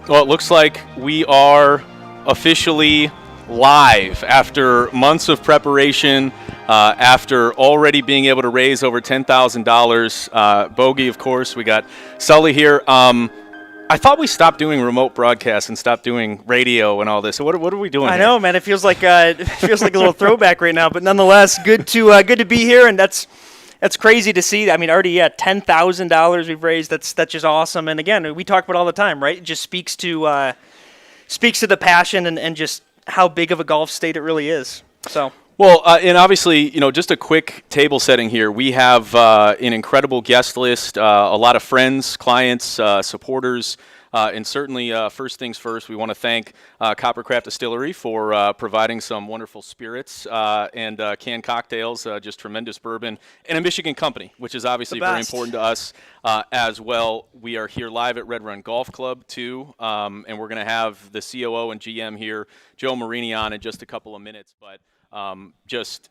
Well, it looks like we are officially live after months of preparation, after already being able to raise over $10,000. Bogey, of course, we got Sully here. I thought we stopped doing remote broadcasts and stopped doing radio and all this. So what are we doing? I know, man. It feels like a little throwback right now, but nonetheless, good to be here, and that's crazy to see. I mean, already $10,000 we've raised. That's just awesome. And again, we talk about it all the time, right? It just speaks to the passion and just how big of a golf state it really is. So. Well, and obviously, just a quick table setting here. We have an incredible guest list, a lot of friends, clients, supporters, and certainly, first things first, we want to thank Coppercraft Distillery for providing some wonderful spirits and canned cocktails, just tremendous bourbon, and a Michigan company, which is obviously very important to us as well. We are here live at Red Run Golf Club, too, and we're going to have the COO and GM here, Joe Marini, on in just a couple of minutes, but just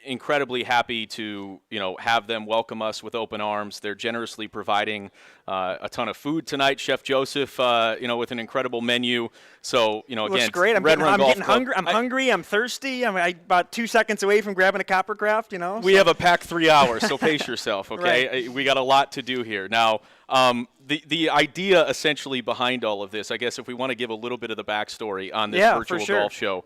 incredibly happy to have them welcome us with open arms. They're generously providing a ton of food tonight. Chef Joseph, with an incredible menu. So again, looks great. I'm getting hungry. I'm hungry. I'm thirsty. I'm about 2 seconds away from grabbing a Coppercraft. We have a packed 3 hours, so pace yourself. Okay, right. We got a lot to do here now. The idea essentially behind all of this, I guess, if we want to give a little bit of the backstory on this virtual golf show.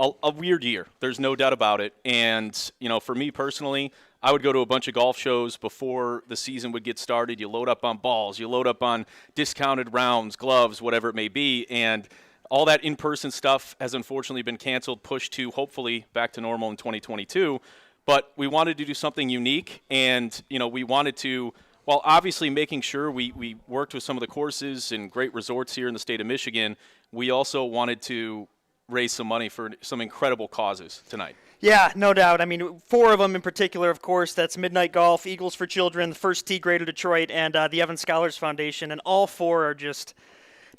A weird year. There's no doubt about it. And, for me personally, I would go to a bunch of golf shows before the season would get started. You load up on balls. You load up on discounted rounds, gloves, whatever it may be. And all that in-person stuff has unfortunately been canceled, pushed to hopefully back to normal in 2022. But we wanted to do something unique. And, we wanted to, while obviously making sure we worked with some of the courses and great resorts here in the state of Michigan, we also wanted to raise some money for some incredible causes tonight. Yeah, no doubt. I mean, 4 of them in particular, of course. That's Midnight Golf, Eagles for Children, the First Tee Greater Detroit, and the Evan Scholars Foundation. And all 4 are just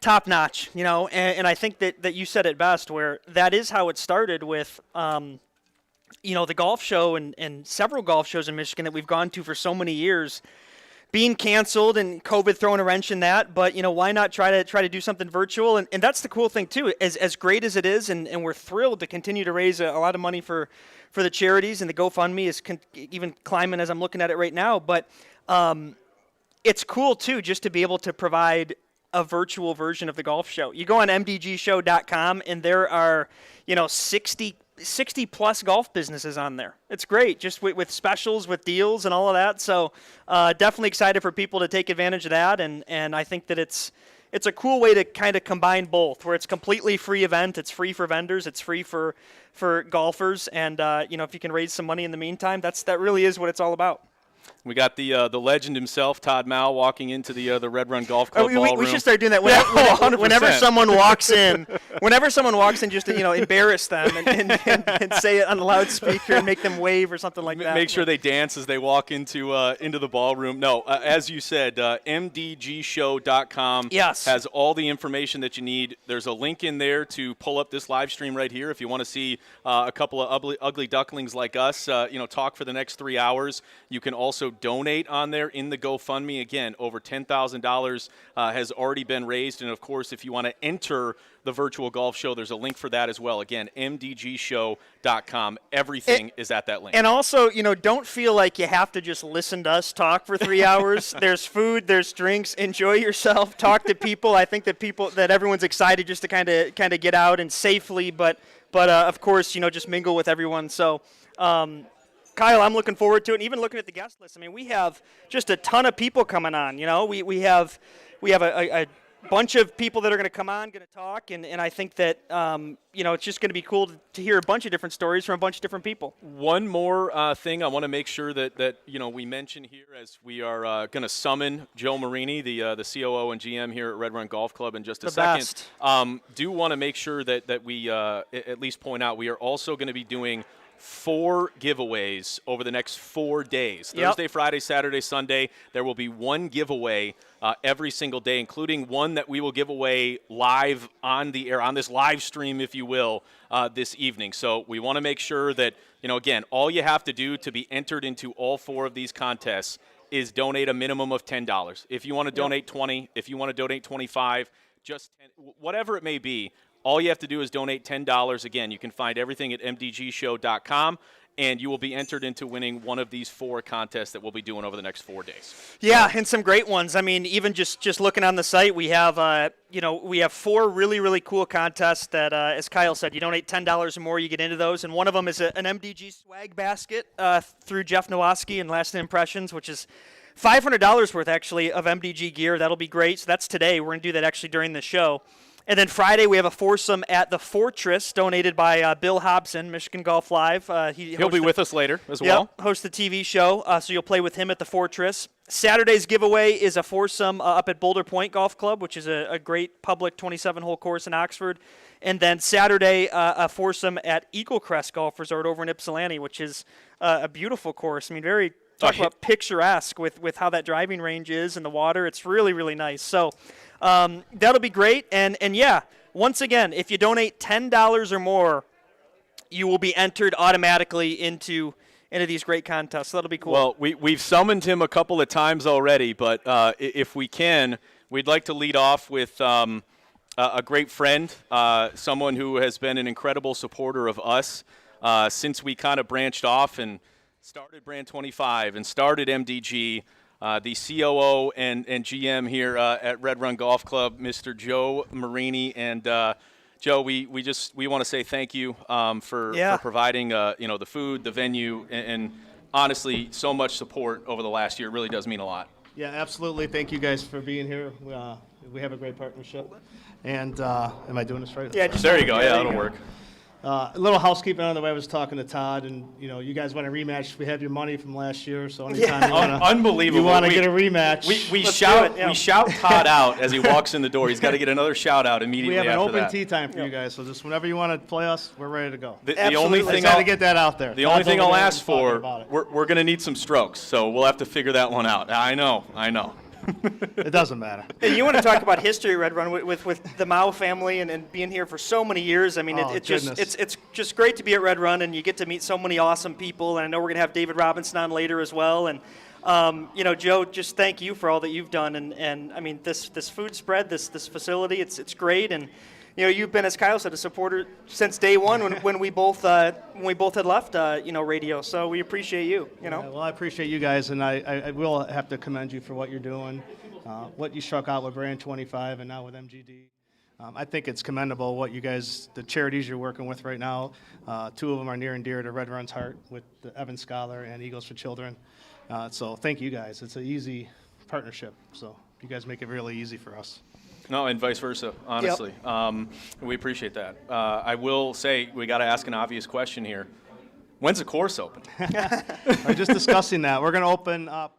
top-notch, And I think that you said it best, where that is how it started with, the golf show and several golf shows in Michigan that we've gone to for so many years being canceled and COVID throwing a wrench in that, but why not try to do something virtual? And that's the cool thing too. As great as it is, and we're thrilled to continue to raise a lot of money for the charities, and the GoFundMe is even climbing as I'm looking at it right now. But it's cool too just to be able to provide a virtual version of the golf show. You go on mdgshow.com and there are 60 plus golf businesses on there. It's great, just with specials, with deals and all of that. So definitely excited for people to take advantage of that. And I think that it's a cool way to kind of combine both, where it's completely free event. It's free for vendors. It's free for golfers. And, if you can raise some money in the meantime, that really is what it's all about. We got the legend himself, Todd Mao, walking into the Red Run Golf Club ballroom. We should start doing that whenever someone walks in. Whenever someone walks in, just to embarrass them and say it on the loudspeaker and make them wave or something like that. Make sure they dance as they walk into the ballroom. No, as you said, mdgshow.com has all the information that you need. There's a link in there to pull up this live stream right here if you want to see a couple of ugly ducklings like us, talk for the next 3 hours. You can also donate on there in the GoFundMe. Again, over $10,000 has already been raised. And, of course, if you want to enter the virtual golf show, there's a link for that as well. Again, mdgshow.com. Everything is at that link. And also, don't feel like you have to just listen to us talk for 3 hours. There's food, there's drinks. Enjoy yourself. Talk to people. I think that everyone's excited just to kind of get out and safely, but of course, just mingle with everyone. So, Kyle, I'm looking forward to it. And even looking at the guest list, I mean, we have just a ton of people coming on. We have a bunch of people that are going to come on, going to talk, and I think that it's just going to be cool to hear a bunch of different stories from a bunch of different people. One more thing I want to make sure that we mention here as we are going to summon Joe Marini, the COO and GM here at Red Run Golf Club, in just a second. Do want to make sure that we at least point out we are also going to be doing 4 giveaways over the next 4 days. Thursday, Friday, Saturday, Sunday. There will be 1 giveaway every single day, including one that we will give away live on the air, on this live stream, if you will, this evening. So we want to make sure that, again, all you have to do to be entered into all 4 of these contests is donate a minimum of $10. If you want to donate $20, if you want to donate $25, just whatever it may be. All you have to do is donate $10. Again, you can find everything at mdgshow.com, and you will be entered into winning one of these 4 contests that we'll be doing over the next 4 days. Yeah, and some great ones. I mean, even just looking on the site, we have we have 4 really, really cool contests that, as Kyle said, you donate $10 or more, you get into those. And one of them is an MDG swag basket through Jeff Nowoski and Lasting Impressions, which is $500 worth, actually, of MDG gear. That'll be great. So that's today. We're going to do that actually during the show. And then Friday, we have a foursome at the Fortress, donated by Bill Hobson, Michigan Golf Live. He'll be with us later as well. Host the TV show, so you'll play with him at the Fortress. Saturday's giveaway is a foursome up at Boulder Point Golf Club, which is a great public 27-hole course in Oxford. And then Saturday, a foursome at Eagle Crest Golf Resort over in Ypsilanti, which is a beautiful course. I mean, talk about picturesque with how that driving range is and the water. It's really, really nice. So that'll be great. And yeah, once again, if you donate $10 or more, you will be entered automatically into these great contests. So that'll be cool. Well, we've summoned him a couple of times already, but if we can, we'd like to lead off with a great friend, someone who has been an incredible supporter of us since we kind of branched off and started Brand 25 and started MDG, the COO and GM here at Red Run Golf Club, Mr. Joe Marini. And Joe, we want to say thank you for providing the food, the venue, and honestly, so much support over the last year. It really does mean a lot. Yeah, absolutely. Thank you guys for being here. We have a great partnership. And am I doing this right? Yeah, there you go. Yeah, that'll work. A little housekeeping on the way. I was talking to Todd, and you guys want a rematch. We have your money from last year, so anytime unbelievable. You want to get a rematch. We shout Todd out as he walks in the door. He's got to get another shout out immediately. We have an after open that. tee time for you guys, so just whenever you want to play us, we're ready to go. The only thing I'll get that out there. The only thing I'll ask for, we're going to need some strokes, so we'll have to figure that one out. I know. It doesn't matter. And you want to talk about history, Red Run, with the Mao family and being here for so many years. I mean, it's just great to be at Red Run, and you get to meet so many awesome people. And I know we're going to have David Robinson on later as well. And Joe, just thank you for all that you've done. And I mean, this food spread, this facility, it's great. And you've been, as Kyle said, a supporter since day one when we both had left radio. So we appreciate you. Yeah, well, I appreciate you guys, and I will have to commend you for what you're doing, what you struck out with Brand 25 and now with MGD. I think it's commendable what you guys, the charities you're working with right now. 2 of them are near and dear to Red Run's heart, with the Evans Scholar and Eagles for Children. So thank you guys. It's an easy partnership. So you guys make it really easy for us. No, and vice versa, honestly. Yep. We appreciate that. I will say we got to ask an obvious question here. When's the course open? We're just discussing that. We're going to open up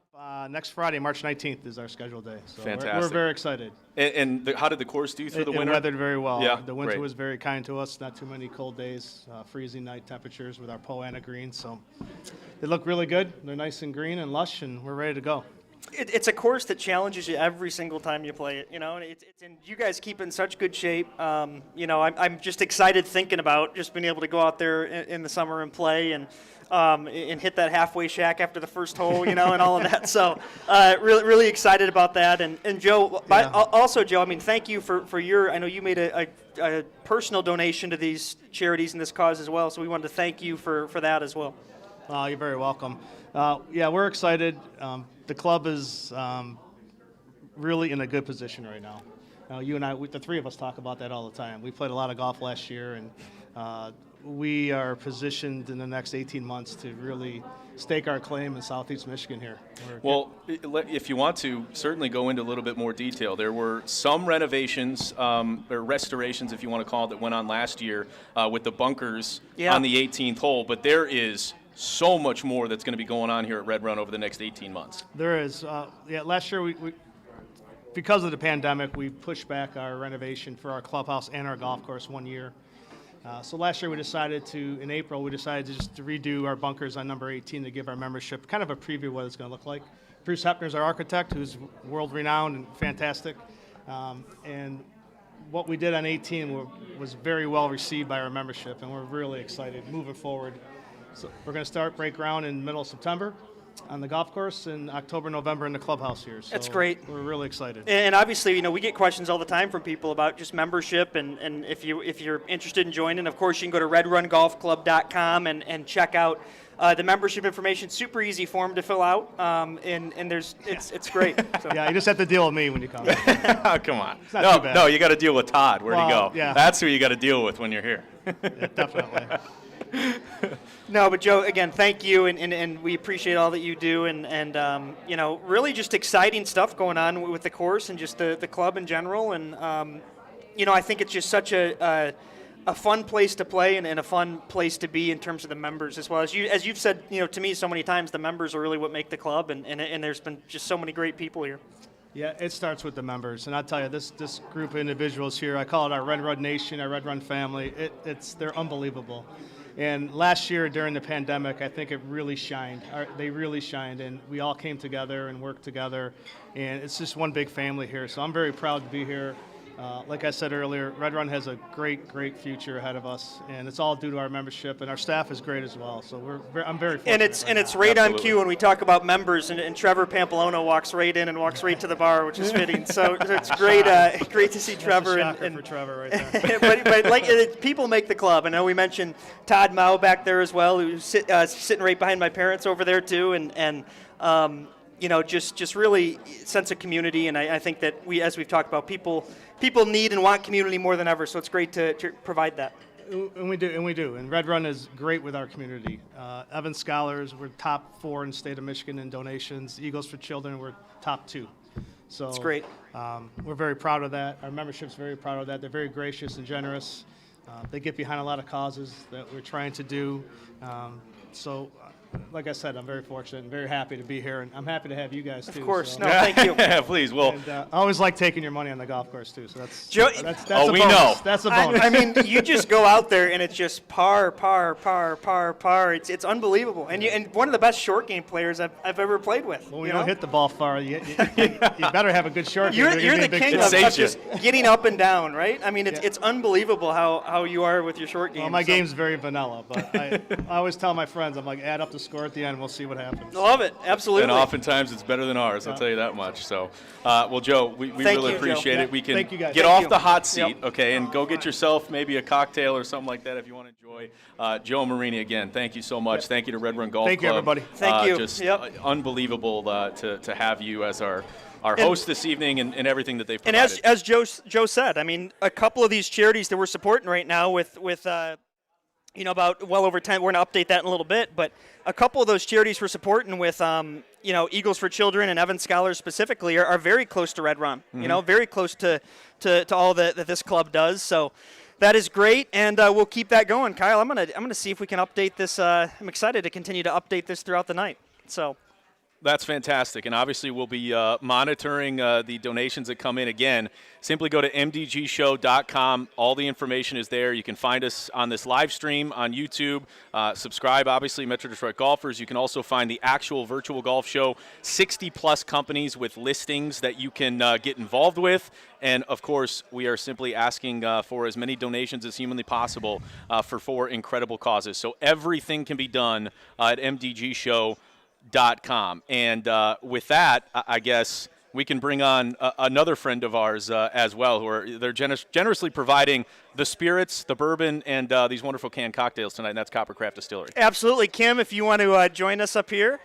next Friday, March 19th is our scheduled day. So fantastic. We're very excited. And how did the course do through the winter? It weathered very well. Yeah, the winter was very kind to us. Not too many cold days, freezing night temperatures with our Poana greens. So they look really good. They're nice and green and lush, and we're ready to go. It's a course that challenges you every single time you play it, and and you guys keep in such good shape. I'm just excited thinking about just being able to go out there in the summer and play and hit that halfway shack after the first hole, and all of that. So really excited about that. And Joe, also Joe, I mean, thank you for your. I know you made a personal donation to these charities and this cause as well. So we wanted to thank you for that as well. You're very welcome. We're excited. The club is really in a good position right now. You and I, the 3 of us talk about that all the time. We played a lot of golf last year, and we are positioned in the next 18 months to really stake our claim in Southeast Michigan here. Well, if you want to, certainly go into a little bit more detail. There were some renovations, or restorations, if you want to call it, that went on last year with the bunkers on the 18th hole, but there is so much more that's going to be going on here at Red Run over the next 18 months. There is. Last year, we because of the pandemic, we pushed back our renovation for our clubhouse and our golf course 1 year. So last year, in April, we decided to redo our bunkers on number 18 to give our membership kind of a preview of what it's going to look like. Bruce Hepner's our architect, who's world-renowned and fantastic. And what we did on 18 was very well received by our membership, and we're really excited moving forward. So we're going to break ground in the middle of September, on the golf course in October, November in the clubhouse here. So That's great. We're really excited. And obviously, you know, we get questions all the time from people about just membership, and if you're interested in joining, of course, you can go to redrungolfclub.com and check out the membership information. Super easy form to fill out, and it's great. So. Yeah, you just have to deal with me when you come. Oh, come on. Not No, you got to deal with Todd. Where'd he go? Yeah. That's who you got to deal with when you're here. Yeah, definitely. No, but Joe, again, thank you, and we appreciate all that you do, and you know, really just exciting stuff going on with the course and just the club in general, and you know, I think it's just such a fun place to play and a fun place to be in terms of the members as well. As you've said, you know, to me so many times, the members are really what make the club, and there's been just so many great people here. Yeah, it starts with the members, and I'll tell you, this group of individuals here, I call it our Red Run Nation, our Red Run family. They're unbelievable. And last year during the pandemic, I think it really shined. They really shined, and we all came together and worked together, and it's just one big family here. So I'm very proud to be here. Like I said earlier, Red Run has a great future ahead of us, and it's all due to our membership, and our staff is great as well. So I'm very fortunate. And it's right on cue when we talk about members, and Trevor Pamplona walks right in and walks right to the bar, which is fitting. So it's great to see Trevor. That's a shocker for Trevor right there. but like people make the club. I know we mentioned Todd Mao back there as well, who's sitting right behind my parents over there too, and you know, just really sense of community, and I think that as we've talked about, people need and want community more than ever, so it's great to provide that. And we do. And Red Run is great with our community. Evans Scholars, we're top 4 in the state of Michigan in donations. Eagles for Children, we're top 2. So it's great. We're very proud of that. Our membership's very proud of that. They're very gracious and generous. They get behind a lot of causes that we're trying to do. Like I said, I'm very fortunate and very happy to be here, and I'm happy to have you guys too. Of course, so. no, thank you. Yeah, please. Well, And, I always like taking your money on the golf course too. So that's Joe, that's oh, a we bonus. know. That's a bonus. I mean, you just go out there and it's just par. It's unbelievable, and one of the best short game players I've ever played with. Well, we you don't know? hit the ball far. You better have a good short game. You're the king of saves you. just getting up and down, right? I mean, it's unbelievable how you are with your short game. Well, my game's very vanilla, but I always tell my friends, I'm like, add up the score at the end, we'll see what happens. Love it, absolutely. And oftentimes it's better than ours, I'll tell you that much. So, well, Joe, we really you, appreciate Joe. it. We can Thank you, guys. get Thank off you. the hot seat, Yep. okay, and go get yourself maybe a cocktail or something like that if you want to enjoy. Joe Marini, again, thank you so much. Thank you to Red Run Golf Thank you, Club. everybody. Thank you. Just Yep. unbelievable to have you as our host this evening and everything that they've And provided. as Joe said, I mean, a couple of these charities that we're supporting right now with you know, about well over 10, we're going to update that in a little bit, but a couple of those charities we're supporting with, you know, Eagles for Children and Evans Scholars specifically are very close to Red Run, you know, very close to all that this club does. So that is great, and we'll keep that going. Kyle, I'm gonna see if we can update this. I'm excited to continue to update this throughout the night. So. That's fantastic, and obviously we'll be monitoring the donations that come in. Again, simply go to mdgshow.com. All the information is there. You can find us on this live stream on YouTube. Subscribe, obviously, Metro Detroit Golfers. You can also find the actual virtual golf show, 60-plus companies with listings that you can get involved with. And, of course, we are simply asking for as many donations as humanly possible for 4 incredible causes. So everything can be done at mdgshow.com. And with that, I guess we can bring on another friend of ours as well, they're generously providing the spirits, the bourbon, and these wonderful canned cocktails tonight, and that's Coppercraft Distillery. Absolutely. Kim, if you want to join us up here,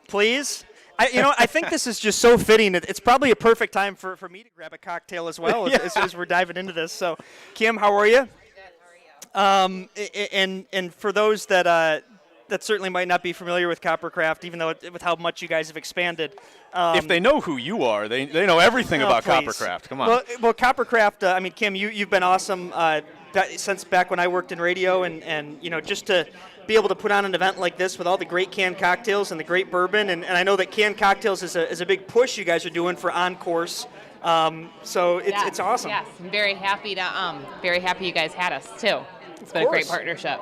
please. I think this is just so fitting. It's probably a perfect time for me to grab a cocktail as well as we're diving into this. So, Kim, how are you? Good, how are you? And for those that certainly might not be familiar with Coppercraft, even though with how much you guys have expanded. If they know who you are, they know everything about please. Coppercraft. Come on. Well, Coppercraft, I mean, Kim, you've been awesome since back when I worked in radio, and you know, just to be able to put on an event like this with all the great canned cocktails and the great bourbon, and I know that canned cocktails is a big push you guys are doing for on-course. So it's awesome. Yes, I'm very happy you guys had us too. It's been a great partnership.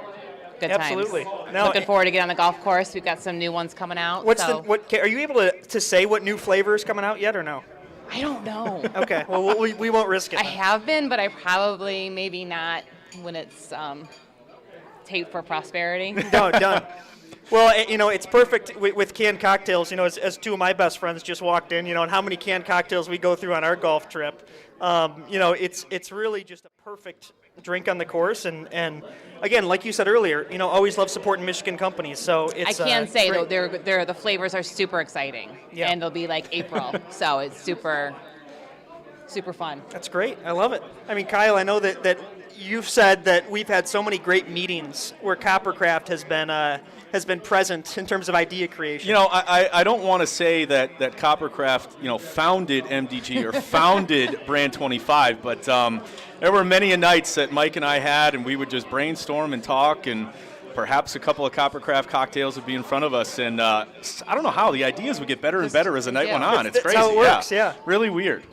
Good Absolutely. times. Now, Looking forward to get on the golf course. We've got some new ones coming out. Are you able to say what new flavor is coming out yet or no? I don't know. Okay. Well, we won't risk it. I have been, but I probably maybe not when it's tape for prosperity. No, done. Well, it's perfect with canned cocktails. As two of my best friends just walked in, and how many canned cocktails we go through on our golf trip. It's really just a perfect drink on the course. And again, like you said earlier, always love supporting Michigan companies. So it's I can say great. though, the flavors are super exciting, and they'll be like April, so it's super fun. That's great. I love it. I mean, Kyle, I know that you've said that we've had so many great meetings where Coppercraft has been present in terms of idea creation. I don't want to say that Coppercraft, founded MDG or founded Brand 25, but there were many nights that Mike and I had, and we would just brainstorm and talk, and perhaps a couple of Coppercraft cocktails would be in front of us, and I don't know how the ideas would get better and better as the night went on. It's crazy. That's how it works. Yeah. Really weird.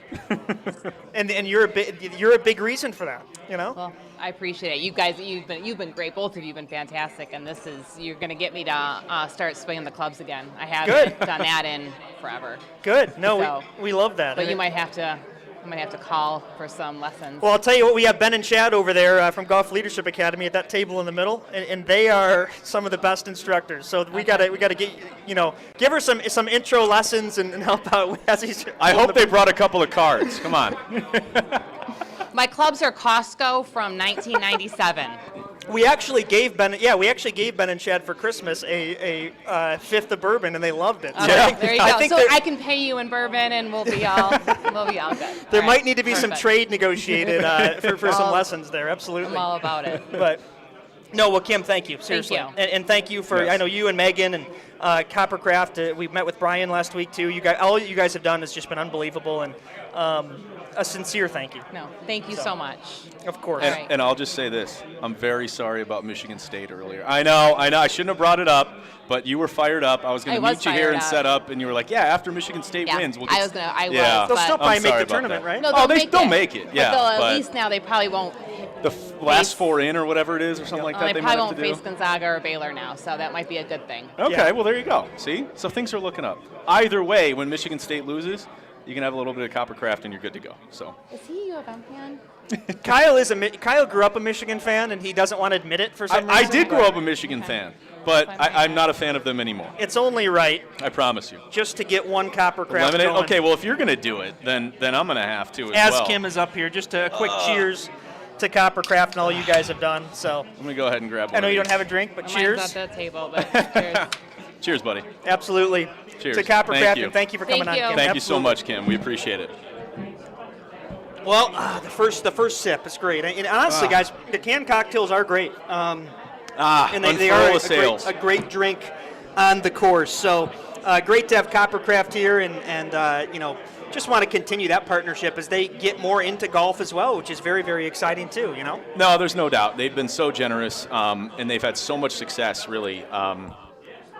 and you're a big reason for that. Well, I appreciate it. You guys, you've been great. Both of you have been fantastic, and you're going to get me to start swinging the clubs again. I haven't done that in forever. Good. No, we love that. But you might have to. I might have to call for some lessons. Well, I'll tell you what, we have Ben and Chad over there from Golf Leadership Academy at that table in the middle, and they are some of the best instructors. So we gotta get give her some intro lessons and help out as he's. I hope they brought a couple of cards. Come on. My clubs are Costco from 1997. We actually gave Ben and Chad for Christmas a fifth of bourbon, and they loved it. So there you go. So I can pay you in bourbon, and we'll be all good. There might need to be some trade negotiated for some lessons there. Absolutely. I'm all about it. But no, well, Kim, thank you. Seriously, Thank you. And thank you for. Yes. I know you and Megan and Coppercraft. We met with Brian last week too. You guys, all you guys have done has just been unbelievable, and a sincere thank you. No, thank you so much. Of course. And I'll just say this. I'm very sorry about Michigan State earlier. I know. I shouldn't have brought it up, but you were fired up. I was going to meet you here and set up, and you were like, yeah, after Michigan State wins. We'll get They'll still probably make the tournament, right? No, they'll make it. Yeah. But at least now they probably won't. The last four in or whatever it is or something like that. They probably won't face Gonzaga or Baylor now, so that might be a good thing. Okay, well, there you go. See? So things are looking up. Either way, when Michigan State loses, you can have a little bit of Coppercraft and you're good to go. So. Is he a U of M fan? Kyle grew up a Michigan fan, and he doesn't want to admit it for some reason. I did grow up a Michigan fan, but I'm not a fan of them anymore. It's only right. I promise you. Just to get one Coppercraft going. Okay, well, if you're going to do it, then I'm going to have to as well. Kim is up here, just a quick cheers to Coppercraft and all you guys have done. So let me go ahead and grab one. I know you don't have a drink, but cheers. Mine's at the table, but cheers. Cheers, buddy. Absolutely. Cheers. To Coppercraft, Thank you. and thank you for coming on, Kim. Thank you so much, Kim. We appreciate it. Well, the first sip is great. And honestly, guys, the canned cocktails are great. And they are a great drink on the course. So great to have Coppercraft here, and just want to continue that partnership as they get more into golf as well, which is very, very exciting too. No, there's no doubt. They've been so generous, and they've had so much success, really.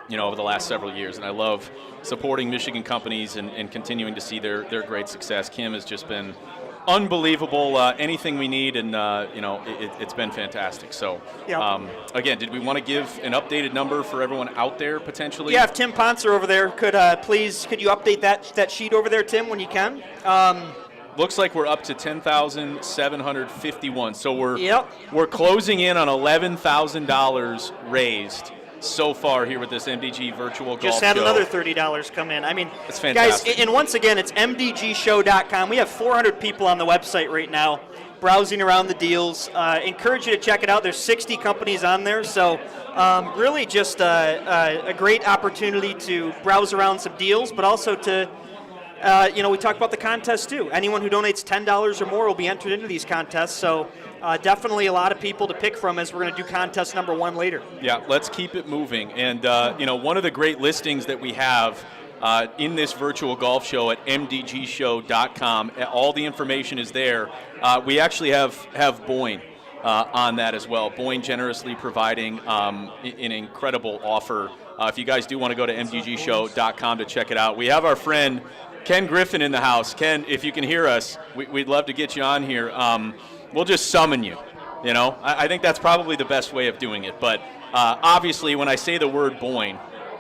Over the last several years, and I love supporting Michigan companies and continuing to see their great success. Kim has just been unbelievable. Anything we need, and it's been fantastic. So, again, did we want to give an updated number for everyone out there potentially? Yeah, if Tim Ponser over there could could you update that sheet over there, Tim, when you can? Looks like we're up to 10,751. So we're closing in on $11,000 raised so far here with this MDG virtual golf show. Just had another $30 come in. I mean, it's fantastic. Guys, and once again, it's mdgshow.com. We have 400 people on the website right now browsing around the deals. Encourage you to check it out. There's 60 companies on there, so really just a great opportunity to browse around some deals, but also to we talk about the contest too. Anyone who donates $10 or more will be entered into these contests. So definitely a lot of people to pick from as we're going to do contest number 1 later. Yeah, let's keep it moving. And one of the great listings that we have in this virtual golf show at mdgshow.com, all the information is there. We actually have Boyne on that as well. Boyne generously providing an incredible offer. If you guys do want to go to mdgshow.com to check it out. We have our friend Ken Griffin in the house. Ken, if you can hear us, we'd love to get you on here. We'll just summon you. I think that's probably the best way of doing it. But obviously, when I say the word Boyne,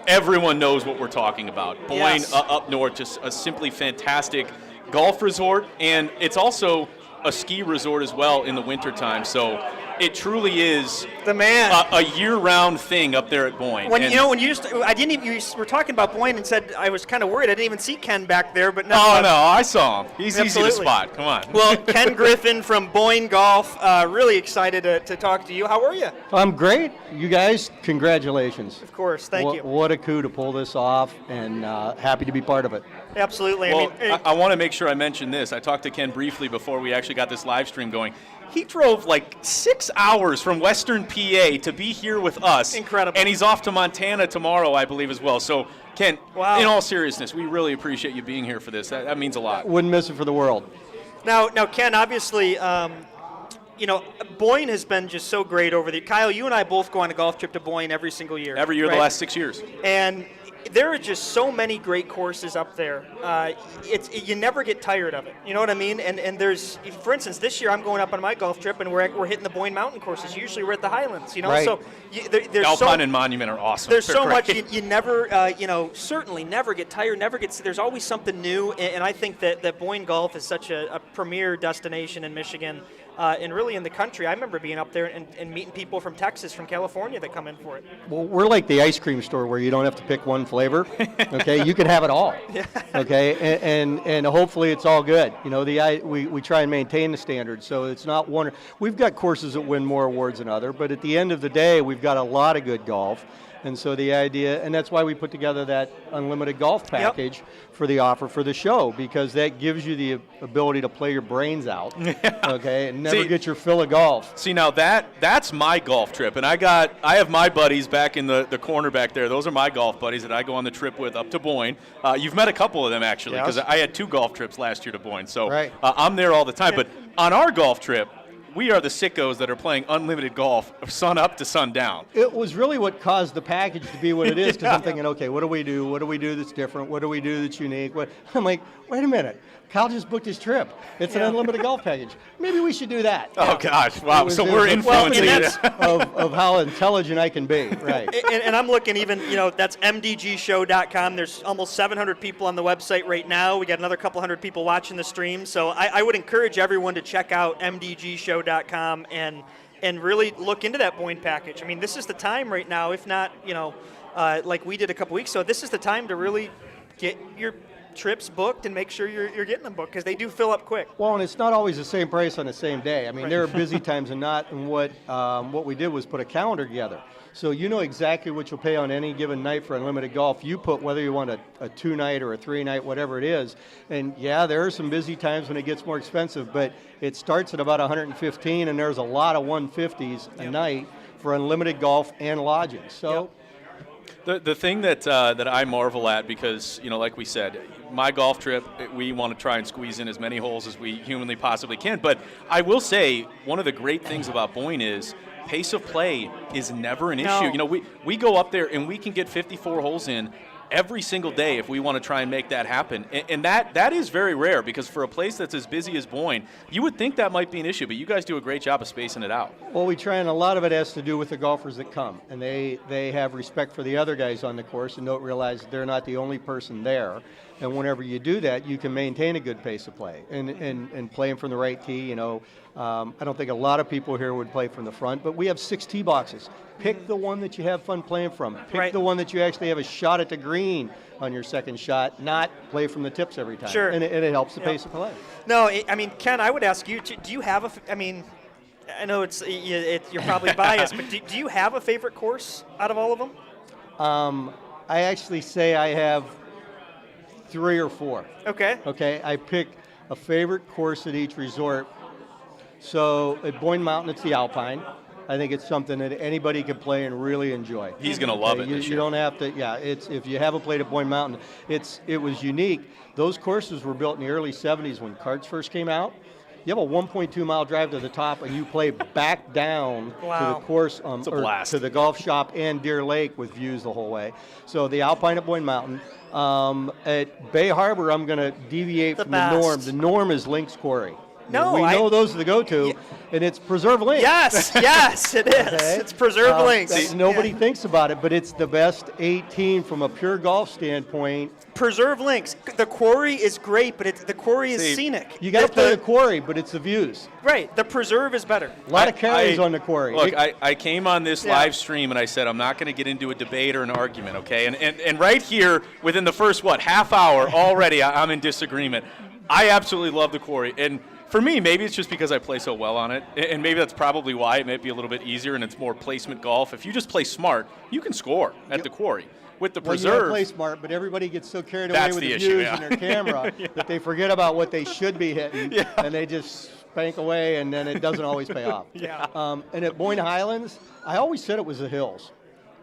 everyone knows what we're talking about. Boyne up north, just a simply fantastic golf resort, and it's also a ski resort as well in the wintertime. So It truly is the man. A year-round thing up there at Boyne. When I didn't even. You were talking about Boyne and said I was kind of worried. I didn't even see Ken back there, but no. Oh no, I saw him. He's easy to spot. Come on. Well, Ken Griffin from Boyne Golf. Really excited to talk to you. How are you? I'm great. You guys, congratulations. Of course, thank you. What a coup to pull this off, and happy to be part of it. Absolutely. Well, I want to make sure I mention this. I talked to Ken briefly before we actually got this live stream going. He drove like 6 hours from Western PA to be here with us. Incredible. And he's off to Montana tomorrow, I believe, as well. So, Ken, wow. In all seriousness, we really appreciate you being here for this. That means a lot. Wouldn't miss it for the world. Now, Ken, obviously, Boyne has been just so great over the. Kyle, you and I both go on a golf trip to Boyne every single year. Every year, right? The last 6 years. And there are just so many great courses up there. You never get tired of it. You know what I mean? And there's, for instance, this year I'm going up on my golf trip and we're hitting the Boyne Mountain courses. Usually we're at the Highlands. You know, right. So there's Alpine and Monument are awesome. There's They're so great. much you never, certainly never get tired. There's always something new. And I think that Boyne Golf is such a premier destination in Michigan. And really in the country. I remember being up there and meeting people from Texas, from California that come in for it. Well, we're like the ice cream store where you don't have to pick one flavor. Okay, you can have it all. Okay, and hopefully it's all good. You know, we try and maintain the standards, so it's not one. We've got courses that win more awards than other, but at the end of the day, we've got a lot of good golf. And so the idea, and that's why we put together that unlimited golf package for the offer for the show, because that gives you the ability to play your brains out, okay, and never get your fill of golf. See, now that's my golf trip, and I have my buddies back in the corner back there. Those are my golf buddies that I go on the trip with up to Boyne. You've met a couple of them, actually, because I had 2 golf trips last year to Boyne, so I'm there all the time. But on our golf trip, we are the sickos that are playing unlimited golf, sun up to sun down. It was really what caused the package to be what it is, because I'm thinking, okay, what do we do? What do we do that's different? What do we do that's unique? I'm like, wait a minute. Kyle just booked his trip. It's an unlimited golf package. Maybe we should do that. Oh, gosh. Wow. So we're influencing of how intelligent I can be. Right. And I'm looking even, that's mdgshow.com. There's almost 700 people on the website right now. We got another couple hundred people watching the stream. So I would encourage everyone to check out mdgshow.com and really look into that Boyne package. I mean, this is the time right now, if not, like we did a couple weeks ago, this is the time to really get your trips booked and make sure you're getting them booked, because they do fill up quick. Well, and it's not always the same price on the same day. I mean, there are busy times and not. And what we did was put a calendar together, so you know exactly what you'll pay on any given night for unlimited golf. You put whether you want a 2-night or a 3-night, whatever it is. And there are some busy times when it gets more expensive, but it starts at about 115, and there's a lot of 150s a night for unlimited golf and lodging. So. The thing that I marvel at, because, like we said, my golf trip, we want to try and squeeze in as many holes as we humanly possibly can. But I will say, one of the great things about Boyne is pace of play is never an issue. We go up there and we can get 54 holes in every single day if we want to try and make that happen. And that is very rare, because for a place that's as busy as Boyne, you would think that might be an issue, but you guys do a great job of spacing it out. Well, we try, and a lot of it has to do with the golfers that come, and they have respect for the other guys on the course and don't realize they're not the only person there. And whenever you do that, you can maintain a good pace of play and playing from the right tee. I don't think a lot of people here would play from the front, but we have 6 tee boxes. Pick the one that you have fun playing from. Pick the one that you actually have a shot at the green on your second shot, not play from the tips every time. Sure. And it helps the pace of play. No, I mean, Ken, I would ask you, do you have I know you're probably biased, but do you have a favorite course out of all of them? I actually say I have 3 or 4. Okay. Okay, I pick a favorite course at each resort. So at Boyne Mountain, it's the Alpine. I think it's something that anybody can play and really enjoy. He's going to love it this year. You don't have to, it's if you haven't played at Boyne Mountain, it was unique. Those courses were built in the early 70s when karts first came out. You have a 1.2-mile drive to the top, and you play back down to the course, or to the golf shop and Deer Lake with views the whole way. So the Alpine at Boyne Mountain. At Bay Harbor, I'm going to deviate from the norm. The norm is Links Quarry. No, we know those are the go-to, and it's preserve links. Yes, it is. Okay? It's preserve links. Nobody thinks about it, but it's the best 18 from a pure golf standpoint. Preserve links. The quarry is great, but the quarry is scenic. You got to play the quarry, but it's the views. Right. The preserve is better. A lot of carries on the quarry. Look, I came on this live stream and I said I'm not going to get into a debate or an argument, okay? And right here, within the first, half hour, already I'm in disagreement. I absolutely love the quarry. And for me, maybe it's just because I play so well on it, and maybe that's probably why it may be a little bit easier and it's more placement golf. If you just play smart, you can score at the quarry. With the preserve, you play smart, but everybody gets so carried away with the views and their camera that they forget about what they should be hitting, and they just spank away, and then it doesn't always pay off. And at Boyne Highlands, I always said it was the hills.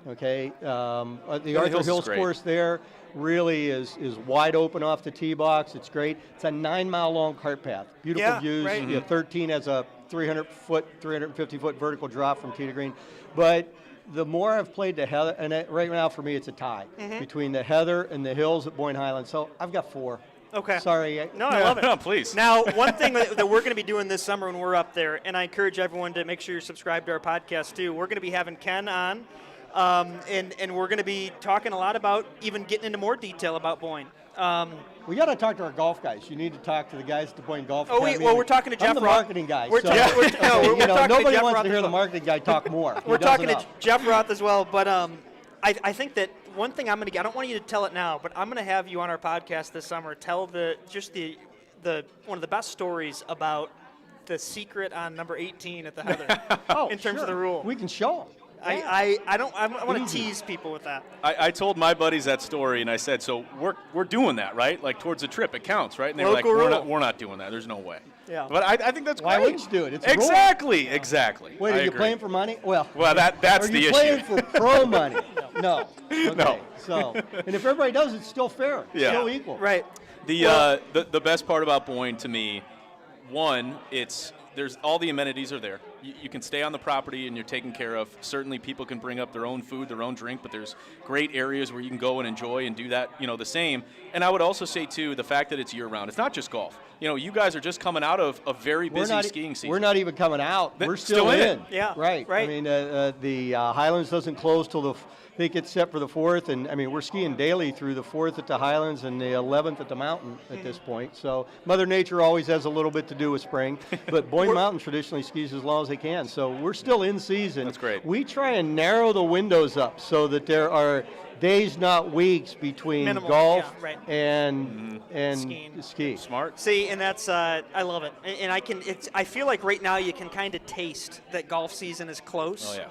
Okay, the Arthur Hills course there really is wide open off the tee box. It's great. It's a 9-mile-long cart path. Beautiful views. Right. You have 13 has a 350-foot vertical drop from tee to green, but the more I've played the Heather, and right now for me it's a tie between the Heather and the hills at Boyne Highlands. So I've got 4. Okay. Sorry. No, I love it. No, please. Now, one thing that we're going to be doing this summer when we're up there, and I encourage everyone to make sure you're subscribed to our podcast too. We're going to be having Ken on, and we're going to be talking a lot about even getting into more detail about Boyne. We got to talk to our golf guys. You need to talk to the guys at the Boyne Golf Academy. We're talking to Jeff I'm the Roth. marketing guy. We're talking nobody to wants to hear the marketing guy talk more. We're talking to Jeff Roth as well, but I think that one thing I don't want you to tell it now, but I'm going to have you on our podcast this summer. Tell the one of the best stories about the secret on number 18 at the Heather in terms of the rule. We can show them. I want to tease people with that. I told my buddies that story, and I said, so we're doing that, right? Like towards a trip, it counts, right? And they were like, we're not doing that. There's no way. Yeah. But I think that's Why great. wouldn't you do it? It's exactly. Wait, are you playing for money? Well, that's the issue. Are you playing for pro money? No. Okay. No. So, and if everybody does, it's still fair. It's still equal. Right. The best part about Boyne to me, one, there's all the amenities are there. You can stay on the property and you're taken care of. Certainly people can bring up their own food, their own drink, but there's great areas where you can go and enjoy and do that, the same. And I would also say, too, the fact that it's year-round. It's not just golf. You guys are just coming out of a very busy skiing season. We're not even coming out. We're still in. Yeah. Right. I mean, the Highlands doesn't close till they get set for the 4th, and I mean we're skiing daily through the 4th at the Highlands and the 11th at the mountain at this point. So Mother Nature always has a little bit to do with spring, but Boyne Mountain traditionally skis as long as they can. So we're still in season. That's great. We try and narrow the windows up so that there are days, not weeks, between golf and ski. Smart. See, and that's I love it, and I feel like right now you can kind of taste that golf season is close. Oh yeah.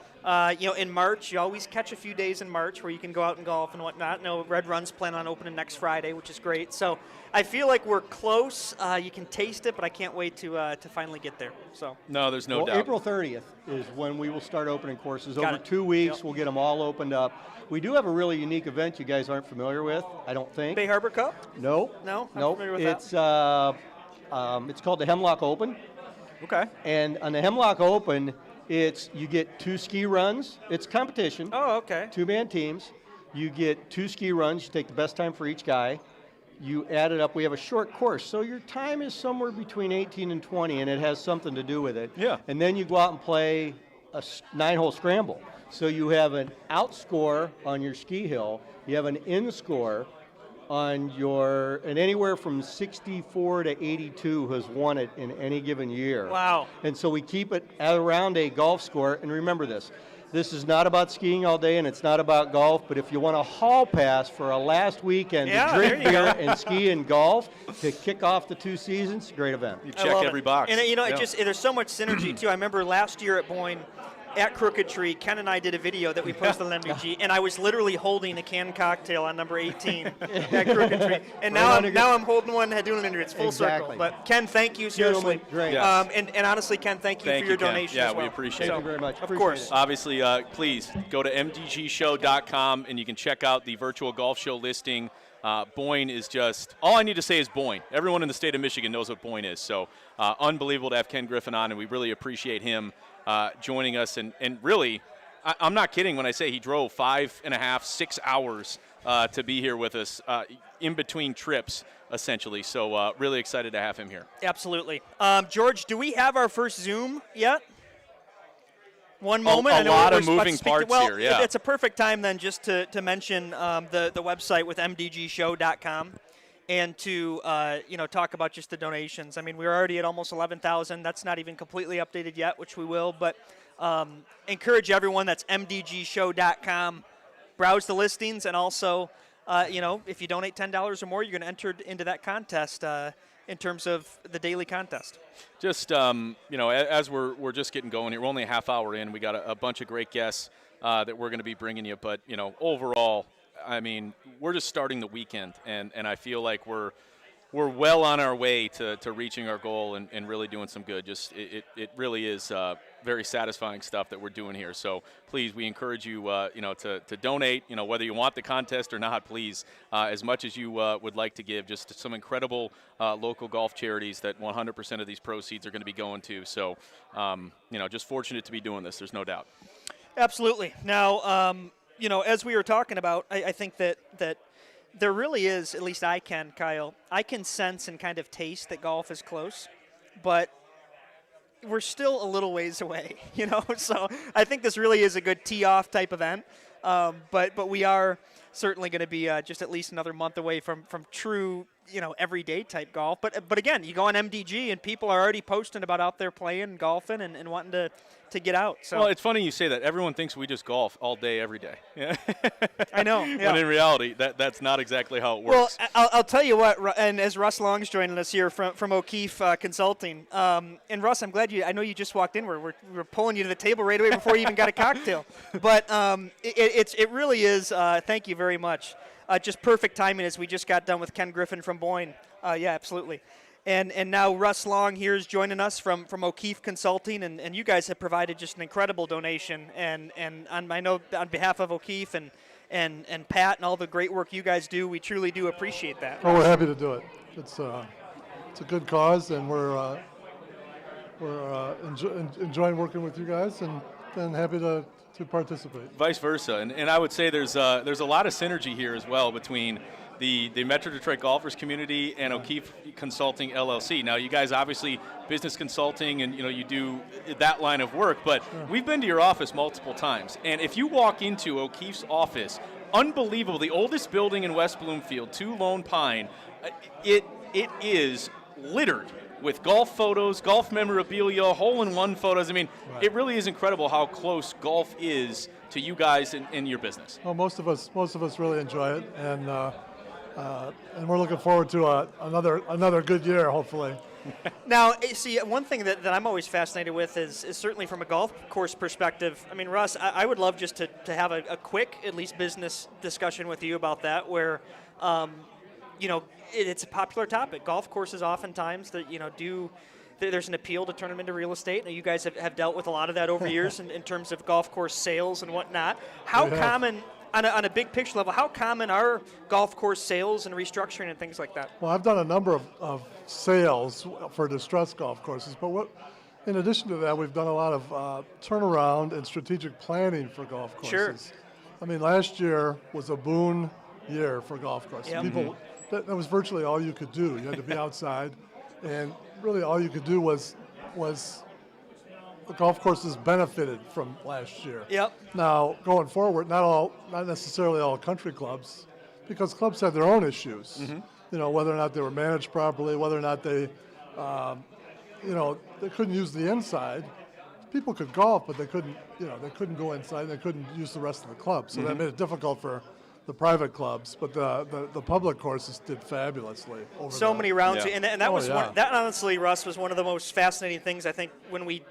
In March, you always catch a few days in March where you can go out and golf and whatnot. No, Red Run's plan on opening next Friday, which is great. So I feel like we're close. You can taste it, but I can't wait to finally get there. So no, there's no doubt. April 30th is when we will start opening courses. Over 2 weeks, Yep. we'll get them all opened up. We do have a really unique event you guys aren't familiar with, I don't think. Bay Harbor Cup? No. No? Not Nope. familiar with It's called the Hemlock Open. Okay. And on the Hemlock Open, you get 2 ski runs. It's competition. Oh, okay. 2-man teams. You get 2 ski runs. You take the best time for each guy. You add it up. We have a short course, so your time is somewhere between 18 and 20, and it has something to do with it. Yeah. And then you go out and play a 9-hole scramble. So you have an out score on your ski hill. You have an in score on and anywhere from 64 to 82 has won it in any given year. Wow. And so we keep it at around a golf score. And remember this is not about skiing all day and it's not about golf, but if you want a hall pass for a last weekend to drink beer and ski and golf to kick off the 2 seasons, great event. You check every box. And there's so much synergy too. I remember last year at Boyne, at Crooked Tree, Ken and I did a video that we posted on MDG, and I was literally holding a canned cocktail on number 18 at Crooked Tree. And now I'm holding one doing it. It's full circle. But Ken, thank you, seriously. Great. Yes. And honestly, Ken, thank you for your donation Yeah, as well. we appreciate Thank you very much. Of course. Obviously, please go to mdgshow.com and you can check out the virtual golf show listing. Boyne is just, all I need to say is Boyne. Everyone in the state of Michigan knows what Boyne is. So unbelievable to have Ken Griffin on, and we really appreciate him joining us. And really, I'm not kidding when I say he drove 5.5, 6 hours to be here with us in between trips essentially. So really excited to have him here. Absolutely. George, do we have our first Zoom yet? One moment. A lot of moving parts here, yeah. It's a perfect time then just to mention the website with mdgshow.com and to talk about just the donations. I mean, we're already at almost 11,000. That's not even completely updated yet, which we will. But encourage everyone. That's mdgshow.com. Browse the listings, and also, if you donate $10 or more, you're going to enter into that contest in terms of the daily contest. Just, as we're just getting going here, we're only a half hour in. We got a bunch of great guests that we're going to be bringing you. But, overall, I mean, we're just starting the weekend, and I feel like we're well on our way to reaching our goal and really doing some good. Just it really is very satisfying stuff that we're doing here. So please, we encourage you, to donate. Whether you want the contest or not, please, as much as you would like to give. Just some incredible local golf charities that 100% of these proceeds are going to be going to. So, just fortunate to be doing this. There's no doubt. Absolutely. Now, as we were talking about, I think that there really is, at least I can, Kyle, I can sense and kind of taste that golf is close, but we're still a little ways away, So I think this really is a good tee-off type event, but we are certainly going to be just at least another month away from true, everyday type golf. But again, you go on MDG and people are already posting about out there playing, golfing, and wanting to get out. So. Well, it's funny you say that. Everyone thinks we just golf all day, every day. Yeah. I know. Yeah. When in reality, that's not exactly how it works. Well, I'll tell you what, and as Russ Long's joining us here from O'Keefe Consulting, and Russ, I'm glad I know you just walked in. We're pulling you to the table right away before you even got a cocktail. But it really is, thank you very much. Just perfect timing as we just got done with Ken Griffin from Boyne. Yeah, absolutely. And now Russ Long here is joining us from O'Keefe Consulting, and you guys have provided just an incredible donation. And I know on behalf of O'Keefe and Pat and all the great work you guys do, we truly do appreciate that. Oh, we're happy to do it. It's a good cause, and we're enjoying working with you guys, and happy to participate. Vice versa, and I would say there's a lot of synergy here as well between the Metro Detroit golfers community and O'Keefe Consulting LLC. Now, you guys obviously business consulting, and you do that line of work, but we've been to your office multiple times, and if you walk into O'Keefe's office, unbelievable, the oldest building in West Bloomfield, 2 Lone Pine, it is littered with golf photos, golf memorabilia, hole-in-one photos. I mean, It really is incredible how close golf is to you guys in your business. Well, most of us really enjoy it, and we're looking forward to another good year, hopefully. Now, see, one thing that I'm always fascinated with is certainly from a golf course perspective. I mean, Russ, I would love just to have a quick, at least business discussion with you about that, where it's a popular topic. Golf courses oftentimes that there's an appeal to turn them into real estate. Now, you guys have dealt with a lot of that over years in terms of golf course sales and whatnot. How common, on a big picture level, how common are golf course sales and restructuring and things like that? Well, I've done a number of sales for distressed golf courses, but in addition to that, we've done a lot of turnaround and strategic planning for golf courses. Sure. I mean, last year was a boon year for golf courses. Yep. People, that was virtually all you could do. You had to be outside, and really all you could do was the golf courses benefited from last year. Yep. Now, going forward, not necessarily all country clubs, because clubs had their own issues. Mm-hmm. Whether or not they were managed properly, whether or not they, they couldn't use the inside. People could golf, but they couldn't go inside. They couldn't use the rest of the club, so that made it difficult for the private clubs, but the public courses did fabulously. So many rounds, yeah. and that was that honestly, Russ, was one of the most fascinating things I think when we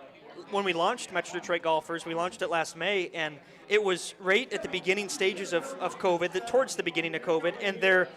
launched Metro Detroit Golfers. We launched it last May, and it was right at the beginning stages of COVID, towards the beginning of COVID, and there,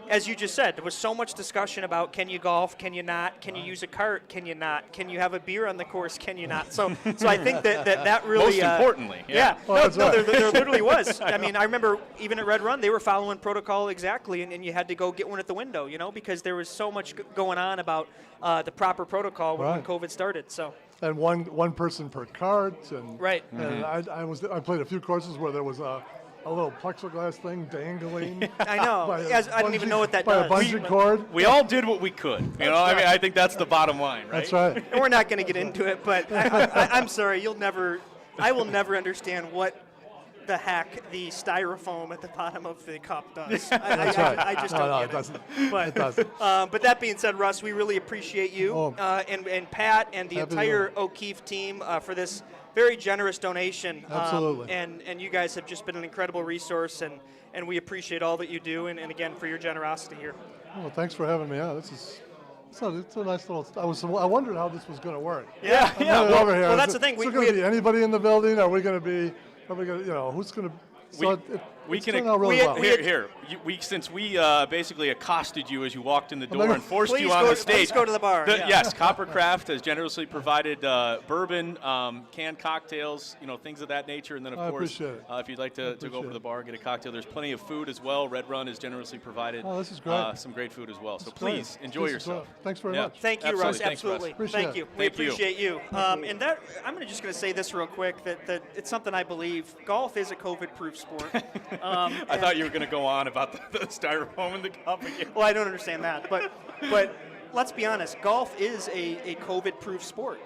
as you just said, there was so much discussion about can you golf, can you not, can you use a cart, can you not, can you have a beer on the course, can you not? So I think that really most importantly, yeah. There literally was. I mean, I remember even at Red Run, they were following protocol exactly, and you had to go get one at the window, because there was so much going on about the proper protocol when COVID started. So. And one person per cart, and right. And I played a few courses where there was a a little plexiglass thing dangling. I know. I don't even know what that by does. a bungee cord. We all did what we could. You know, I mean, I think that's the bottom line, right? That's right. And we're not going to get into it, but I'm sorry. I will never understand what the heck the styrofoam at the bottom of the cup does. That's right. I just No, don't it get doesn't. But, It doesn't. But that being said, Russ, we really appreciate you and Pat and the Happy to entire do O'Keefe team for this very generous donation. Absolutely. And you guys have just been an incredible resource, and we appreciate all that you do, and again, for your generosity here. Well, thanks for having me on. It's a nice little. I wondered how this was going to work. Yeah. Well, over here. Well, that's the thing. Is there going to be anybody in the building? Are we going to be? Are we going to? Who's going to? Turned out really well. Since we basically accosted you as you walked in the door and forced Please you on the stage. Please go to the bar. Yes, Coppercraft has generously provided bourbon, canned cocktails, things of that nature, and then of course, if you'd like to go over to the bar and get a cocktail, there's plenty of food as well. Red Run has generously provided this is great. some great food as well. So That's please great. enjoy yourself. Thanks very much. Thank you, Absolutely. Russ. Thanks, Russ. Absolutely. Appreciate Thank you. it. We Thank you. appreciate you. And that I'm just going to say this real quick that it's something I believe. Golf is a COVID-proof sport. I thought you were going to go on about the styrofoam in the cup again. Well, I don't understand that, but let's be honest. Golf is a COVID-proof sport.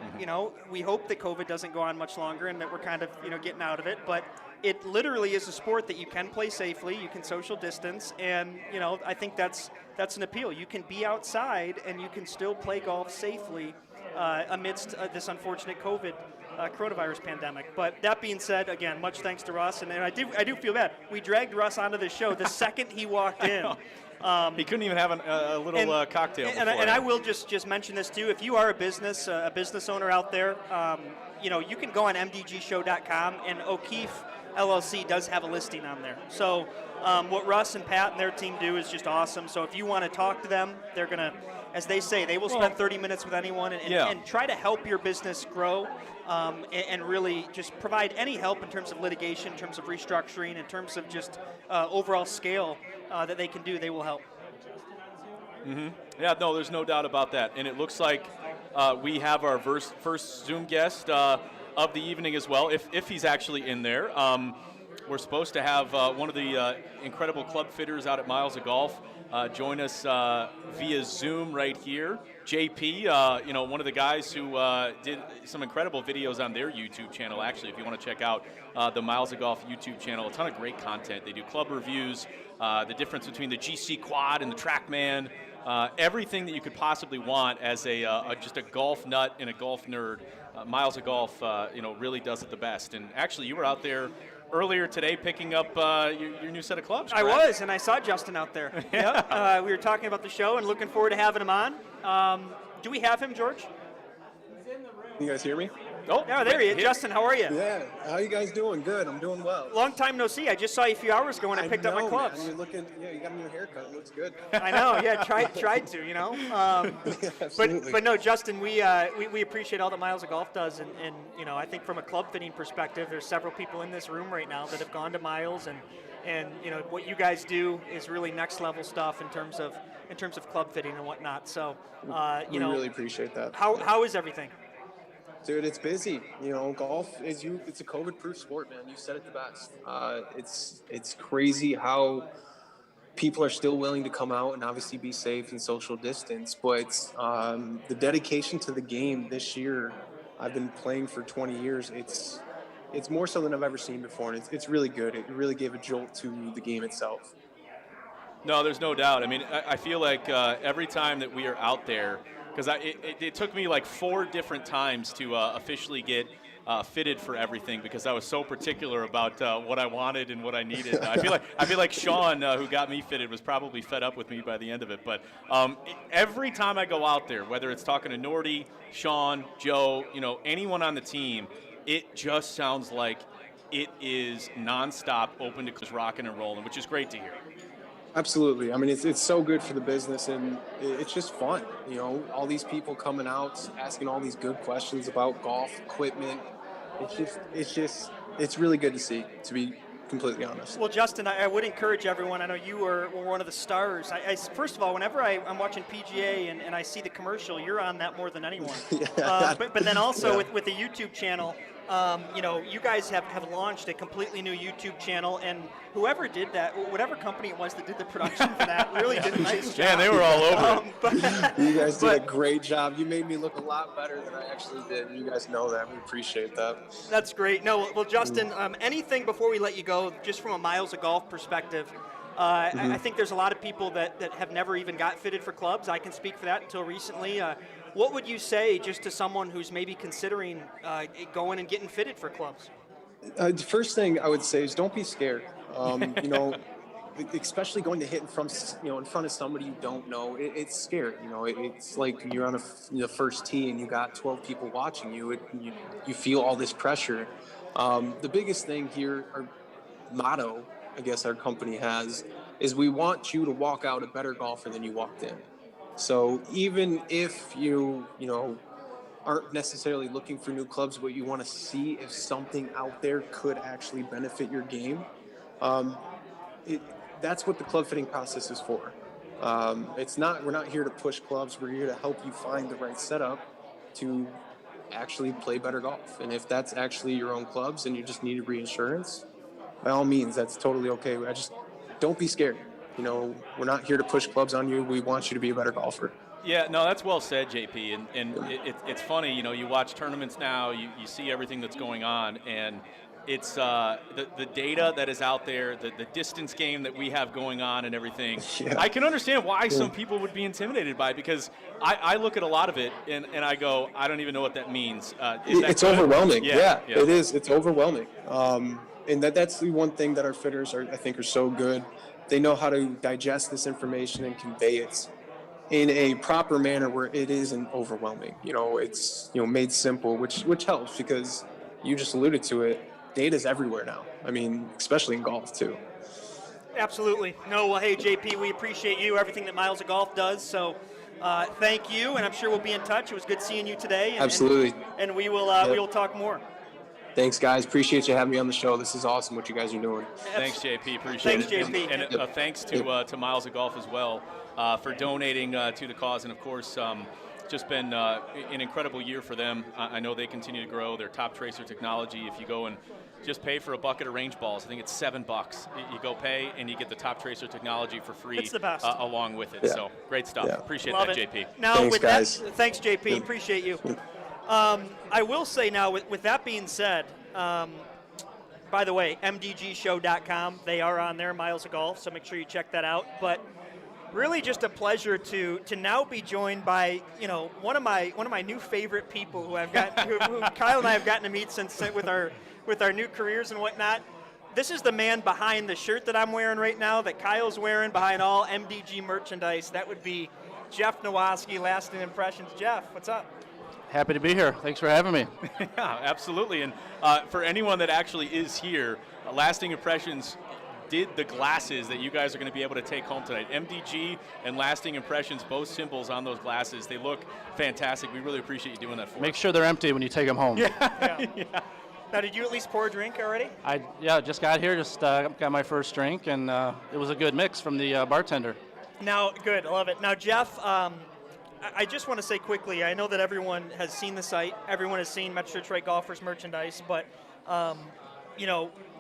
We hope that COVID doesn't go on much longer and that we're kind of getting out of it. But it literally is a sport that you can play safely. You can social distance, and I think that's an appeal. You can be outside and you can still play golf safely amidst this unfortunate COVID coronavirus pandemic. But that being said, again, much thanks to Russ, and I do feel bad. We dragged Russ onto the show the second he walked in. He couldn't even have a little cocktail. And I will just mention this too. If you are a business owner out there, you can go on mdgshow.com, and O'Keefe LLC does have a listing on there. So what Russ and Pat and their team do is just awesome. So if you want to talk to them, they're going to, as they say, they will spend 30 minutes with anyone and try to help your business grow and really just provide any help in terms of litigation, in terms of restructuring, in terms of just overall scale that they can do. They will help. Mm-hmm. Yeah, no, there's no doubt about that. And it looks like we have our first Zoom guest of the evening as well, if he's actually in there. We're supposed to have one of the incredible club fitters out at Miles of Golf join us via Zoom right here. JP, one of the guys who did some incredible videos on their YouTube channel, actually, if you want to check out the Miles of Golf YouTube channel. A ton of great content. They do club reviews, the difference between the GC Quad and the TrackMan, everything that you could possibly want as just a golf nut and a golf nerd. Miles of Golf, really does it the best. And actually, you were out there earlier today picking up your new set of clubs, correct? I was, and I saw Justin out there. Yep. We were talking about the show and looking forward to having him on. Do we have him, George? You guys hear me? Oh, yeah, there he is. Justin, how are you? Yeah. How you guys doing? Good. I'm doing well. Long time no see. I just saw you a few hours ago when I picked up my clubs. Man, you're looking. Yeah, you got a new haircut. It looks good. I know. Yeah, tried to. Absolutely. But no, Justin, we appreciate all that Miles of Golf does, and I think from a club fitting perspective, there's several people in this room right now that have gone to Miles, and what you guys do is really next level stuff in terms of club fitting and whatnot. So we really appreciate that. How is everything? Dude, it's busy. Golf it's a COVID-proof sport, man. You said it the best. It's crazy how people are still willing to come out and obviously be safe and social distance. But the dedication to the game this year, I've been playing for 20 years. It's more so than I've ever seen before, and it's really good. It really gave a jolt to the game itself. No, there's no doubt. I mean, I feel like every time that we are out there, because it took me like 4 different times to officially get fitted for everything because I was so particular about what I wanted and what I needed. I feel like Sean, who got me fitted, was probably fed up with me by the end of it. But every time I go out there, whether it's talking to Nordy, Sean, Joe, anyone on the team, it just sounds like it is nonstop, open to just rocking and rolling, which is great to hear. Absolutely. I mean, it's so good for the business, and it's just fun. All these people coming out, asking all these good questions about golf equipment. It's really good to see, to be completely honest. Well, Justin, I would encourage everyone. I know you were one of the stars. First of all, whenever I'm watching PGA and I see the commercial, you're on that more than anyone. But then also with the YouTube channel, You guys have launched a completely new YouTube channel, and whoever did that, whatever company it was that did the production for that, really did a nice job. Man, they were all over it. You guys did a great job. You made me look a lot better than I actually did. You guys know that. We appreciate that. That's great. No, well, Justin, anything before we let you go, just from a Miles of Golf perspective, I think there's a lot of people that have never even got fitted for clubs. I can speak for that until recently. What would you say just to someone who's maybe considering going and getting fitted for clubs? The first thing I would say is don't be scared. Especially going to hit in front of somebody you don't know, it's scary. It's like you're on the first tee and you got 12 people watching you. You feel all this pressure. The biggest thing here, our motto, I guess our company has, is we want you to walk out a better golfer than you walked in. So even if you aren't necessarily looking for new clubs, but you want to see if something out there could actually benefit your game, that's what the club fitting process is for. We're not here to push clubs. We're here to help you find the right setup to actually play better golf. And if that's actually your own clubs and you just need reinsurance, by all means, that's totally okay. Don't be scared. We're not here to push clubs on you. We want you to be a better golfer. Yeah, no, that's well said, JP. And it's funny, you watch tournaments now, you see everything that's going on, and it's the data that is out there, the distance game that we have going on and everything. Yeah. I can understand why some people would be intimidated by it, because I look at a lot of it and I go, I don't even know what that means. It's overwhelming. Yeah, it is. It's overwhelming. And that's the one thing that our fitters I think are so good. They know how to digest this information and convey it in a proper manner where it isn't overwhelming. It's made simple, which helps, because you just alluded to it. Data's everywhere now. I mean, especially in golf too. Absolutely. No, well, hey JP, we appreciate you, everything that Miles of Golf does. So thank you, and I'm sure we'll be in touch. It was good seeing you today. Absolutely. And we will we will talk more. Thanks, guys. Appreciate you having me on the show. This is awesome what you guys are doing. Thanks, JP. Appreciate it. Thanks, JP. And thanks to Miles of Golf as well for donating to the cause. And, of course, just been an incredible year for them. I know they continue to grow. Their top tracer technology, if you go and just pay for a bucket of range balls, I think it's $7. You go pay, and you get the top tracer technology for free. It's the best. Along with it. Yeah. So, great stuff. Yeah. Appreciate Love that, it. JP. Now, Thanks, with guys. Thanks, JP. Appreciate you. I will say now, with that being said, by the way, MDGshow.com, they are on there, Miles of Golf, so make sure you check that out. But really just a pleasure to now be joined by, one of my new favorite people who I've got who Kyle and I have gotten to meet since with our new careers and whatnot. This is the man behind the shirt that I'm wearing right now, that Kyle's wearing, behind all MDG merchandise. That would be Jeff Nowaski, Lasting Impressions. Jeff, what's up? Happy to be here. Thanks for having me. Yeah, absolutely. And for anyone that actually is here, Lasting Impressions did the glasses that you guys are going to be able to take home tonight. MDG and Lasting Impressions, both symbols on those glasses. They look fantastic. We really appreciate you doing that for us. Make sure they're empty when you take them home. Yeah. Now, did you at least pour a drink already? Just got here, got my first drink, and it was a good mix from the bartender. Now, good, I love it. Now, Jeff, I just want to say quickly, I know that everyone has seen the site, everyone has seen Metro Detroit Golfers merchandise, but,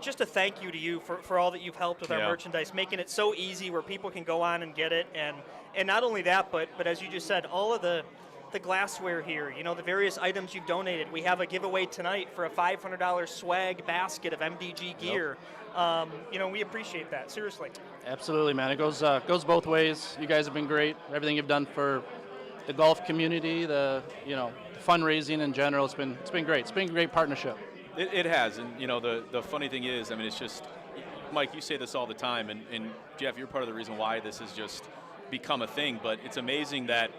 just a thank you to you for all that you've helped with our merchandise, making it so easy where people can go on and get it. And not only that, but as you just said, all of the glassware here, the various items you've donated. We have a giveaway tonight for a $500 swag basket of MDG gear. We appreciate that, seriously. Absolutely, man. It goes both ways. You guys have been great. Everything you've done for the golf community, the fundraising in general, it's been great. It's been a great partnership. It has, and the funny thing is, it's just, Mike, you say this all the time, and Jeff, you're part of the reason why this has just become a thing. But it's amazing that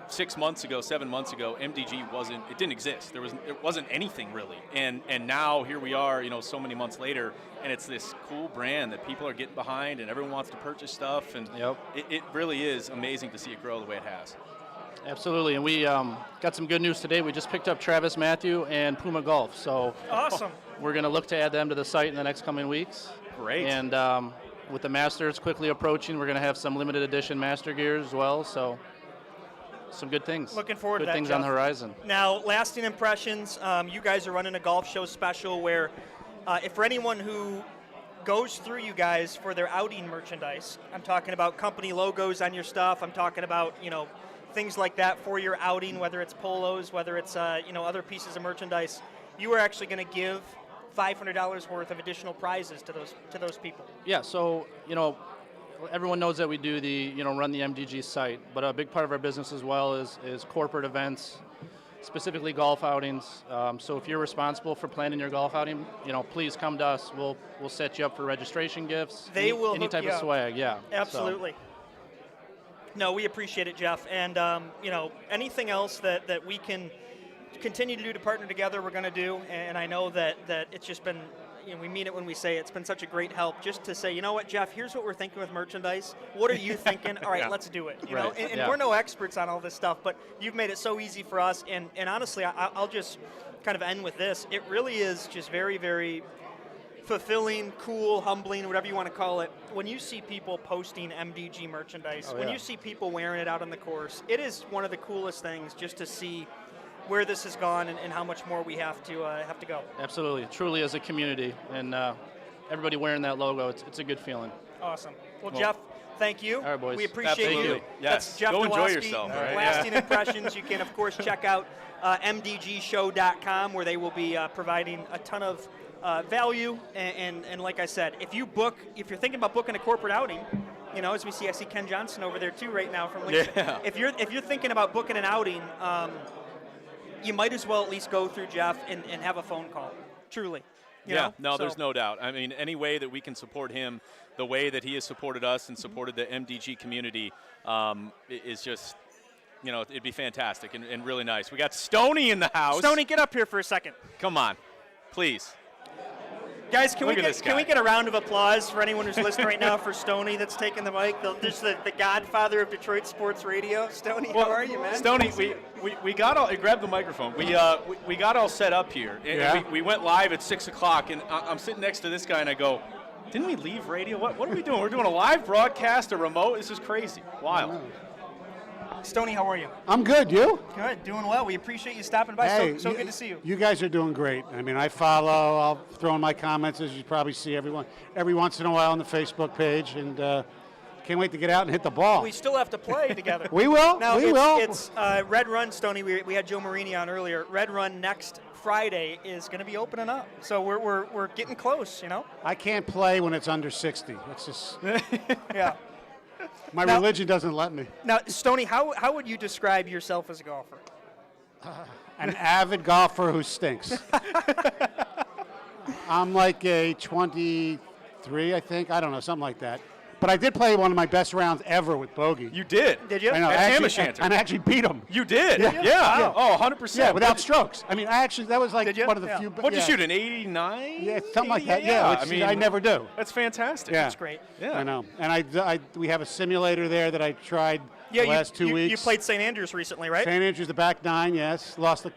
6 months ago, 7 months ago, MDG didn't exist. There wasn't anything really, and now here we are, so many months later, and it's this cool brand that people are getting behind, and everyone wants to purchase stuff, and it really is amazing to see it grow the way it has. Absolutely, and we got some good news today. We just picked up Travis Matthew and Puma Golf, so awesome. We're going to look to add them to the site in the next coming weeks. Great. And with the Masters quickly approaching, we're going to have some limited edition Master gear as well. So some good things. Looking forward to that, Good things Jeff. on the horizon. Now, lasting impressions. You guys are running a golf show special where, if for anyone who goes through you guys for their outing merchandise, I'm talking about company logos on your stuff. I'm talking about things like that for your outing, whether it's polos, whether it's other pieces of merchandise. You are actually going to give $500 worth of additional prizes to those people. Yeah, so, everyone knows that we do run the MDG site, but a big part of our business as well is corporate events, specifically golf outings. So if you're responsible for planning your golf outing, please come to us. We'll set you up for registration gifts. Any type of swag, yeah. Absolutely. No, we appreciate it, Jeff. And anything else that we can continue to do to partner together, we're going to do. And I know that it's just been, we mean it when we say it's been such a great help just to say, you know what, Jeff, here's what we're thinking with merchandise. What are you thinking? All right, let's do it. And we're no experts on all this stuff, but you've made it so easy for us. And honestly, I'll just kind of end with this. It really is just very, very fulfilling, cool, humbling, whatever you want to call it. When you see people posting MDG merchandise, when you see people wearing it out on the course, it is one of the coolest things just to see where this has gone and how much more we have to go. Absolutely, truly as a community, and everybody wearing that logo, it's a good feeling. Awesome. Well, Jeff, thank you. All right, boys. We appreciate you. Yes. That's Jeff Go enjoy Dawowski, yourself. Right? Lasting Impressions. You can, of course, check out mdgshow.com where they will be providing a ton of value. And like I said, if you're thinking about booking a corporate outing, as we see, I see Ken Johnson over there too right now from Lincoln. Yeah. If you're thinking about booking an outing, you might as well at least go through Jeff and have a phone call. Truly. There's no doubt. I mean, any way that we can support him, the way that he has supported us and supported the MDG community is just, it'd be fantastic and really nice. We got Stoney in the house. Stoney, get up here for a second. Come on, please. Guys, can we get a round of applause for anyone who's listening right now for Stoney that's taking the mic? Just the godfather of Detroit sports radio. Stoney, how are you, man? Stoney, we got all. Grab the microphone. We got all set up here. And we went live at 6 o'clock, and I'm sitting next to this guy, and I go, "Didn't we leave radio? What are we doing? We're doing a live broadcast, a remote. This is crazy, wild." Stoney, how are you? I'm good. You? Good, doing well. We appreciate you stopping by. Hey, so good to see you. You guys are doing great. I mean, I follow. I'll throw in my comments, as you probably see every once in a while on the Facebook page, and can't wait to get out and hit the ball. We still have to play together. We will. Now, we will. It's Red Run, Stoney. We had Joe Marini on earlier. Red Run next Friday is going to be opening up, so we're getting close. I can't play when it's under 60. It's just yeah. My religion doesn't let me. Now, Stoney, how would you describe yourself as a golfer? An avid golfer who stinks. I'm like a 23, I think. I don't know, something like that. But I did play one of my best rounds ever with Bogey. You did? Did you? I know. At Tam-o-Shanter. And I actually beat him. You did? Yeah. Yeah. Oh, 100%. Yeah, without strokes. I mean, that was like one of the few. What'd you shoot, an 89? Yeah, something like that. Yeah, which I never do. That's fantastic. Yeah. That's great. Yeah. I know. And we have a simulator there that I tried the last 2 weeks. You played St. Andrews recently, right? St. Andrews, the back nine, yes. Lost the.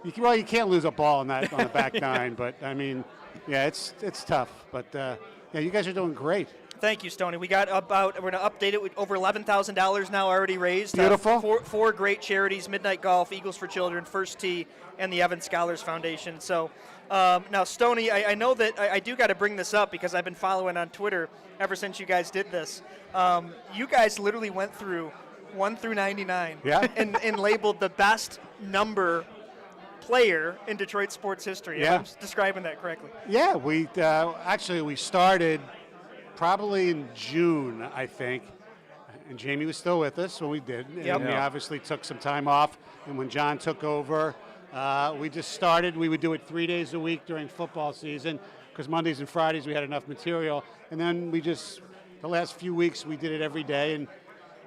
You can't lose a ball on the back nine, but I mean, yeah, it's tough. But you guys are doing great. Thank you, Stoney. We're going to update it with over $11,000 now already raised. Beautiful. Four great charities: Midnight Golf, Eagles for Children, First Tee, and the Evans Scholars Foundation. So now, Stoney, I know that I do got to bring this up because I've been following on Twitter ever since you guys did this. You guys literally went through 1 through 99 and labeled the best number player in Detroit sports history. Yeah. If I'm describing that correctly. Yeah, we started probably in June, I think, and Jamie was still with us when we did. And we obviously took some time off, and when John took over, we just started. We would do it 3 days a week during football season because Mondays and Fridays we had enough material, and then the last few weeks we did it every day, and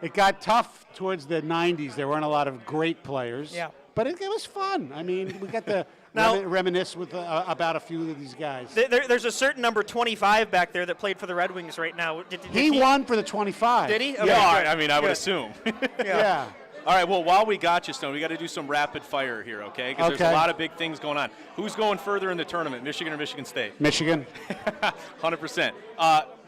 it got tough towards the 90s. There weren't a lot of great players, but it was fun. I mean, we got to reminisce with about a few of these guys. There's a certain number 25 back there that played for the Red Wings right now. Did he won for the 25. Did he? Okay, yeah, I mean, I would assume. Yeah. All right, well, while we got you, Stone, we got to do some rapid fire here, okay? Because there's a lot of big things going on. Who's going further in the tournament, Michigan or Michigan State? Michigan. 100%.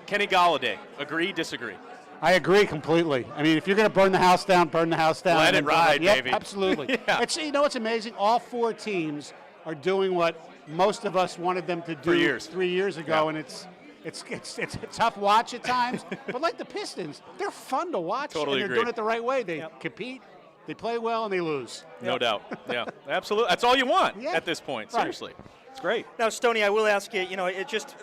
Kenny Galladay, agree, disagree? I agree completely. I mean, if you're going to burn the house down, burn the house down. Let it ride, yep, baby. Absolutely. Yeah. It's, you know, it's amazing. All 4 teams are doing what most of us wanted them to do 3 years ago, and it's a tough watch at times. But like the Pistons, they're fun to watch, Totally and they're agree. doing it the right way. They compete, they play well, and they lose. No doubt. Yeah, absolutely. That's all you want Yeah. at this point. Right. Seriously. It's great. Now, Stoney, I will ask you,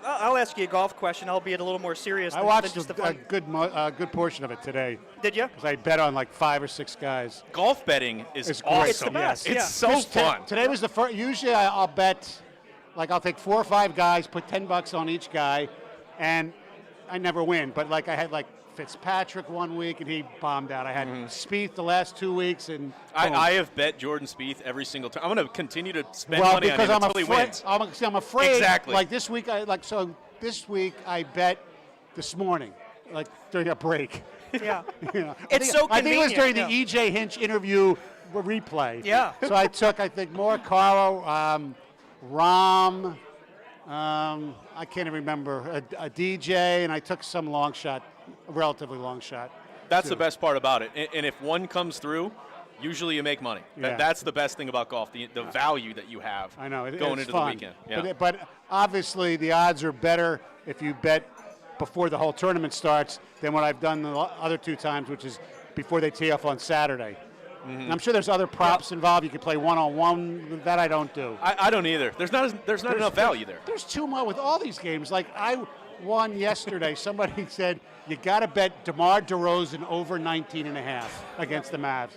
I'll ask you a golf question, albeit a little more serious I than watched just the a fun. good portion of it today. Did you? Because I bet on like 5 or 6 guys. Golf betting is It's great. awesome. It's the best, It's yeah. so fun. Today was the first. Usually I'll bet, like I'll take 4 or 5 guys, put $10 on each guy, and I never win. But like I had like Fitzpatrick one week and he bombed out. I had Spieth the last 2 weeks and boom. I have bet Jordan Spieth every single time. I'm going to continue to spend well, money on because him I'm until he afraid. wins. I'm afraid. Exactly. Like this week, this week I bet this morning, like during a break. Yeah. You know, It's so I think it was during convenient, the E.J. Hinch interview replay. Yeah. So I took, I think, Morikawa, Rahm, I can't even remember, a DJ, and I took some long shot, a relatively long shot. That's too. the best part about it. And if one comes through, usually you make money. Yeah. That's the best thing about golf, the value that you have I know, going it's into fun. the weekend. Yeah. But obviously the odds are better if you bet before the whole tournament starts than what I've done the other 2 times, which is before they tee off on Saturday. And I'm sure there's other props involved. You can play one-on-one. That I don't do. I don't either. There's not enough value there. There's too much with all these games. Like I won yesterday. Somebody said you got to bet DeMar DeRozan over 19.5 against the Mavs.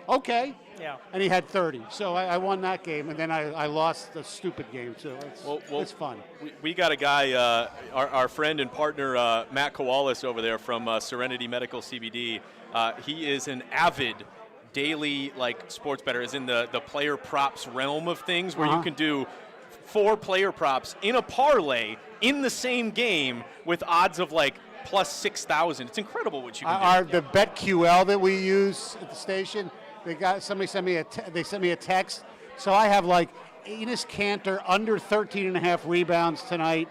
Okay. Yeah. And he had 30. So I won that game, and then I lost the stupid game too. It's fun. We got a guy, our friend and partner Matt Kowalis over there from Serenity Medical CBD. He is an avid daily sports bettor, is in the player props realm of things, where you can do 4 player props in a parlay in the same game with odds of plus 6,000. It's incredible what you can do. The BetQL that we use at the station, somebody sent me a text. So I have Enos Kanter under 13.5 rebounds tonight.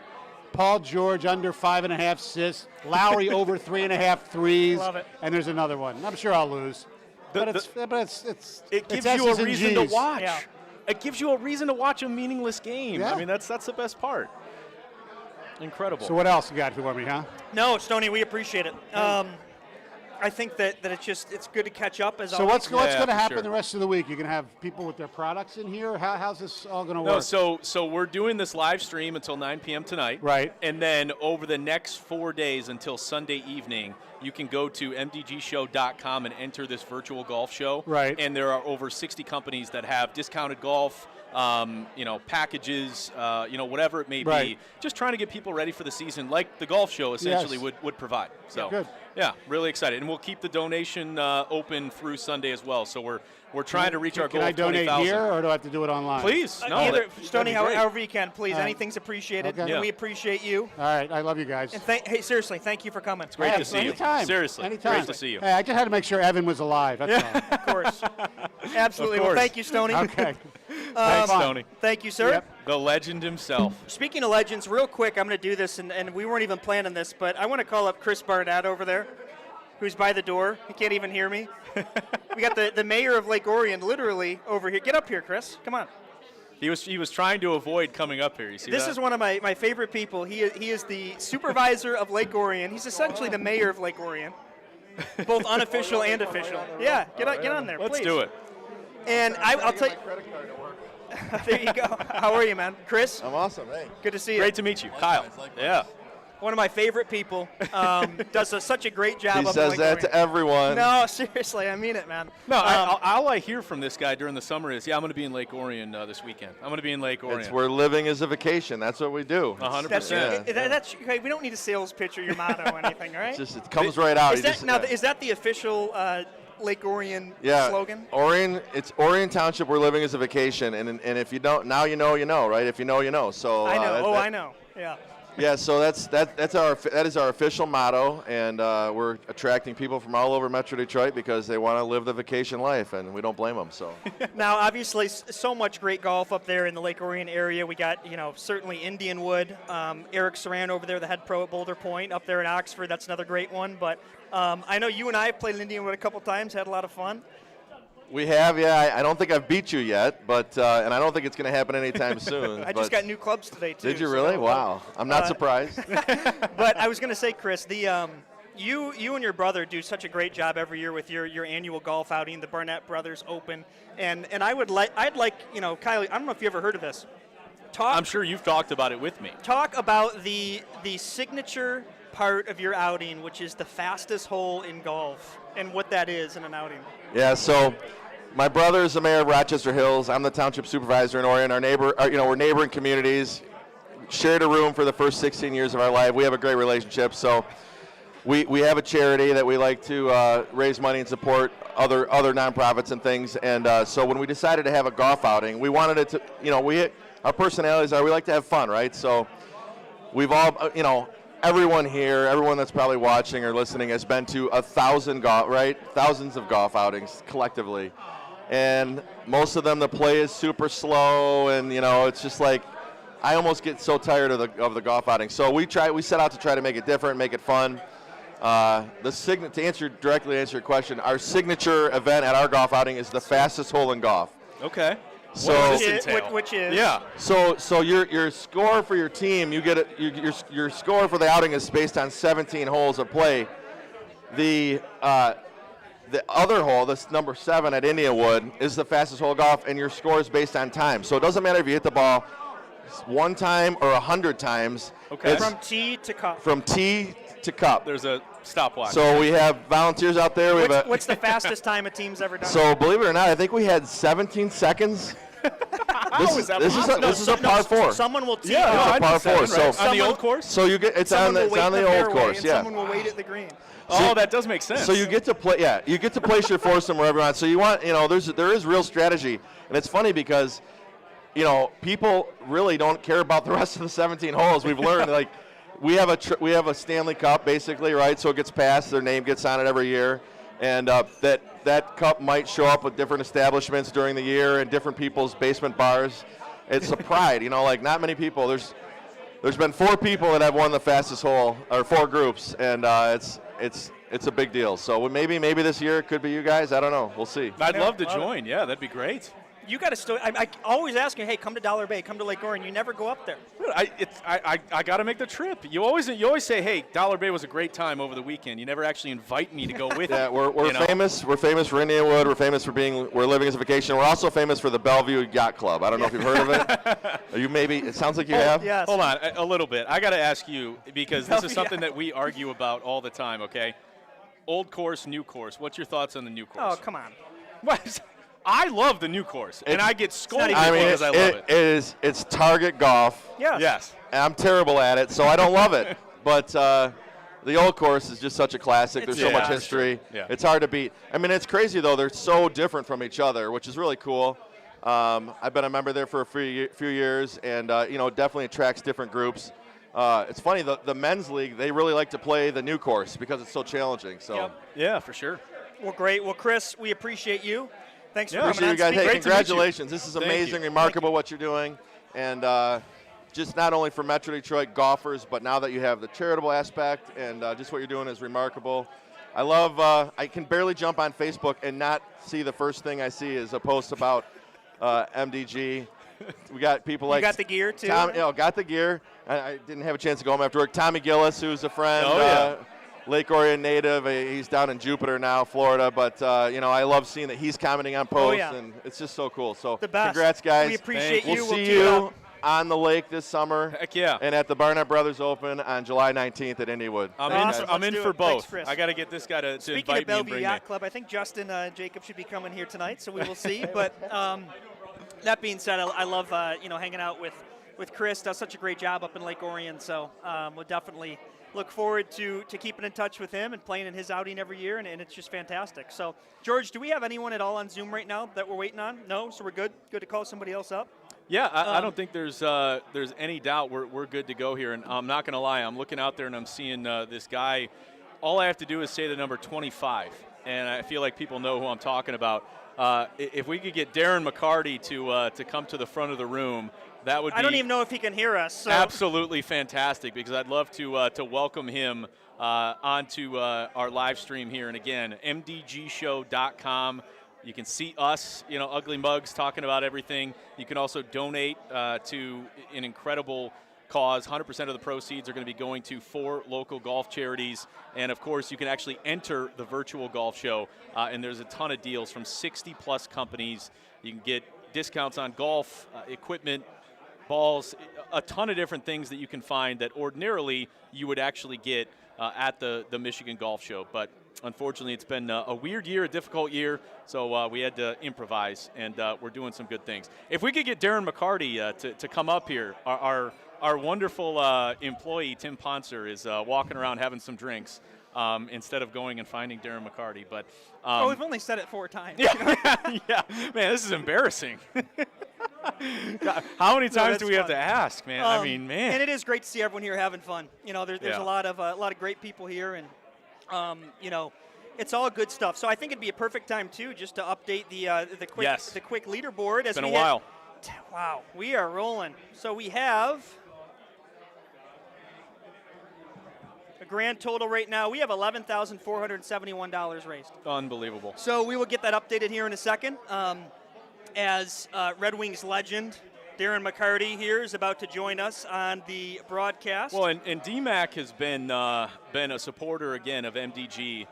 Paul George under 5.5 assists. Lowry over 3.5 threes. Love it. And there's another one. I'm sure I'll lose. It gives you a reason to watch. Yeah. It gives you a reason to watch a meaningless game. Yeah. I mean, that's the best part. Incredible. So what else you got for me, huh? No, Stoney, we appreciate it. I think that it's good to catch up as So always. what's going to for happen sure. the rest of the week? You're going to have people with their products in here? How's this all going to No, work? so we're doing this live stream until 9 p.m. tonight. Right. And then over the next 4 days until Sunday evening, you can go to mdgshow.com and enter this virtual golf show. Right. And there are over 60 companies that have discounted golf, packages, whatever it may Right. be. Just trying to get people ready for the season, like the golf show essentially Yes. would provide. So Good. Yeah, really excited. And we'll keep the donation open through Sunday as well. So we're trying to reach our goal Can I of donate 20,000. here, or do I have to do it online? Please. No, Either, that'd Stoney, be great. however you can, please. All right. Anything's appreciated. Okay. And Yeah. we appreciate you. All right. I love you guys. And hey, seriously, thank you for coming. It's Great to see you. Anytime. Seriously. Anytime. Great to see you. Hey, I just had to make sure Evan was alive. That's all. Of course. Absolutely. Of Well, course. thank you, Stoney. Okay. Thanks, Tony. Thank you, sir. Yep. The legend himself. Speaking of legends, real quick, I'm going to do this, and we weren't even planning this, but I want to call up Chris Barnett over there, who's by the door. He can't even hear me. We got the mayor of Lake Orion literally over here. Get up here, Chris. Come on. He was trying to avoid coming up here. You see This that? is one of my favorite people. He is the supervisor of Lake Orion. He's essentially the mayor of Lake Orion, both unofficial and official. Yeah, get on there, Let's please. do it. And I'll tell you. There you go. How are you, man? Chris? I'm awesome. Hey. Good to see you. Great to meet you, Kyle. Yeah. One of my favorite people. Does such a great job. He up in says Lake that Orion. to everyone. No, seriously, I mean it, man. No, all I hear from this guy during the summer is, I'm going to be in Lake Orion this weekend. I'm going to be in Lake Orion. It's where living is a vacation. That's what we do. 100%. That's okay, we don't need a sales pitch or your motto or anything, all right? It comes right out. Is that the official Lake Orion slogan? Orion. It's Orion Township. Where living is a vacation, and if you don't, now you know, right? If you know, you know. So I know. I know. Yeah. Yeah, so that is our official motto, and we're attracting people from all over Metro Detroit because they want to live the vacation life, and we don't blame them. So now, obviously, so much great golf up there in the Lake Orion area. We got certainly Indianwood, Eric Saran over there, the head pro at Boulder Point, up there in Oxford. That's another great one. But I know you and I have played Indianwood a couple times, had a lot of fun. we have, yeah. I don't think I've beat you yet, but and I don't think it's going to happen anytime soon. I just got new clubs today too. Did you really? Wow, I'm not surprised. But I was going to say, Chris, you and your brother do such a great job every year with your annual golf outing, the Barnett Brothers Open, and I'd like Kyle. I don't know if you ever heard of this. I'm sure you've talked about it with me. Talk about the signature part of your outing, which is the fastest hole in golf, and what that is in an outing. Yeah, so my brother is the mayor of Rochester Hills. I'm the township supervisor in Orion. We're neighboring communities. Shared a room for the first 16 years of our life. We have a great relationship. So we have a charity that we like to raise money and support other nonprofits and things. And so when we decided to have a golf outing, we wanted it to, our personalities are we like to have fun, right? So we've all, everyone here, everyone that's probably watching or listening has been to 1,000 golf, right? Thousands of golf outings collectively. And most of them, the play is super slow, and it's just like I almost get so tired of the golf outing. So we set out to try to make it different, make it fun. To directly answer your question, our signature event at our golf outing is the fastest hole in golf. Okay. So which is yeah. So your score for your team, you get your score for the outing is based on 17 holes of play. The other hole, this number 7 at Indianwood, is the fastest hole of golf, and your score is based on time. So it doesn't matter if you hit the ball one time or 100 times. Okay. From tee to cup. From tee to cup. There's a stopwatch. So we have volunteers out there. What's the fastest time a team's ever done? So believe it or not, I think we had 17 seconds. This is a par 4. Someone will tee. Yeah, it's a par 4. Right. So on the old course. So you get it's on the old course. Yeah. Someone will wait at the green. Oh, that does make sense. So you get to play. Yeah, you get to place your foursome wherever you want. So you want, there is real strategy, and it's funny because, people really don't care about the rest of the 17 holes. We've learned like we have a Stanley Cup basically, right? So it gets passed. Their name gets on it every year, and that cup might show up with different establishments during the year and different people's basement bars. It's a pride, like not many people. There's been 4 people that have won the fastest hole, or 4 groups, and it's a big deal. So maybe this year it could be you guys. I don't know. We'll see. I'd love to join. Yeah, that'd be great. You got to still. I always ask you, hey, come to Dollar Bay, come to Lake Orion. You never go up there. I got to make the trip. You always say, hey, Dollar Bay was a great time over the weekend. You never actually invite me to go with you. Yeah, we're famous. We're famous for Indianwood. We're famous for we're living as a vacation. We're also famous for the Bellevue Yacht Club. I don't know if you've heard of it. Are you maybe? It sounds like you have. Yes. Hold on, a little bit. I got to ask you because this is something that we argue about all the time. Okay, old course, new course. What's your thoughts on the new course? Oh, come on. What? I love the new course, and I get scolded because I love it. It's target golf. Yeah. Yes. And I'm terrible at it, so I don't love it. But the old course is just such a classic. There's so much history. Yeah. It's hard to beat. I mean, it's crazy, though. They're so different from each other, which is really cool. I've been a member there for a few years, and, definitely attracts different groups. It's funny, the men's league, they really like to play the new course because it's so challenging. So. Yep. Yeah, for sure. Well, great. Well, Chris, we appreciate you. Thanks for Appreciate coming you guys. on. Hey, congratulations. This is Thank amazing, you. remarkable what you're doing. And just not only for Metro Detroit golfers, but now that you have the charitable aspect and just what you're doing is remarkable. I love, I can barely jump on Facebook and not see the first thing I see is a post about MDG. We got people like. You got the gear, too? Got the gear. I didn't have a chance to go home after work. Tommy Gillis, who's a friend. Oh, yeah. Lake Orion native. He's down in Jupiter now, Florida. But, I love seeing that he's commenting on posts, and it's just so cool. So, the best. Congrats, guys. We appreciate you. We'll see you on the lake this summer. Heck yeah. And at the Barnett Brothers Open on July 19th at Indywood. I'm in for both. Thanks, I got to get this guy to Speaking invite me of and Bellevue bring Yacht me. Club, I think Justin Jacob should be coming here tonight, so we will see. But that being said, I love hanging out with Chris. Does such a great job up in Lake Orion, so we'll definitely look forward to keeping in touch with him and playing in his outing every year, and it's just fantastic. So, George, do we have anyone at all on Zoom right now that we're waiting on? No? So we're good? Good to call somebody else up? Yeah, I don't think there's any doubt we're good to go here. And I'm not going to lie, I'm looking out there and I'm seeing this guy. All I have to do is say the number 25, and I feel like people know who I'm talking about. If we could get Darren McCarty to come to the front of the room, that would be. I don't even know if he can hear us. So. Absolutely fantastic, because I'd love to welcome him onto our live stream here. And again, mdgshow.com. You can see us, ugly mugs talking about everything. You can also donate to an incredible cause. 100% of the proceeds are going to be going to 4 local golf charities. And, of course, you can actually enter the virtual golf show. And there's a ton of deals from 60-plus companies. You can get discounts on golf, equipment, balls, a ton of different things that you can find that ordinarily you would actually get at the Michigan Golf Show. But unfortunately, it's been a weird year, a difficult year, so we had to improvise, and we're doing some good things. If we could get Darren McCarty to come up here, our wonderful employee, Tim Ponser, is walking around having some drinks instead of going and finding Darren McCarty. But we've only said it 4 times. Yeah, man, this is embarrassing. God, how many times do we have to ask, man? I mean, man. And it is great to see everyone here having fun. There's a lot of great people here, and it's all good stuff. So I think it'd be a perfect time too, just to update the quick leaderboard. It's been a while. Wow, we are rolling. So we have a grand total right now. We have $11,471 raised. Unbelievable. So we will get that updated here in a second. As Red Wings legend Darren McCarty here is about to join us on the broadcast. Well, and DMAC has been a supporter again of MDG,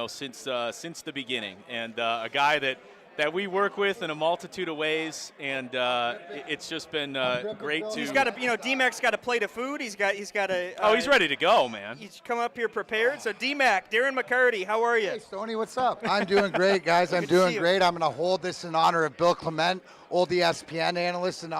since the beginning, and a guy that we work with in a multitude of ways, and it's just been great to. He's got DMAC's got a plate of food. He's got a. He's ready to go, man. He's come up here prepared. So DMAC, Darren McCarty, how are you? Hey, Stoney, what's up? I'm doing great, guys. I'm doing great. I'm going to hold this in honor of Bill Clement, old ESPN analyst and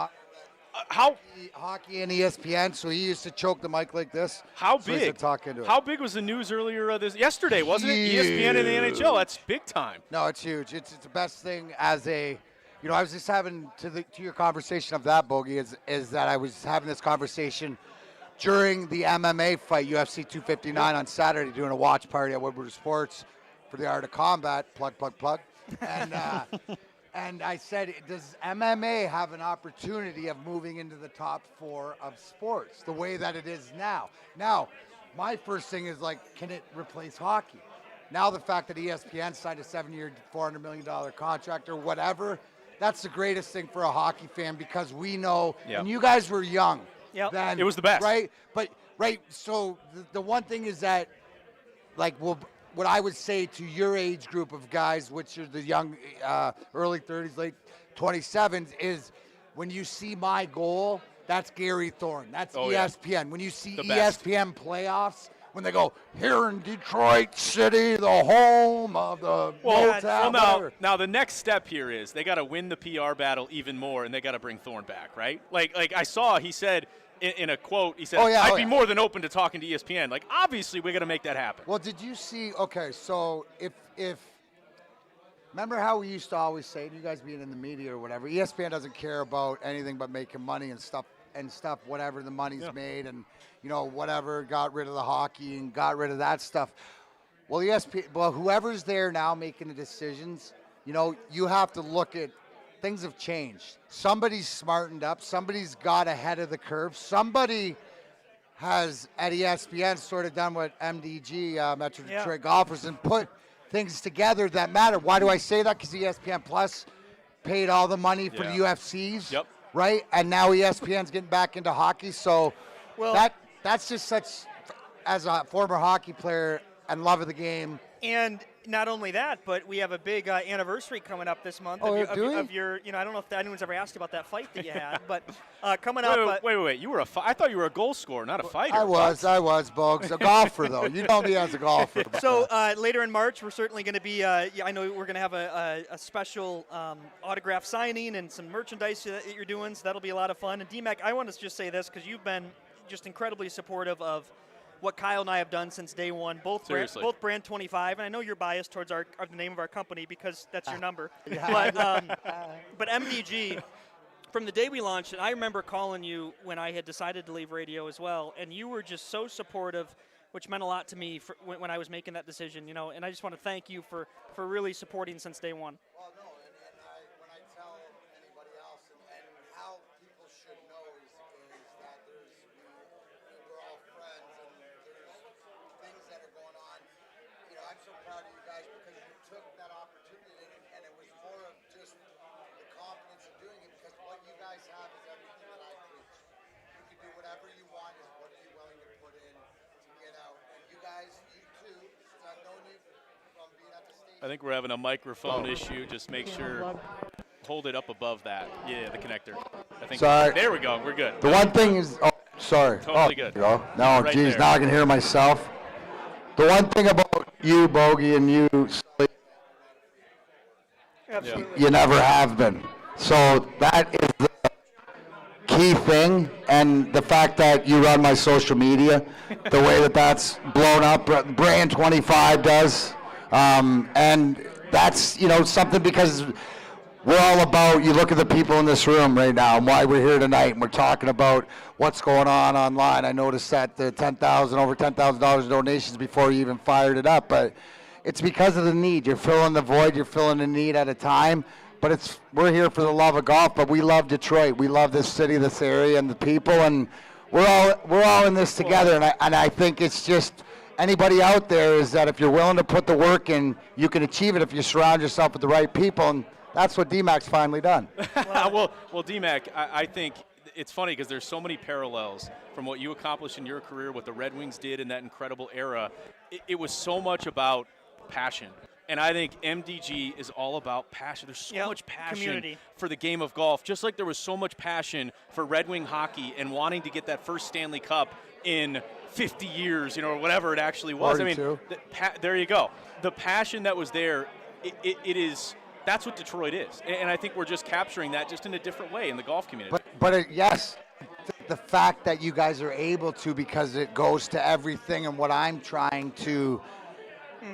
hockey and ESPN. So he used to choke the mic like this. How so big? Talk into it. How big was the news earlier yesterday? Wasn't it ESPN and the NHL? That's big time. No, it's huge. It's the best thing as a. I was just having to your conversation of that, Bogey, is that I was having this conversation during the MMA fight, UFC 259 on Saturday, doing a watch party at Woodward Sports for the Art of Combat. Plug. And and I said, does MMA have an opportunity of moving into the top 4 of sports the way that it is now? Now, my first thing is can it replace hockey? Now the fact that ESPN signed a 7-year, $400 million contract or whatever, that's the greatest thing for a hockey fan, because we know, and you guys were young. Yep. Then, it was the best. Right? So the one thing is that, what I would say to your age group of guys, which are the young, early 30s, late 27s, is when you see my goal, that's Gary Thorne. That's ESPN. Yeah. When you see ESPN playoffs, when they go, here in Detroit City, the home of the now the next step here is they got to win the PR battle even more, and they got to bring Thorne back, right? Like I saw, he said in a quote, he said, I'd be more than open to talking to ESPN. Obviously, we got to make that happen. Well, did you see, so if remember how we used to always say, you guys being in the media or whatever, ESPN doesn't care about anything but making money and stuff, whatever the money's made, and whatever, got rid of the hockey and got rid of that stuff. Well, whoever's there now making the decisions, you have to look at, things have changed. Somebody's smartened up. Somebody's got ahead of the curve. Somebody has, at ESPN, sort of done what MDG, Metro Detroit Golfers, and put things together that matter. Why do I say that? Because ESPN Plus paid all the money for the UFCs. Yep. Right? And now ESPN's getting back into hockey. So that's just such, as a former hockey player and love of the game. And not only that, but we have a big anniversary coming up this month of your, I don't know if anyone's ever asked about that fight that you had, but coming up. Wait. You were I thought you were a goal scorer, not a fighter. I was, Bogues. A golfer, though. You know me as a golfer. So later in March, we're certainly going to be, I know we're going to have a special autograph signing and some merchandise that you're doing, so that'll be a lot of fun. And DMAC, I want to just say this, because you've been just incredibly supportive of what Kyle and I have done since day one, both brand 25, and I know you're biased towards the name of our company because that's your number. But MDG, from the day we launched, and I remember calling you when I had decided to leave radio as well, and you were just so supportive, which meant a lot to me when I was making that decision, and I just want to thank you for really supporting since day one. Well, no, and when I tell anybody else, and how people should know is that we're all friends, and there's things that are going on. I'm so proud of you guys because you took that opportunity, and it was more of just the confidence of doing it, because what you guys have is everything that I preach. You can do whatever you want, is what are you willing to put in to get out. And you guys, you too, I've known you from being at the station. I think we're having a microphone issue. Just make sure, hold it up above that. Yeah, the connector. I think. Sorry. There we go. We're good. The one thing is, sorry. Totally good. No, Right geez, there. now I can hear myself. The one thing about you, Bogey, and you, Absolutely. you never have been. So that is the key thing, and the fact that you run my social media, the way that's blown up, Brand 25 does, and that's something, because we're all about, you look at the people in this room right now and why we're here tonight, and we're talking about what's going on online. I noticed that the over $10,000 in donations before you even fired it up, but it's because of the need. You're filling the void, you're filling the need at a time, but we're here for the love of golf, but we love Detroit. We love this city, this area, and the people, and we're all in this together, and I think it's just, anybody out there is that if you're willing to put the work in, you can achieve it if you surround yourself with the right people, and that's what DMAC's finally done. well, DMAC, I think it's funny because there's so many parallels from what you accomplished in your career, what the Red Wings did in that incredible era. It was so much about passion. And I think MDG is all about passion. There's so much passion for the game of golf, just like there was so much passion for Red Wing hockey and wanting to get that first Stanley Cup in 50 years, or whatever it actually was. 42. I mean, there you go. The passion that was there, it is. That's what Detroit is, and I think we're just capturing that just in a different way in the golf community. But yes, the fact that you guys are able to, because it goes to everything and what I'm trying to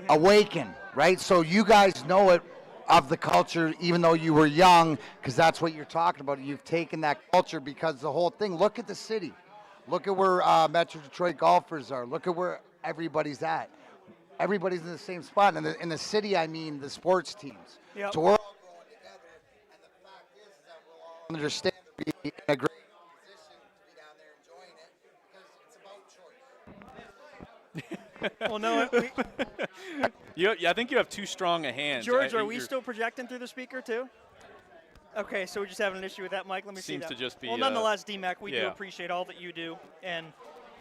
awaken, right? So you guys know it of the culture, even though you were young, because that's what you're talking about. You've taken that culture, because the whole thing, look at the city. Look at where Metro Detroit golfers are. Look at where everybody's at. Everybody's in the same spot. And in the city, I mean the sports teams. Yep. So we're all growing together, and the fact is that we'll all understand to be in a great position to be down there enjoying it, because it's about choice. Well, no, I think you have too strong a hand. George, are we still projecting through the speaker too? Okay, so we're just having an issue with that, Mike. Let me see that. Seems to just be. Well, nonetheless, DMAC, we do appreciate all that you do, and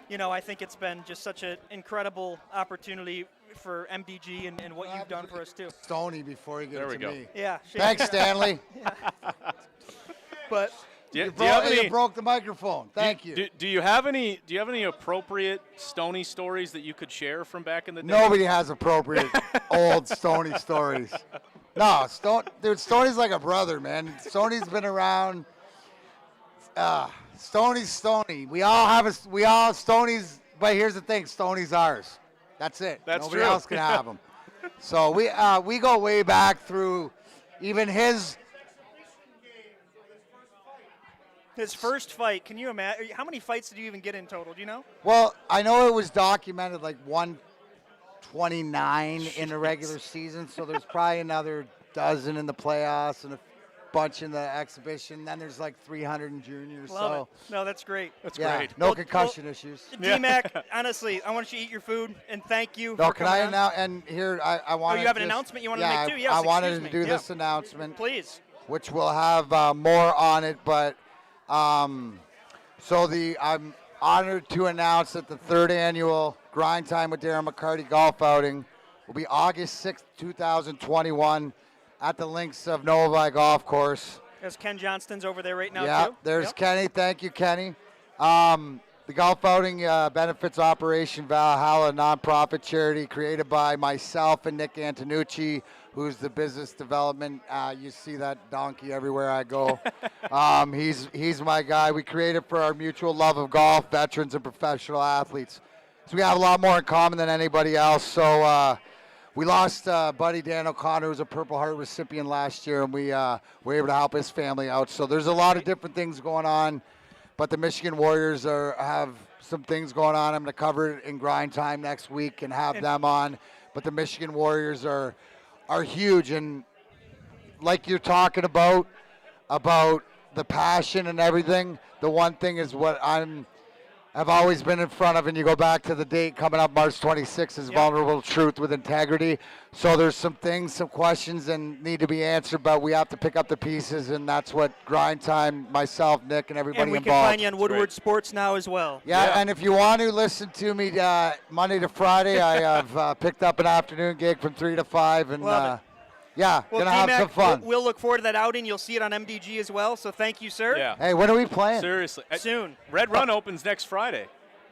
I think it's been just such an incredible opportunity for MDG and what you've done for us too. Stony before you get to me. Yeah. Thanks, Stanley. But you broke the microphone. Thank you. Do you have any appropriate Stony stories that you could share from back in the day? Nobody has appropriate old Stony stories. No, dude, Stoney's like a brother, man. Stoney's been around. Stoney's Stony. We all Stoney's. But here's the thing, Stoney's ours. That's it. That's Nobody true. else can have them. So we go way back through even his first fight. Can you imagine? How many fights did you even get in total? Do you know? Well, I know it was documented like 129 in the regular season, so there's probably another dozen in the playoffs and a bunch in the exhibition. Then there's like 300 in juniors. Love it. No, that's great. That's yeah, great. no concussion issues. DMAC, honestly, I want you to eat your food, and thank you No, for can coming I on. now? And here I want. Oh, you have an announcement you want to make too? Yes, I wanted excuse to me. do this announcement. Please. Which will have more on it, but I'm honored to announce that the third annual Grind Time with Darren McCarty golf outing will be August 6th, 2021 at the links of Novi Golf Course. There's Ken Johnston's over there right now, Yeah, too. there's Kenny. Thank you, Kenny. The golf outing benefits Operation Valhalla, a nonprofit charity created by myself and Nick Antonucci, who's the business development. You see that donkey everywhere I go. He's my guy. We created for our mutual love of golf, veterans and professional athletes. So we have a lot more in common than anybody else. So we lost buddy Dan O'Connor, who was a Purple Heart recipient last year, and we were able to help his family out. So there's a lot of different things going on, but the Michigan Warriors have some things going on. I'm going to cover it in Grind Time next week and have them on. But the Michigan Warriors are huge, and like you're talking about the passion and everything, the one thing is what I've always been in front of, and you go back to the date coming up March 26th is Vulnerable Truth with Integrity. So there's some things, some questions that need to be answered, but we have to pick up the pieces, and that's what Grind Time, myself, Nick, and everybody involved. And we involved. can find you on Woodward Sports now as well. Yeah, and if you want to listen to me Monday to Friday, I have picked up an afternoon gig from 3 to 5, and yeah, well, gonna have some fun. We'll look forward to that outing. You'll see it on MDG as well. So thank you, sir. Yeah. Hey, when are we playing? Seriously. Soon. Red Run opens next Friday.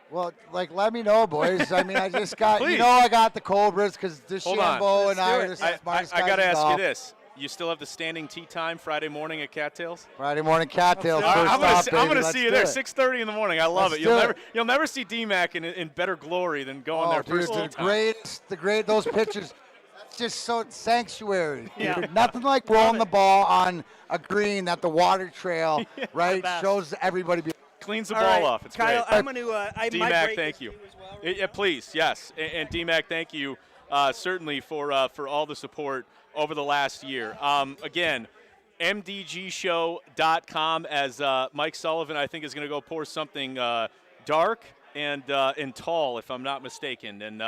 Well, let me know, boys. I mean, I just got, Please. I got the Cobras because DeChambeau and I are the I smartest guys got to in ask golf. you this. You still have the standing tee time Friday morning at Cattails? Friday morning Cattails. All right, First I'm going to Let's see you do there, it. 6:30 in the morning. I love Let's it. do You'll never see D-Mac in better glory than going there first dude, time. those pictures. Just so sanctuary. Yeah. Dude. Nothing like rolling the ball on a green that the water trail, right, shows everybody. Cleans the All ball right, off. It's Kyle, great. I'm going to D-Mac, thank you. Yeah, please, yes. And D-Mac, thank you certainly for all the support over the last year. Again, mdgshow.com, as Mike Sullivan, I think, is going to go pour something dark and tall, if I'm not mistaken. And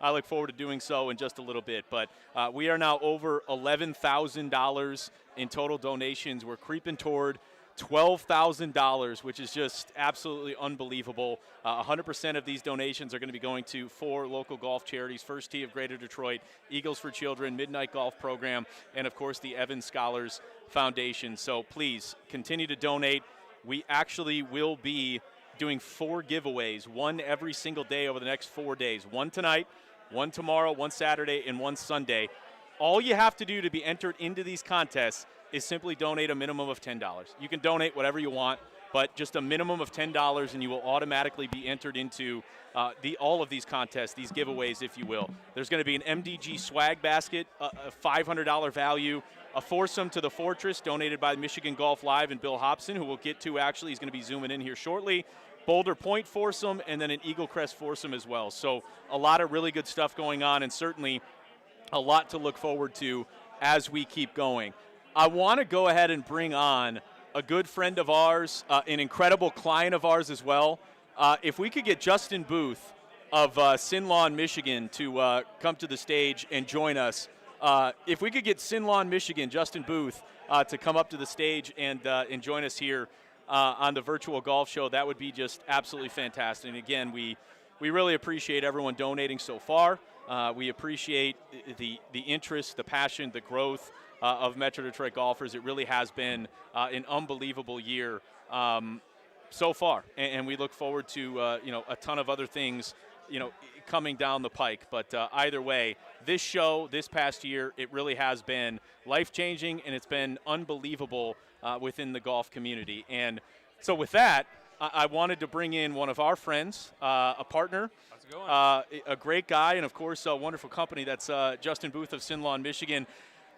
I look forward to doing so in just a little bit. But we are now over $11,000 in total donations. We're creeping toward $12,000, which is just absolutely unbelievable. 100% of these donations are going to be going to 4 local golf charities: First Tee of Greater Detroit, Eagles for Children, Midnight Golf Program, and of course the Evans Scholars Foundation. So please continue to donate. We actually will be doing 4 giveaways, one every single day over the next 4 days. One tonight, one tomorrow, one Saturday, and one Sunday. All you have to do to be entered into these contests is simply donate a minimum of $10. You can donate whatever you want, but just a minimum of $10, and you will automatically be entered into all of these contests, these giveaways, if you will. There's going to be an MDG swag basket, a $500 value, a foursome to the Fortress donated by Michigan Golf Live and Bill Hobson, who we'll get to actually. He's going to be zooming in here shortly. Boulder Point foursome, and then an Eagle Crest foursome as well. So a lot of really good stuff going on, and certainly a lot to look forward to as we keep going. I want to go ahead and bring on a good friend of ours, an incredible client of ours as well. If we could get Justin Booth of Sin Lawn, Michigan to come to the stage and join us. If we could get Sin Lawn, Michigan, Justin Booth, to come up to the stage and join us here on the virtual golf show, that would be just absolutely fantastic. And again, we really appreciate everyone donating so far. We appreciate the interest, the passion, the growth of Metro Detroit golfers. It really has been an unbelievable year so far, and we look forward to a ton of other things coming down the pike. But either way, this show this past year, it really has been life-changing, and it's been unbelievable within the golf community. And so with that, I wanted to bring in one of our friends, a partner, a great guy, and of course a wonderful company. That's Justin Booth of Sin Lawn, Michigan.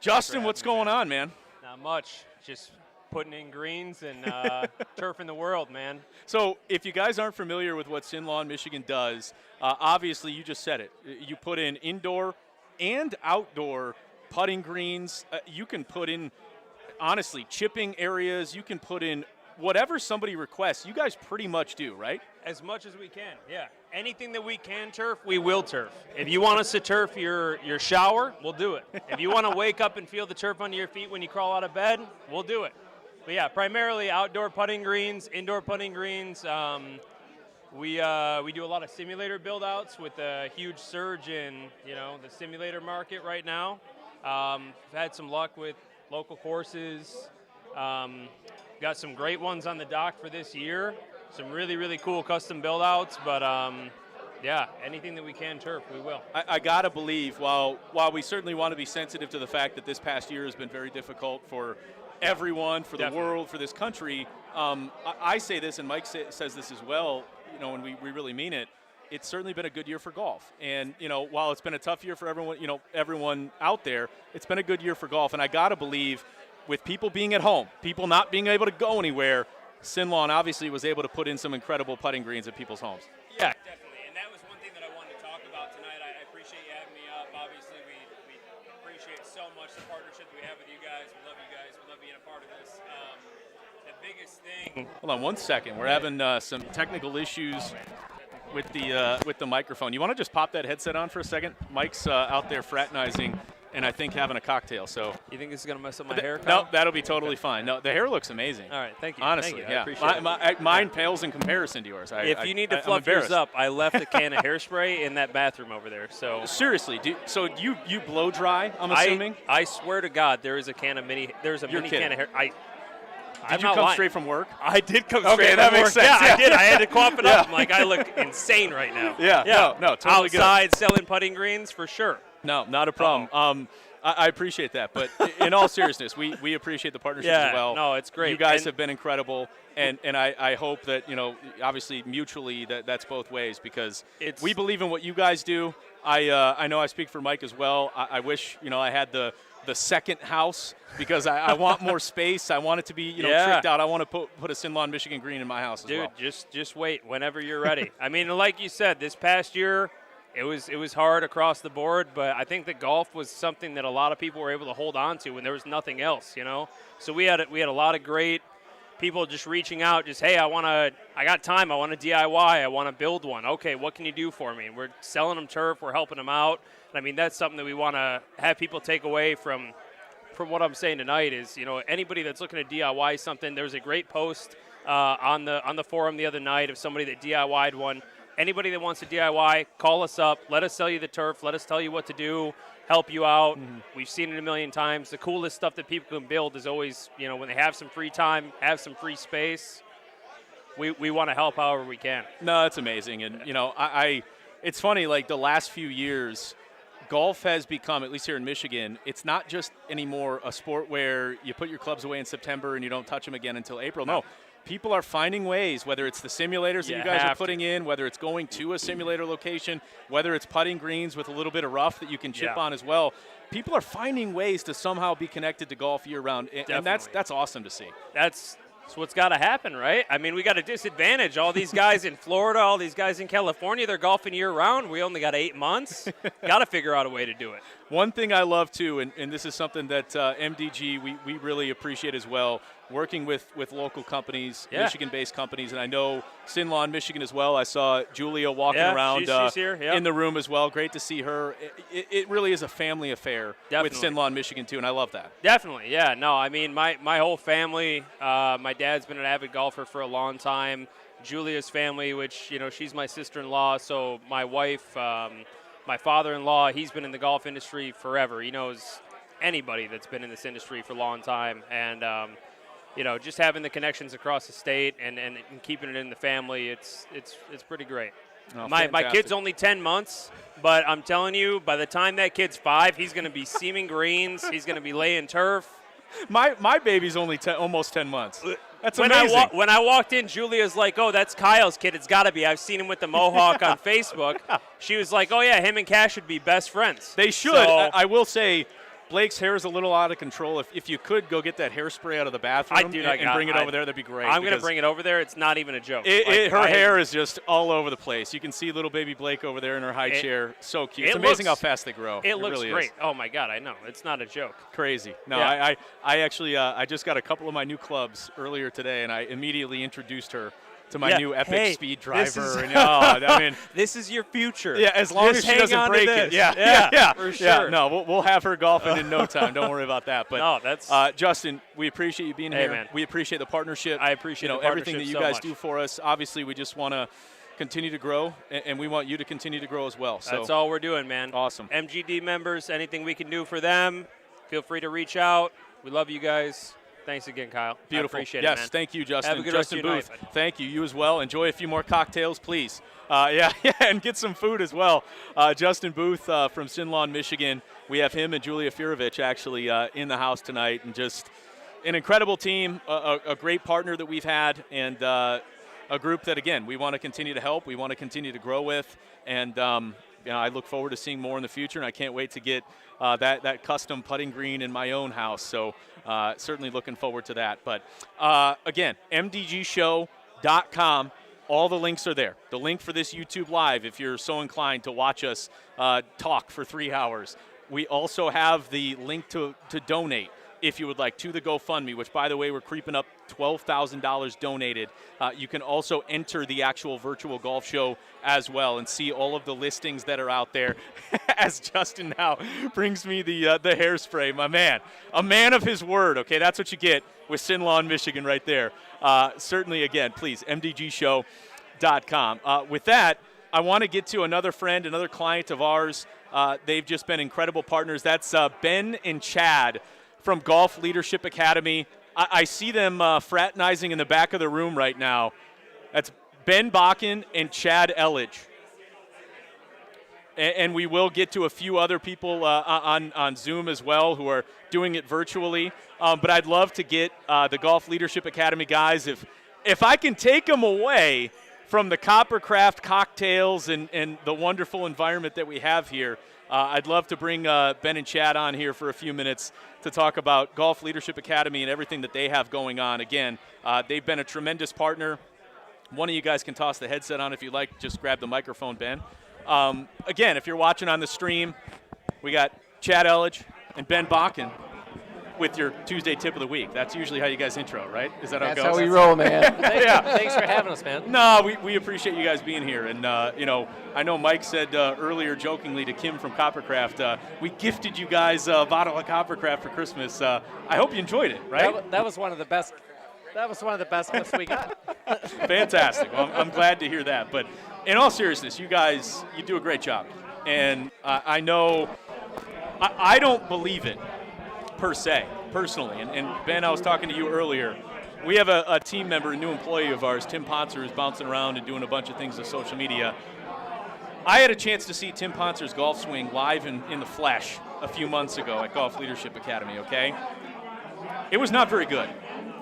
Justin, what's going on, man? Not much. Just putting in greens and turfing the world, man. So if you guys aren't familiar with what Sin Lawn, Michigan does, obviously you just said it. You put in indoor and outdoor putting greens. You can put in, honestly, chipping areas. You can put in whatever somebody requests. You guys pretty much do, right? As much as we can, yeah. Anything that we can turf, we will turf. If you want us to turf your shower, we'll do it. If you want to wake up and feel the turf under your feet when you crawl out of bed, we'll do it. But yeah, primarily outdoor putting greens, indoor putting greens. We do a lot of simulator build-outs with a huge surge in the simulator market right now. We've had some luck with local courses. Got some great ones on the dock for this year. Some really, really cool custom build-outs, but yeah, anything that we can turf, we will. I gotta believe, while we certainly want to be sensitive to the fact that this past year has been very difficult for everyone, for the world, for this country, I say this, and Mike says this as well, and we really mean it. it's certainly been a good year for golf. And, while it's been a tough year for everyone out there, it's been a good year for golf. And I got to believe with people being at home, people not being able to go anywhere, Sinlawn obviously was able to put in some incredible putting greens at people's homes. Yeah, definitely. And that was one thing that I wanted to talk about tonight. I appreciate you having me up. Obviously, we appreciate so much the partnership that we have with you guys. We love you guys. We love being a part of this. The biggest thing. Hold on 1 second. We're having some technical issues with the microphone. You want to just pop that headset on for a second? Mike's out there fraternizing and I think having a cocktail. So you think this is going to mess up my hair? No, that'll be totally fine. No, the hair looks amazing. All right, thank you. Honestly, thank you. yeah. I appreciate it. Mine pales in comparison to yours. If you need to fluff yours up, I left a can of hairspray in that bathroom over there. So seriously, so you blow dry? I'm assuming. I swear to God, there is a can of mini. There's a You're mini kidding. can of hair. Did you come straight from work? I did come okay, straight from that makes work. sense. Yeah, Yeah. I did. I had to cough it up. I'm like, I look insane right now. Yeah. No, totally Outside selling putting greens for sure. No, not a problem. I appreciate that, but in all seriousness, we appreciate the partnership as well. No, it's great. You guys have been incredible, and I hope that, obviously mutually that's both ways, because we believe in what you guys do. I know I speak for Mike as well. I wish, I had the second house, because I want more space. I want it to be, tricked out. I want to put a Sinlawn Michigan green in my house as well. Dude, just wait whenever you're ready. I mean, like you said, this past year, it was hard across the board, but I think that golf was something that a lot of people were able to hold on to when there was nothing else, So we had a lot of great people just reaching out, just, hey, I got time, I want to DIY, I want to build one. Okay, what can you do for me? And we're selling them turf, we're helping them out. And I mean, that's something that we want to have people take away from what I'm saying tonight is, anybody that's looking to DIY something, there's a great post on the forum the other night of somebody that DIY'd one. Anybody that wants to DIY, call us up. Let us sell you the turf. Let us tell you what to do, help you out. Mm-hmm. We've seen it a million times. The coolest stuff that people can build is always, when they have some free time, have some free space, we want to help however we can. No, that's amazing. And, it's funny, like the last few years, golf has become, at least here in Michigan, it's not just anymore a sport where you put your clubs away in September and you don't touch them again until April. No. People are finding ways, whether it's the simulators that you guys are putting in, whether it's going to a simulator location, whether it's putting greens with a little bit of rough that you can chip on as well. People are finding ways to somehow be connected to golf year-round, and that's awesome to see. That's what's got to happen, right? I mean, we got a disadvantage. All these guys in Florida, all these guys in California, they're golfing year-round. We only got 8 months. Got to figure out a way to do it. One thing I love, too, and this is something that MDG, we really appreciate as well, working with local companies, Michigan-based companies, and I know Sinlawn, Michigan as well. I saw Julia walking around she's here. In the room as well. Great to see her. It really is a family affair with Sinlawn, Michigan, too, and I love that. Definitely, yeah. No, I mean, my whole family, my dad's been an avid golfer for a long time. Julia's family, which, she's my sister-in-law, so my wife, my father-in-law, he's been in the golf industry forever. He knows anybody that's been in this industry for a long time, and just having the connections across the state and keeping it in the family, it's pretty great. Oh, my kid's only 10 months, but I'm telling you, by the time that kid's 5, he's going to be seaming greens. He's going to be laying turf. My baby's only almost 10 months. That's amazing. When I walked in, Julia's like, oh, that's Kyle's kid. It's got to be. I've seen him with the mohawk on Facebook. She was like, oh, yeah, him and Cash should be best friends. They should. So, I will say, Blake's hair is a little out of control. If you could go get that hairspray out of the bathroom and bring it over there, that'd be great. I'm going to bring it over there. It's not even a joke. Her hair is just all over the place. You can see little baby Blake over there in her high chair. So cute. It's amazing how fast they grow. It looks really great. Is. Oh, my God, I know. It's not a joke. Crazy. No, I actually I just got a couple of my new clubs earlier today, and I immediately introduced her to my new Epic Speed driver. This is your future. Yeah, as long as she doesn't break it. Yeah, for sure. Yeah, no, we'll have her golfing in no time. Don't worry about that. But no, that's Justin, we appreciate you being here. Man. We appreciate the partnership. I appreciate everything that you guys much. do for us. Obviously, we just want to continue to grow, and we want you to continue to grow as well. So that's all we're doing, man. Awesome. MGD members, anything we can do for them, feel free to reach out. We love you guys. Thanks again, Kyle. Beautiful. I appreciate it, man. Thank you, Justin. Have a good Justin rest of your Booth, night. thank you. You as well. Enjoy a few more cocktails, please. And get some food as well. Justin Booth from Sinlawn, Michigan. We have him and Julia Firovich actually in the house tonight, and just an incredible team, a great partner that we've had, and a group that, again, we want to continue to help, we want to continue to grow with, and I look forward to seeing more in the future, and I can't wait to get that custom putting green in my own house. So certainly looking forward to that. But again, mdgshow.com. All the links are there. The link for this YouTube Live, if you're so inclined to watch us talk for 3 hours. We also have the link to donate, if you would like, to the GoFundMe, which, by the way, we're creeping up $12,000 donated. You can also enter the actual virtual golf show as well and see all of the listings that are out there. As Justin now brings me the hairspray, my man. A man of his word, okay? That's what you get with Sin Lawn, Michigan right there. Certainly, again, please, mdgshow.com. With that, I want to get to another friend, another client of ours. They've just been incredible partners. That's Ben and Chad from Golf Leadership Academy. I see them fraternizing in the back of the room right now. That's Ben Bakken and Chad Elledge. And we will get to a few other people on Zoom as well who are doing it virtually. But I'd love to get the Golf Leadership Academy guys, if I can take them away from the Coppercraft cocktails and the wonderful environment that we have here. I'd love to bring Ben and Chad on here for a few minutes to talk about Golf Leadership Academy and everything that they have going on. Again, they've been a tremendous partner. One of you guys can toss the headset on if you'd like. Just grab the microphone, Ben. Again, if you're watching on the stream, we got Chad Elledge and Ben Bakken with your Tuesday tip of the week. That's usually how you guys intro, right? Is that how it goes? That's how we roll, man. Yeah. Thanks for having us, man. No, we appreciate you guys being here. And, I know Mike said earlier jokingly to Kim from Coppercraft, we gifted you guys a bottle of Coppercraft for Christmas. I hope you enjoyed it, right? That was one of the best. That was one of the best gifts we got. Fantastic. Well, I'm glad to hear that. But in all seriousness, you guys, you do a great job. And I know, I don't believe it per se, personally. And Ben, I was talking to you earlier. We have a team member, a new employee of ours, Tim Ponser, who's bouncing around and doing a bunch of things on social media. I had a chance to see Tim Ponser's golf swing live in the flesh a few months ago at Golf Leadership Academy, okay? It was not very good.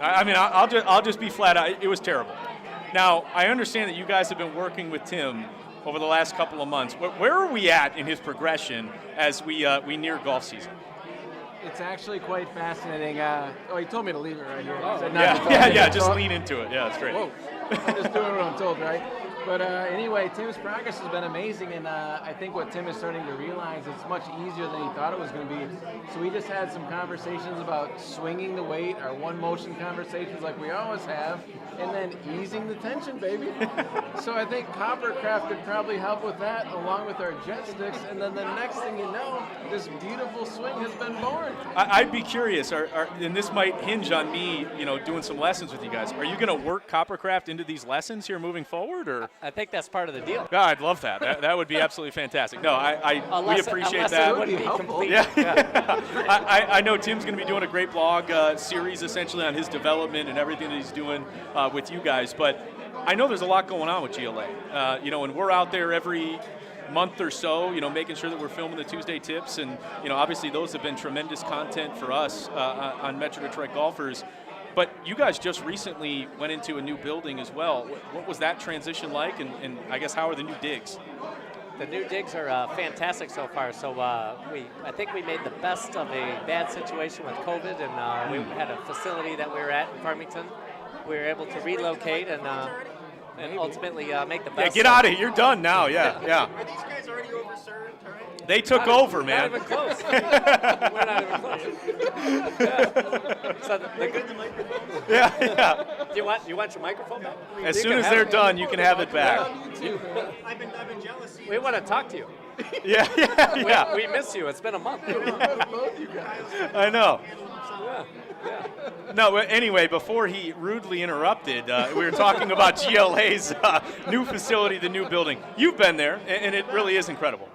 I mean, I'll just be flat out. It was terrible. Now, I understand that you guys have been working with Tim over the last couple of months. Where are we at in his progression as we near golf season? It's actually quite fascinating. He told me to leave it right here. Just lean into it. Yeah, that's great. Whoa. I'm just doing what I'm told, right? But anyway, Tim's progress has been amazing, and I think what Tim is starting to realize, it's much easier than he thought it was going to be. So we just had some conversations about swinging the weight, our one-motion conversations like we always have, and then easing the tension, baby. So I think Coppercraft could probably help with that, along with our jet sticks, and then the next thing you know, this beautiful swing has been born. I'd be curious, and this might hinge on me, doing some lessons with you guys. Are you going to work Coppercraft into these lessons here moving forward, or? I think that's part of the deal. Yeah, I'd love that. That would be absolutely fantastic. No, we appreciate that. It wouldn't be complete. Yeah. I know Tim's going to be doing a great blog series essentially on his development and everything that he's doing with you guys. But I know there's a lot going on with GLA. And we're out there every month or so, making sure that we're filming the Tuesday tips. And, obviously those have been tremendous content for us on Metro Detroit golfers. But you guys just recently went into a new building as well. What was that transition like? And I guess how are the new digs? The new digs are fantastic so far. So I think we made the best of a bad situation with COVID, and we had a facility that we were at in Farmington. We were able to relocate and ultimately make the best. Yeah, get out of here. You're done now. Yeah. Are these guys already overserved? Right? They took over, man. Not even close. We're not even close. So Do you want your microphone back? As soon as they're done, you can have it back. I've been jealous. We want to talk to you. Yeah. We miss you. It's been a month. Both you guys. I know. Yeah. No, anyway, before he rudely interrupted, we were talking about GLA's new facility, the new building. You've been there, and it really is incredible.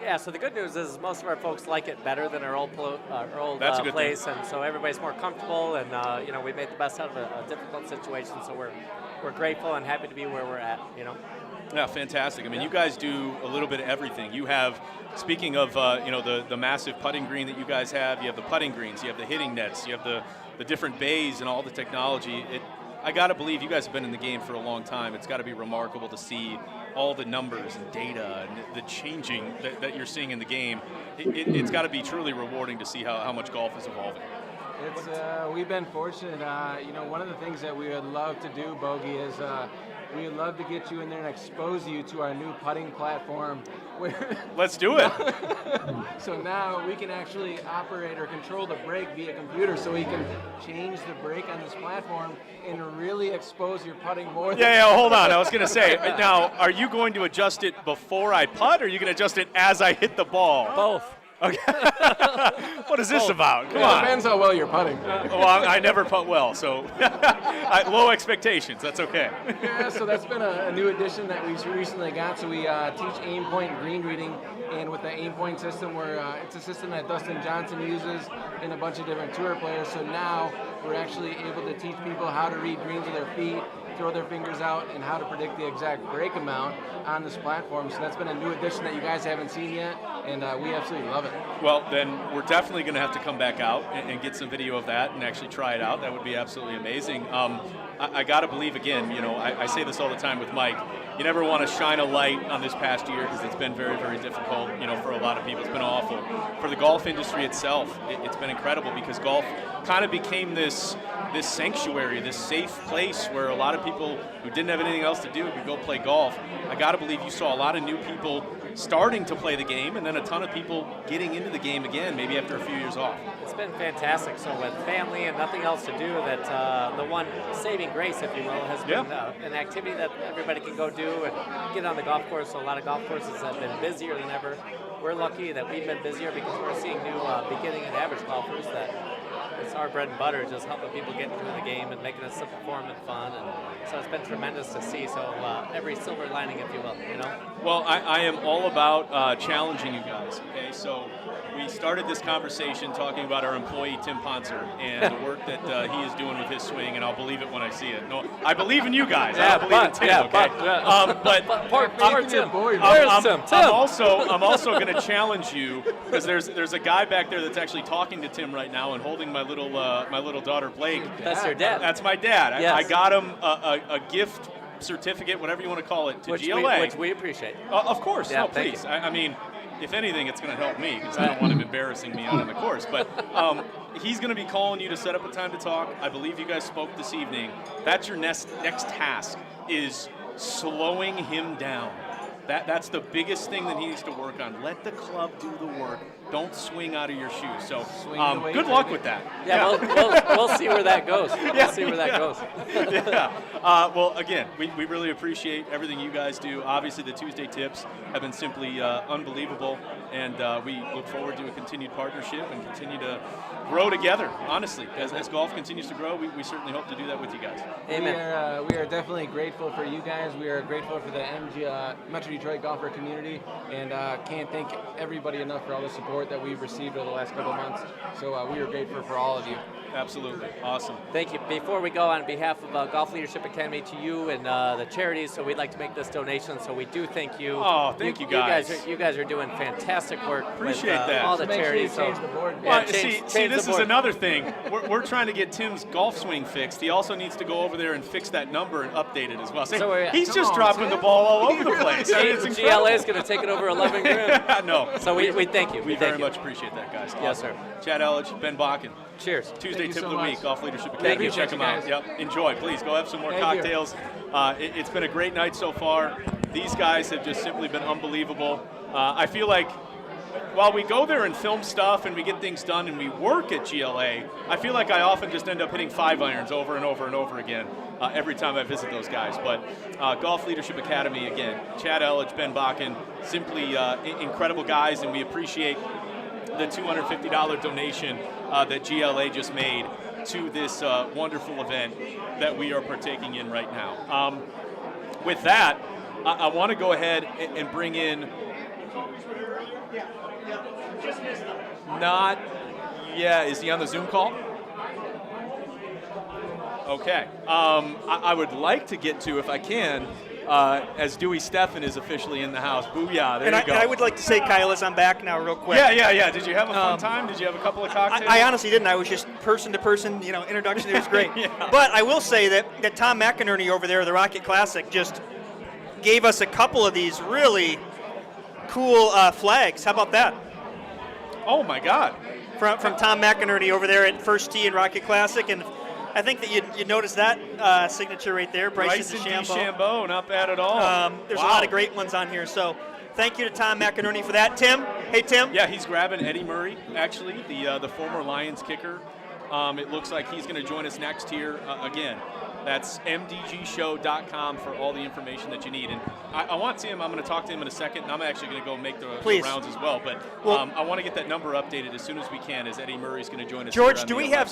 Yeah, so the good news is most of our folks like it better than our old place, and so everybody's more comfortable, and we made the best out of a difficult situation, so we're grateful and happy to be where we're at, Yeah, fantastic. I mean, you guys do a little bit of everything. You have, speaking of, the massive putting green that you guys have, you have the putting greens, you have the hitting nets, you have the different bays and all the technology. I got to believe you guys have been in the game for a long time. It's got to be remarkable to see all the numbers and data and the changing that you're seeing in the game. It's got to be truly rewarding to see how much golf is evolving. It's we've been fortunate. One of the things that we would love to do, Bogey, is we would love to get you in there and expose you to our new putting platform. Let's do it. So now we can actually operate or control the brake via computer, so we can change the brake on this platform and really expose your putting more. Yeah, hold on. I was going to say, now, are you going to adjust it before I putt, or are you going to adjust it as I hit the ball? Both. Okay. What is this about? Come on. Depends how well you're putting. Well, I never putt well, so low expectations. That's okay. Yeah, so that's been a new addition that we recently got. So we teach aim point green reading, and with the aim point system, it's a system that Dustin Johnson uses and a bunch of different tour players. So now we're actually able to teach people how to read greens with their feet, throw their fingers out, and how to predict the exact break amount on this platform. So that's been a new addition that you guys haven't seen yet, and we absolutely love it. Well, then we're definitely going to have to come back out and get some video of that and actually try it out. That would be absolutely amazing. I got to believe, again, I say this all the time with Mike, you never want to shine a light on this past year because it's been very, very difficult, for a lot of people. It's been awful. For the golf industry itself, it's been incredible because golf kind of became this sanctuary, this safe place where a lot of people who didn't have anything else to do could go play golf. I got to believe you saw a lot of new people starting to play the game and then a ton of people getting into the game again, maybe after a few years off. It's been fantastic. So with family and nothing else to do, that the one saving grace, if you will, has been an activity that everybody can go do and get on the golf course. So a lot of golf courses have been busier than ever. We're lucky that we've been busier because we're seeing new beginning and average golfers that it's our bread and butter, just helping people get into the game and making it simple for them and fun. And so it's been tremendous to see. So every silver lining, if you will, Well, I am all about challenging you guys. Okay, so we started this conversation talking about our employee Tim Ponser and the work that he is doing with his swing, and I'll believe it when I see it. No, I believe in you guys. I don't believe in Tim. I'm also going to challenge you because there's a guy back there that's actually talking to Tim right now and holding my little daughter Blake. That's your dad. That's my dad. Yes. I got him a gift certificate, whatever you want to call it, to GLA. Which we appreciate. Of course. Yeah, no, please. I mean, if anything, it's going to help me because I don't want him embarrassing me out on the course. But he's going to be calling you to set up a time to talk. I believe you guys spoke this evening. That's your next task, is slowing him down. That's the biggest thing that he needs to work on. Let the club do the work. Don't swing out of your shoes. So good luck with that. Yeah, we'll see where that goes. We'll see where that goes. Well, again, we really appreciate everything you guys do. Obviously, the Tuesday tips have been simply unbelievable, and we look forward to a continued partnership and continue to grow together, honestly. As golf continues to grow, we certainly hope to do that with you guys. Amen. We are definitely grateful for you guys. We are grateful for the Metro Detroit golfer community, and can't thank everybody enough for all the support that we've received over the last couple of months. So we are grateful for all of you. Absolutely. Awesome. Thank you. Before we go, on behalf of Golf Leadership Academy, to you and the charities, so we'd like to make this donation, so we do thank you. Oh, thank you guys. You guys are doing fantastic work. Appreciate with, that. all the Make charities. sure you change the board. Well, change this the is board. another thing. We're trying to get Tim's golf swing fixed. He also needs to go over there and fix that number and update it as well. He's just dropping the ball all over the place. It's incredible. GLA is going to take it over 11 grand. No. So we thank you. We very much appreciate that, guys. Awesome. Yes, sir. Chad Elledge, Ben Bakken. Cheers. Tuesday you tip so of the much. week, Golf Leadership Academy. Check them out. guys. Yep. Enjoy. Please go have some more Thank you. cocktails. It's been a great night so far. These guys have just simply been unbelievable. I feel like while we go there and film stuff and we get things done and we work at GLA, I feel like I often just end up hitting 5-irons over and over and over again every time I visit those guys. But Golf Leadership Academy, again, Chad Elledge, Ben Bakken, simply incredible guys, and we appreciate the $250 donation that GLA just made to this wonderful event that we are partaking in right now. With that, I want to go ahead and bring in is he on the Zoom call? Okay. I would like to get to, if I can, as Dewey Steffen is officially in the house. Booyah, there you go. And I would like to say, Kyle, as I'm back now real quick. Yeah. Did you have a fun time? Did you have a couple of cocktails? I honestly didn't. I was just person-to-person, introduction. It was great. But I will say that Tom McInerney over there, the Rocket Classic, just gave us a couple of these really cool flags. How about that? Oh, my God. From Tom McInerney over there at First Tee and Rocket Classic. And I think that you noticed that signature right there, Bryson DeChambeau, not bad at all. There's a lot of great ones on here. So thank you to Tom McInerney for that. Tim? Hey, Tim? Yeah, he's grabbing Eddie Murray, actually, the former Lions kicker. It looks like he's going to join us next here again. That's mdgshow.com for all the information that you need. And I want Tim, I'm going to talk to him in a second, and I'm actually going to go make the rounds as well. But I want to get that number updated as soon as we can, as Eddie Murray's going to join us. George, do we have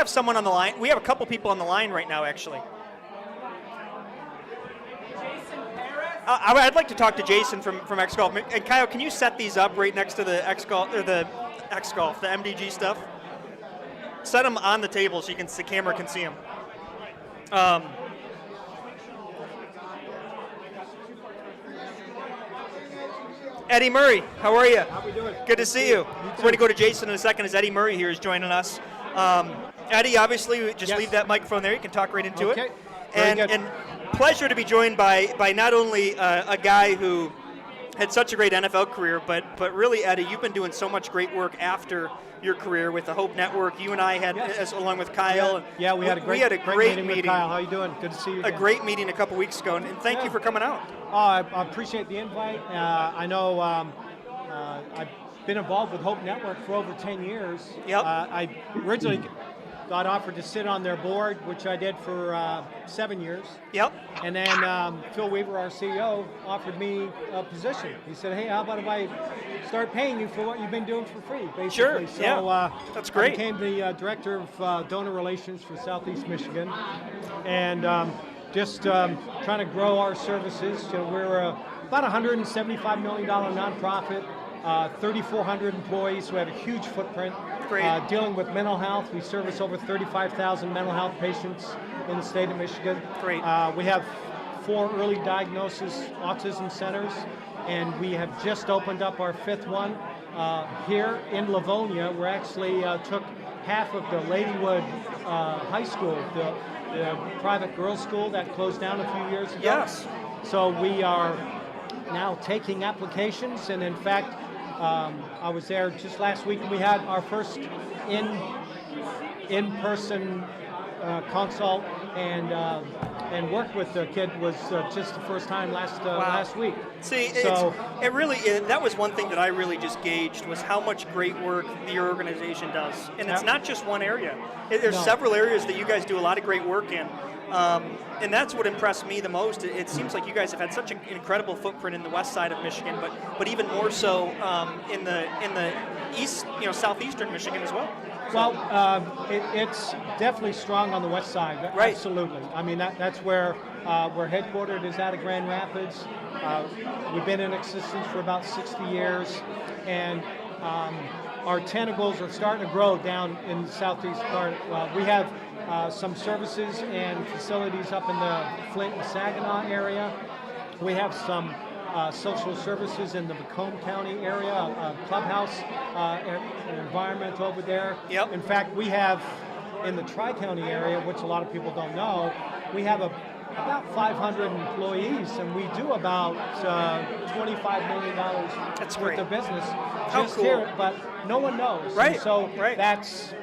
someone on the line? We have a couple people on the line right now, actually. I'd like to talk to Jason from X Golf. And Kyle, can you set these up right next to the X Golf, or the MDG stuff? Set them on the table so the camera can see them. Eddie Murray, how are you? How we doing? Good to see you. We're going to go to Jason in a second as Eddie Murray here is joining us. Eddie, obviously, just leave that microphone there. You can talk right into it. And pleasure to be joined by not only a guy who had such a great NFL career, but really, Eddie, you've been doing so much great work after your career with the Hope Network. You and I had, along with Kyle. Yeah, we had a great meeting with Kyle. How you doing? Good to see you again. A great meeting a couple weeks ago, and thank you for coming out. Oh, I appreciate the invite. I know I've been involved with Hope Network for over 10 years. Yep. I originally got offered to sit on their board, which I did for 7 years. Yep. And then Phil Weaver, our CEO, offered me a position. He said, hey, how about if I start paying you for what you've been doing for free, basically. Sure, so, that's great. I became the director of donor relations for Southeast Michigan. And just trying to grow our services. We're about $175 million nonprofit. 3,400 employees, so we have a huge footprint. Dealing with mental health, we service over 35,000 mental health patients in the state of Michigan. Great. We have 4 early diagnosis autism centers, and we have just opened up our 5th one here in Livonia. We actually took half of the Ladywood High School, the private girls' school that closed down a few years ago. Yes. So we are now taking applications, and in fact, I was there just last week, and we had our first in-person consult and worked with the kid was just the first time last week. See, it really that was one thing that I really just gauged was how much great work your organization does, and it's not just one area. There's several areas that you guys do a lot of great work in. And that's what impressed me the most. It seems like you guys have had such an incredible footprint in the west side of Michigan, but even more so in the east, southeastern Michigan as well. Well, it's definitely strong on the west side. Right. Absolutely. I mean, that's where we're headquartered is out of Grand Rapids. We've been in existence for about 60 years, and our tentacles are starting to grow down in the southeast part. We have some services and facilities up in the Flint and Saginaw area. We have some social services in the Macomb County area, a clubhouse, an environment over there. Yep. In fact, we have in the Tri-County area, which a lot of people don't know, we have about 500 employees, and we do about $25 million worth of business just here, but no one knows. Right. And so that's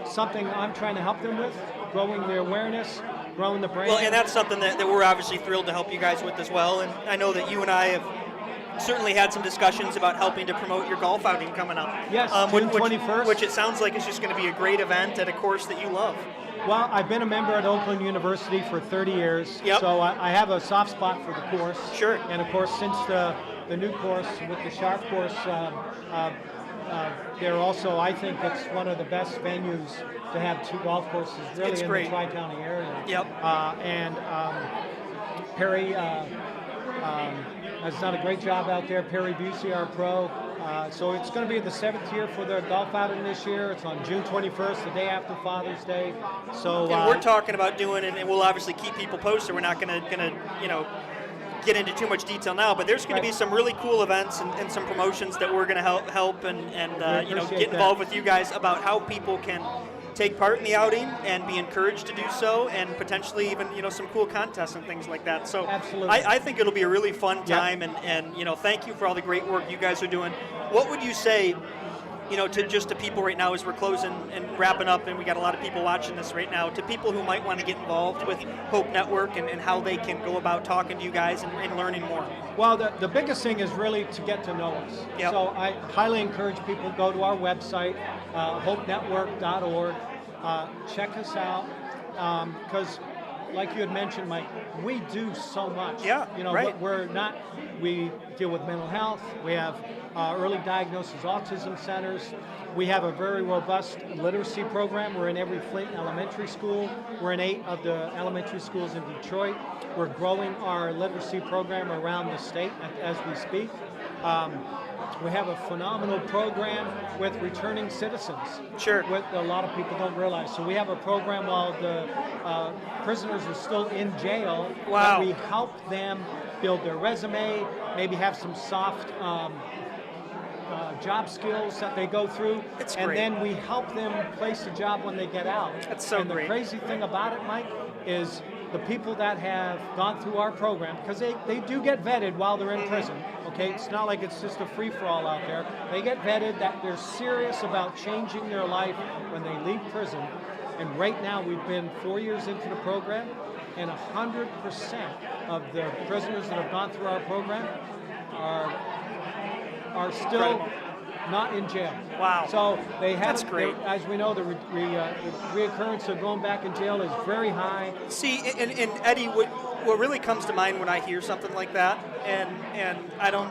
something I'm trying to help them with, growing the awareness, growing the brand. Well, and that's something that we're obviously thrilled to help you guys with as well. And I know that you and I have certainly had some discussions about helping to promote your golf outing coming up. Yes, June 21st. Which it sounds like it's just going to be a great event at a course that you love. Well, I've been a member at Oakland University for 30 years, so I have a soft spot for the course. Sure. And of course, since the new course with the Sharp course, they're also, I think it's one of the best venues to have 2 golf courses really in the Tri-County area. Yep. And Perry has done a great job out there. Perry Busey, our pro, So it's going to be the 7th year for the golf outing this year. It's on June 21st, the day after Father's Day. So and we're talking about doing it, and we'll obviously keep people posted. We're not going to get into too much detail now, but there's going to be some really cool events and some promotions that we're going to help and get involved with you guys about how people can take part in the outing and be encouraged to do so, and potentially even some cool contests and things like that. So absolutely. I think it'll be a really fun time, and thank you for all the great work you guys are doing. What would you say to people right now as we're closing and wrapping up, and we got a lot of people watching this right now, to people who might want to get involved with Hope Network and how they can go about talking to you guys and learning more? Well, the biggest thing is really to get to know us. Yep. So I highly encourage people to go to our website, hopenetwork.org, check us out, because like you had mentioned, Mike, we do so much. Yeah, right. We deal with mental health. We have early diagnosis autism centers. We have a very robust literacy program. We're in every Flint elementary school. We're in 8 of the elementary schools in Detroit. We're growing our literacy program around the state as we speak. We have a phenomenal program with returning citizens. Sure. What a lot of people don't realize. So we have a program while the prisoners are still in jail. Wow. We help them build their resume, maybe have some soft job skills that they go through. It's and great. Then we help them place a job when they get out. That's so and great. The crazy thing about it, Mike, is the people that have gone through our program, because they do get vetted while they're in prison, okay? It's not like it's just a free-for-all out there. They get vetted that they're serious about changing their life when they leave prison. And right now, we've been 4 years into the program, and 100% of the prisoners that have gone through our program are still not in jail. Wow. So they have. That's great. As we know, the reoccurrence of going back in jail is very high. See, and Eddie, what really comes to mind when I hear something like that, and I don't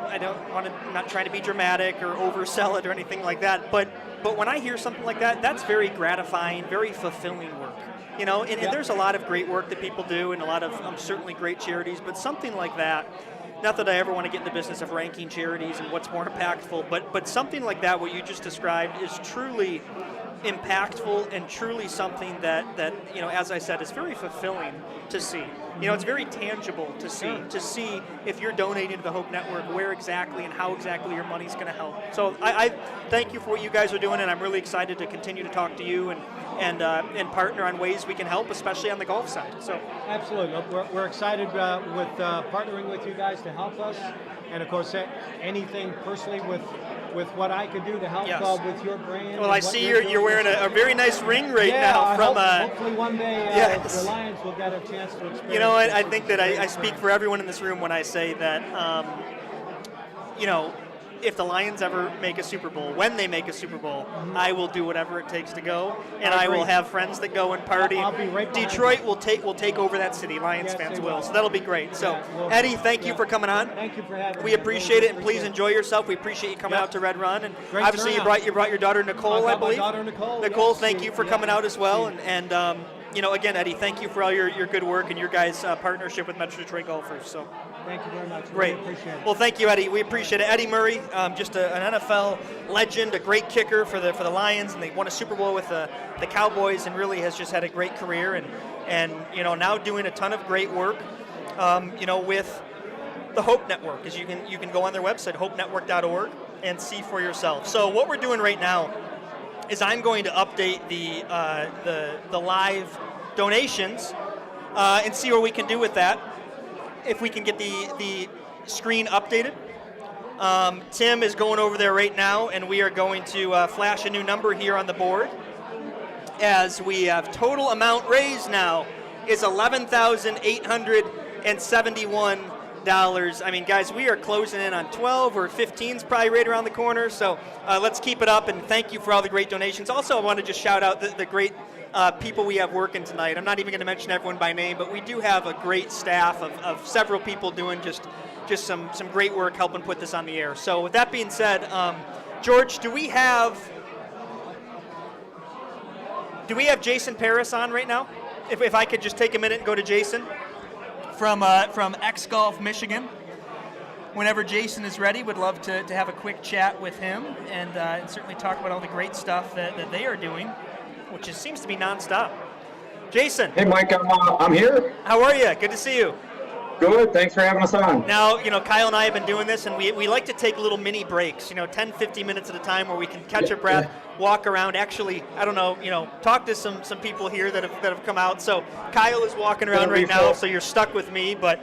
want to, I'm not trying to be dramatic or oversell it or anything like that, but when I hear something like that, that's very gratifying, very fulfilling work. And there's a lot of great work that people do, and a lot of certainly great charities, but something like that. Not that I ever want to get in the business of ranking charities and what's more impactful, but something like that, what you just described, is truly impactful and truly something that as I said, is very fulfilling to see. It's very tangible to see if you're donating to the Hope Network, where exactly and how exactly your money's going to help. So I thank you for what you guys are doing, and I'm really excited to continue to talk to you and partner on ways we can help, especially on the golf side. So absolutely, look, we're excited with partnering with you guys to help us, and of course anything personally with what I could do to help with your brand. Well, I see you're wearing a very nice ring right now from. Hopefully one day the Lions will get a chance to experience. I think that I speak for everyone in this room when I say that. If the Lions ever make a Super Bowl, when they make a Super Bowl, I will do whatever it takes to go, and I will have friends that go and party. I'll be right behind Detroit will take over that city. Lions fans will. So that'll be great. So Eddie, thank you for coming on. Thank you for having me. We appreciate it, and please enjoy yourself. We appreciate you coming out to Red Run, and Great obviously you turnout. brought your daughter Nicole, I believe. My daughter Nicole. Nicole, yes. thank you for coming out as well, and again, Eddie, thank you for all your good work and your guys' partnership with Metro Detroit Golfers. So. Thank you very much. Great. Really appreciate it. Well, thank you, Eddie. We appreciate it. Eddie Murray, just an NFL legend, a great kicker for the Lions, and they won a Super Bowl with the Cowboys, and really has just had a great career, and now doing a ton of great work, with the Hope Network, because you can go on their website, hopenetwork.org, and see for yourself. So what we're doing right now is I'm going to update the live donations and see what we can do with that. If we can get the screen updated. Tim is going over there right now, and we are going to flash a new number here on the board, as we have total amount raised now is $11,871. I mean, guys, we are closing in on 12 or 15's probably right around the corner, so let's keep it up, and thank you for all the great donations. Also, I want to just shout out the great people we have working tonight. I'm not even going to mention everyone by name, but we do have a great staff of several people doing just some great work helping put this on the air. So with that being said, George, do we have Jason Paris on right now? If I could just take a minute and go to Jason from X Golf Michigan. whenever Jason is ready, would love to have a quick chat with him and certainly talk about all the great stuff that they are doing, which seems to be nonstop. Jason. Hey, Mike, I'm here. How are you? Good to see you. Good. Thanks for having us on. Now, Kyle and I have been doing this, and we like to take little mini breaks, 10, 15 minutes at a time where we can catch our breath, walk around. Actually, I don't know, talk to some people here that have come out. So Kyle is walking around right now, so you're stuck with me. But,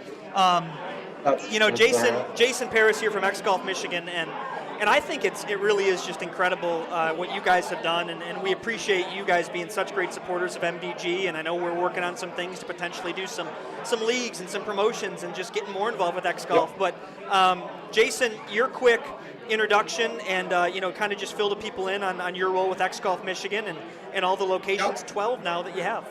Jason Paris here from X Golf Michigan, and I think it really is just incredible what you guys have done, and we appreciate you guys being such great supporters of MDG, and I know we're working on some things to potentially do some leagues and some promotions and just getting more involved with X Golf. But Jason, your quick introduction and kind of just fill the people in on your role with X Golf Michigan and all the locations, 12 now that you have.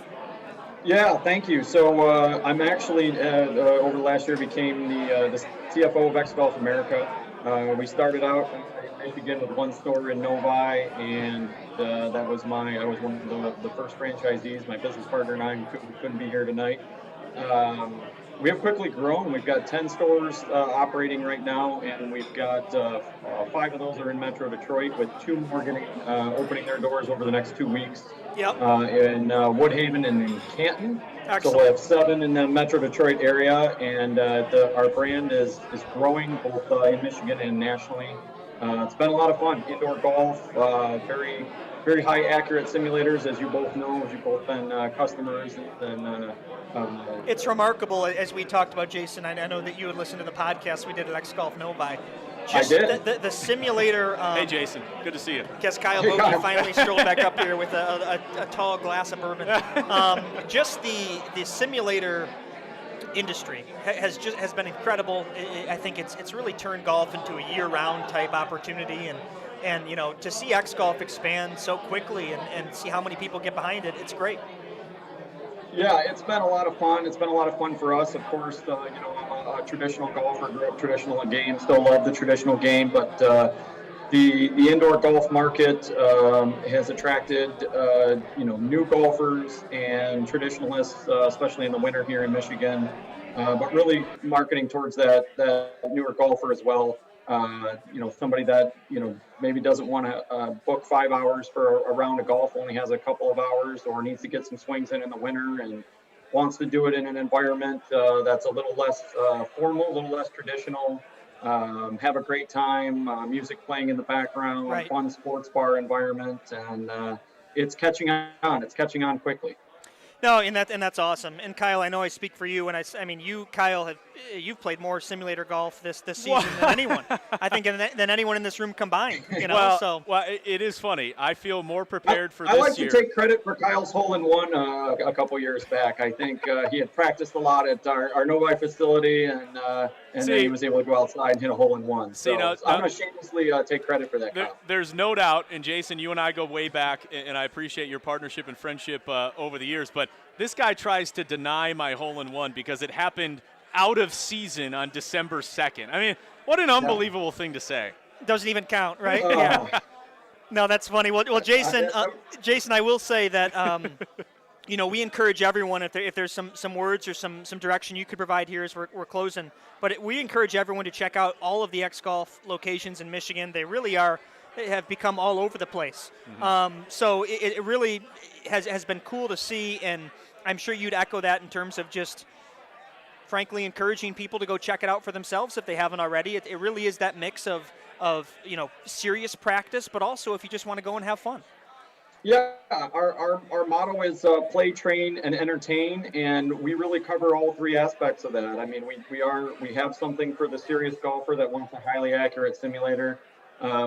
Yeah, thank you. So I'm actually, over the last year, became the CFO of X Golf America. We started out in Michigan with one store in Novi, and I was one of the first franchisees. My business partner and I couldn't be here tonight. We have quickly grown. We've got 10 stores operating right now, and we've got 5 of those are in Metro Detroit, with 2 more opening their doors over the next 2 weeks. Yep. In Woodhaven and in Canton. Excellent. So we'll have 7 in the Metro Detroit area, and our brand is growing both in Michigan and nationally. It's been a lot of fun. Indoor golf, very, very high accurate simulators, as you both know, as you've both been customers. It's remarkable, as we talked about, Jason. I know that you had listened to the podcast we did at X Golf Novi. Just I did. The simulator. Hey, Jason. Good to see you. Guess Kyle Bogey finally strolled back up here with a tall glass of bourbon. Just the simulator industry has been incredible. I think it's really turned golf into a year-round type opportunity, and to see X Golf expand so quickly and see how many people get behind it, it's great. Yeah, it's been a lot of fun. It's been a lot of fun for us. Of course, I'm a traditional golfer, grew up traditional game, still love the traditional game, but the indoor golf market has attracted new golfers and traditionalists, especially in the winter here in Michigan, but really marketing towards that newer golfer as well. Somebody that maybe doesn't want to book 5 hours for a round of golf, only has a couple of hours, or needs to get some swings in the winter and wants to do it in an environment that's a little less formal, a little less traditional, have a great time, music playing in the background, right. Fun sports bar environment, and it's catching on. It's catching on quickly. No, and that's awesome. And Kyle, I know I speak for you, and I mean you, Kyle, you've played more simulator golf this season than anyone. I think than anyone in this room combined. Well, it is funny. I feel more prepared for this year. I like to take credit for Kyle's hole-in-one a couple years back. I think he had practiced a lot at our Novi facility, and then he was able to go outside and hit a hole-in-one. So I'm going to shamelessly take credit for that, Kyle. There's no doubt, and Jason, you and I go way back, and I appreciate your partnership and friendship over the years, but this guy tries to deny my hole-in-one because it happened out of season on December 2nd. I mean, what an unbelievable thing to say. Doesn't even count, right? Yeah. No, that's funny. Well, Jason, I will say that we encourage everyone, if there's some words or some direction you could provide here as we're closing, but we encourage everyone to check out all of the X Golf locations in Michigan. They really have become all over the place. Mm-hmm. So it really has been cool to see, and I'm sure you'd echo that in terms of just, frankly, encouraging people to go check it out for themselves if they haven't already. It really is that mix of serious practice, but also if you just want to go and have fun. Yeah, our motto is play, train, and entertain, and we really cover all 3 aspects of that. I mean, we have something for the serious golfer that wants a highly accurate simulator.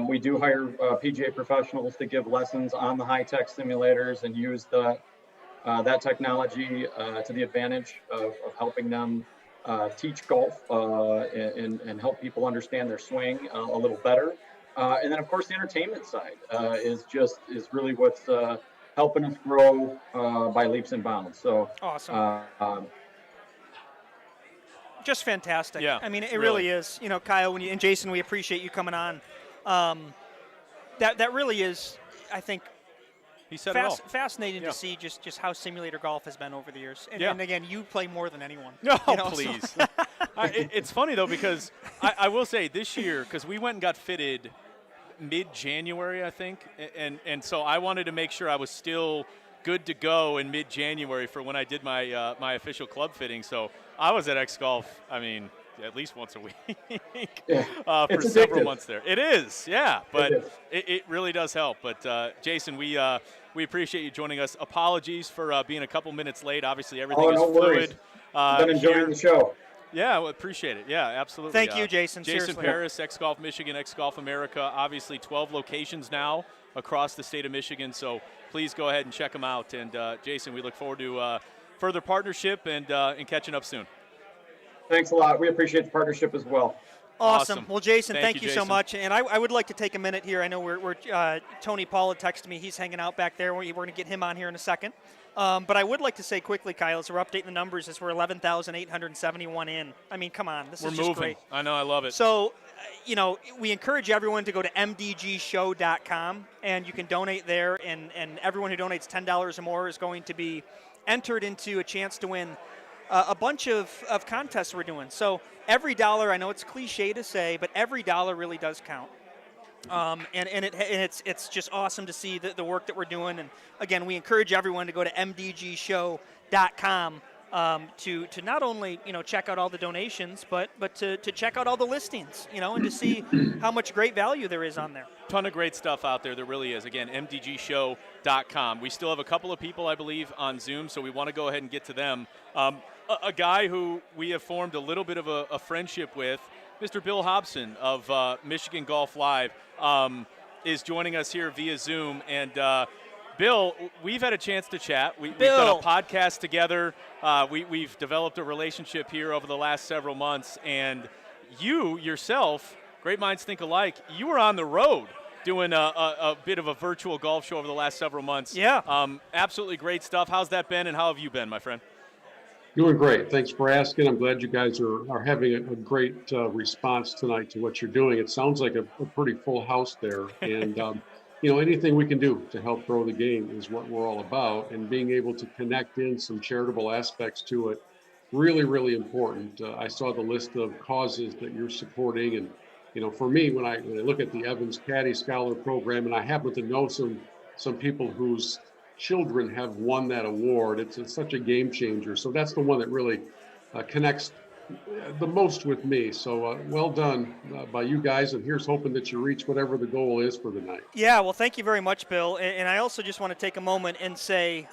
We do hire PGA professionals to give lessons on the high-tech simulators and use that technology to the advantage of helping them teach golf and help people understand their swing a little better. And then, of course, the entertainment side is really what's helping us grow by leaps and bounds. So awesome. Just fantastic. Yeah, I mean, it really is. Kyle and Jason, we appreciate you coming on. That really is, I think, He said it all. Fascinating to see just how simulator golf has been over the years. And, Yeah. and again, you play more than anyone. No, you know, please. So. It's funny, though, because I will say this year, because we went and got fitted mid-January, I think, and so I wanted to make sure I was still good to go in mid-January for when I did my my official club fitting. So I was at X Golf, I mean, at least once a week for several months there. It is, yeah, but it really does help. But Jason, we appreciate you joining us. Apologies for being a couple minutes late. Obviously, everything is fluid. Been enjoying the show. Yeah, well, appreciate it. Yeah, absolutely. Thank you, Jason. Jason Seriously. Paris, X Golf Michigan, X Golf America. Obviously, 12 locations now across the state of Michigan. So please go ahead and check them out. And Jason, we look forward to further partnership and catching up soon. Thanks a lot. We appreciate the partnership as well. Awesome. Well, Jason, thank you so Jason. much. And I would like to take a minute here. I know we're Tony Paul had texted me. He's hanging out back there. We're going to get him on here in a second. But I would like to say quickly, Kyle, as we're updating the numbers, as we're 11,871 in. I mean, come on. This is just great. I know. I love it. So, we encourage everyone to go to mdgshow.com, and you can donate there. And everyone who donates $10 or more is going to be entered into a chance to win a bunch of contests we're doing. So every dollar, I know it's cliche to say, but every dollar really does count. And it's just awesome to see the work that we're doing. And again, we encourage everyone to go to mdgshow.com to not only check out all the donations, but to check out all the listings, and to see how much great value there is on there. Ton of great stuff out there. There really is. Again, mdgshow.com. We still have a couple of people, I believe, on Zoom, so we want to go ahead and get to them. A guy who we have formed a little bit of a friendship with, Mr. Bill Hobson of Michigan Golf Live, is joining us here via Zoom. And Bill, we've had a chance to chat. We've done a podcast together. We've developed a relationship here over the last several months. And you yourself, great minds think alike, you were on the road doing a bit of a virtual golf show over the last several months. Yeah. Absolutely great stuff. How's that been, and how have you been, my friend? Doing great. Thanks for asking. I'm glad you guys are having a great response tonight to what you're doing. It sounds like a pretty full house there. And, anything we can do to help grow the game is what we're all about. And being able to connect in some charitable aspects to it, really, really important. I saw the list of causes that you're supporting. And, for me, when I look at the Evans Caddy Scholar Program, and I happen to know some people whose children have won that award. It's such a game changer. So that's the one that really connects the most with me. So well done by you guys. And here's hoping that you reach whatever the goal is for the night. Yeah, well, thank you very much, Bill. And I also just want to take a moment and say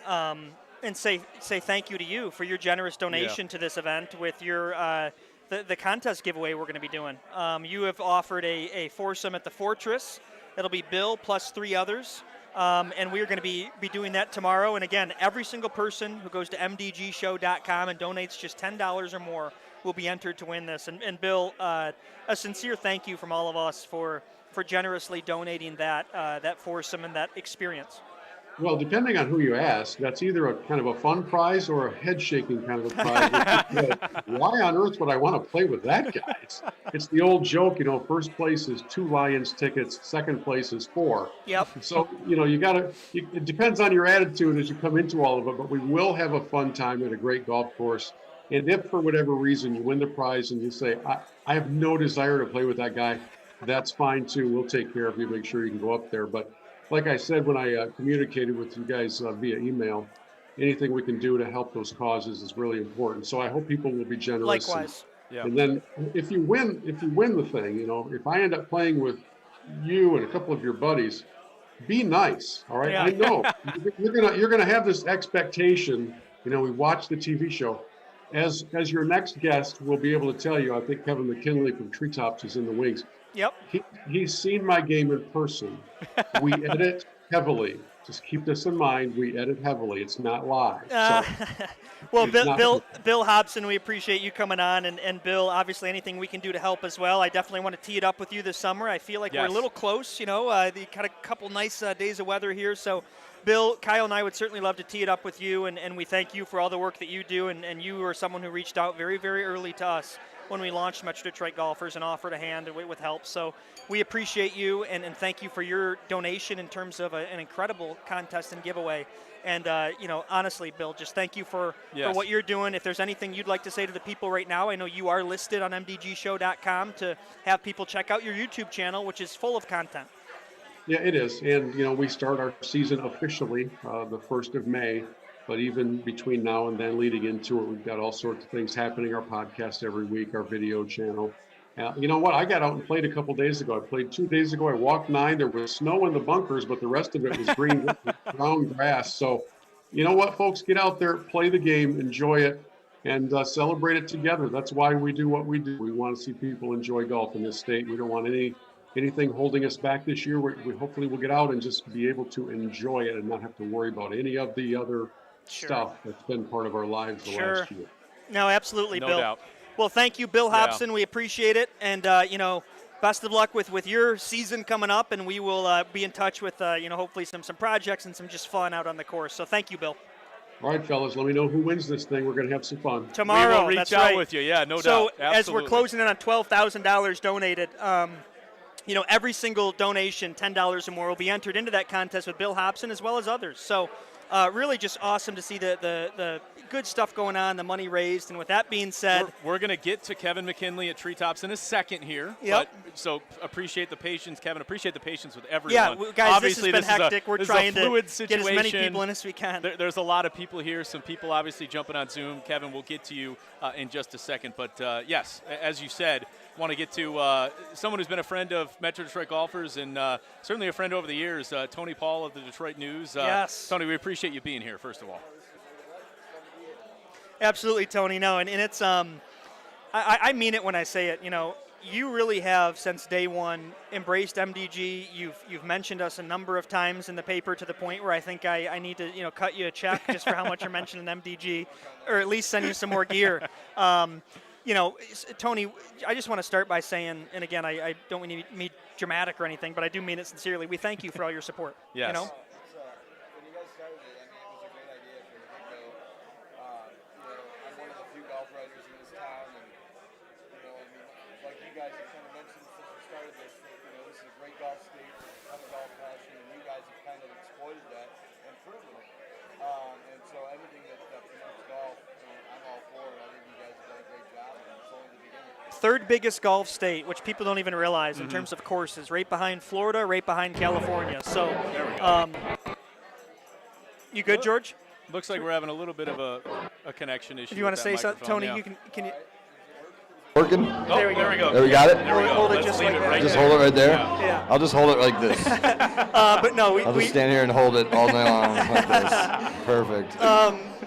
thank you to you for your generous donation to this event with your the contest giveaway we're going to be doing. You have offered a foursome at the Fortress. It'll be Bill plus 3 others. And we are going to be doing that tomorrow. And again, every single person who goes to mdgshow.com and donates just $10 or more will be entered to win this. And Bill, a sincere thank you from all of us for generously donating that foursome and that experience. Well, depending on who you ask, that's either a kind of a fun prize or a head-shaking kind of a prize. Why on earth would I want to play with that guy? It's the old joke, first place is 2 Lions tickets, second place is 4. Yep. So, it depends on your attitude as you come into all of it, but we will have a fun time at a great golf course. And if for whatever reason you win the prize and you say, I have no desire to play with that guy, that's fine too. We'll take care of you, make sure you can go up there. But like I said, when I communicated with you guys via email, anything we can do to help those causes is really important. So I hope people will be generous. Likewise. And then if you win the thing, if I end up playing with you and a couple of your buddies, be nice. All right. Yeah. I know you're gonna have this expectation. We watch the TV show. As your next guest, we'll be able to tell you. I think Kevin McKinley from Treetops is in the wings. Yep. He's seen my game in person. We edit heavily. Just keep this in mind. We edit heavily. It's not live. Well, Bill Hobson, we appreciate you coming on. And Bill, obviously anything we can do to help as well. I definitely want to tee it up with you this summer. I feel like we're a little close, the kind of couple nice days of weather here. So, Bill, Kyle and I would certainly love to tee it up with you. And we thank you for all the work that you do. And you are someone who reached out very, very early to us when we launched Metro Detroit Golfers and offered a hand with help. So we appreciate you and thank you for your donation in terms of an incredible contest and giveaway. And, honestly, Bill, just thank you for what you're doing. If there's anything you'd like to say to the people right now, I know you are listed on mdgshow.com to have people check out your YouTube channel, which is full of content. Yeah, it is. And, we start our season officially the 1st of May. But even between now and then, leading into it, we've got all sorts of things happening. Our podcast every week, our video channel. You know what? I got out and played a couple days ago. I played 2 days ago. I walked 9. There was snow in the bunkers, but the rest of it was green, brown grass. So, you know what, folks? Get out there, play the game, enjoy it, and celebrate it together. That's why we do what we do. We want to see people enjoy golf in this state. We don't want anything holding us back this year. We hopefully will get out and just be able to enjoy it and not have to worry about any of the other stuff that's been part of our lives the last year. No, absolutely, no Bill. Doubt. Well, thank you, Bill Hobson. We appreciate it. And, best of luck with your season coming up. And we will be in touch with, hopefully some projects and some just fun out on the course. So thank you, Bill. All right, fellas, let me know who wins this thing. We're going to have some fun. Tomorrow, we will reach out with you. Yeah, no doubt. So Absolutely. as we're closing in on $12,000 donated, every single donation, $10 or more, will be entered into that contest with Bill Hobson as well as others. So really just awesome to see the good stuff going on, the money raised. And with that being said, we're going to get to Kevin McKinley at Treetops in a second here. Yep. So appreciate the patience, Kevin. Appreciate the patience with everyone. Yeah, guys, obviously, this has been hectic. We're trying to situation. get as many people in as we can. There's a lot of people here. Some people obviously jumping on Zoom. Kevin, we'll get to you in just a second. But yes, as you said, want to get to someone who's been a friend of Metro Detroit Golfers and certainly a friend over the years, Tony Paul of the Detroit News. Yes. Tony, we appreciate you being here, first of all. Absolutely, Tony. No, and it's I mean it when I say it. You really have since day one embraced MDG. You've mentioned us a number of times in the paper to the point where I think I need to cut you a check just for how much you're mentioning MDG, or at least send you some more gear. Tony, I just want to start by saying, and again, I don't want to be dramatic or anything, but I do mean it sincerely. We thank you for all your support. Yes. When you guys started it, it was a great idea from the get-go. I'm one of the few golf writers in this town, and like you guys have kind of mentioned since we started this, this is a great golf state, a ton of golf passion, and you guys have kind of exploited that and proven it. And so anything that promotes golf, I'm all for it. I think you guys have done a great job, and it's only the beginning. Third biggest golf state, which people don't even realize in terms of courses, right behind Florida, right behind California. So, there we go. You good, George? Looks like we're having a little bit of a connection issue. If you want to with say that something, Tony, microphone, you can you? Working? Oh, there we go. There we got it? There we go. Hold it Let's just leave like it that. right Just there. hold it right there? Yeah. I'll just hold it like this. But no, I'll just stand here and hold it all day long like this. Perfect.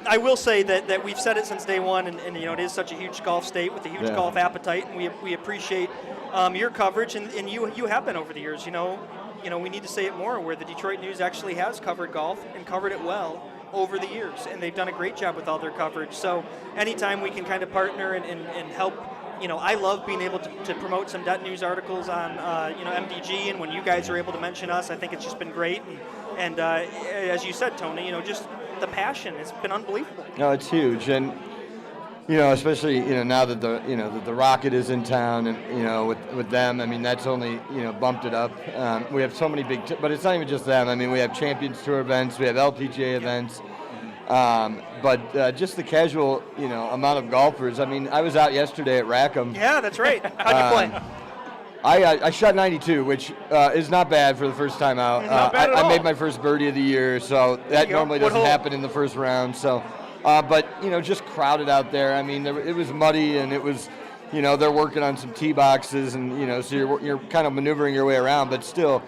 I will say that we've said it since day one, and it is such a huge golf state with a huge golf appetite, and we appreciate your coverage, and you have been over the years. We need to say it more, where the Detroit News actually has covered golf and covered it well over the years, and they've done a great job with all their coverage. So anytime we can kind of partner and help, I love being able to promote some .net News articles on MDG, and when you guys are able to mention us, I think it's just been great. And as you said, Tony, just the passion has been unbelievable. No, it's huge, and especially now that the Rocket is in town, and with them, I mean that's only bumped it up. We have so many big, but it's not even just them. I mean we have Champions Tour events, we have LPGA events, but just the casual amount of golfers. I mean I was out yesterday at Rackham. Yeah, that's right. How'd you play? I shot 92, which is not bad for the first time out. Not bad at all. I made my first birdie of the year, so that normally doesn't happen in the first round. So, but just crowded out there. I mean, it was muddy, and it was, they're working on some tee boxes, and so you're kind of maneuvering your way around. But still,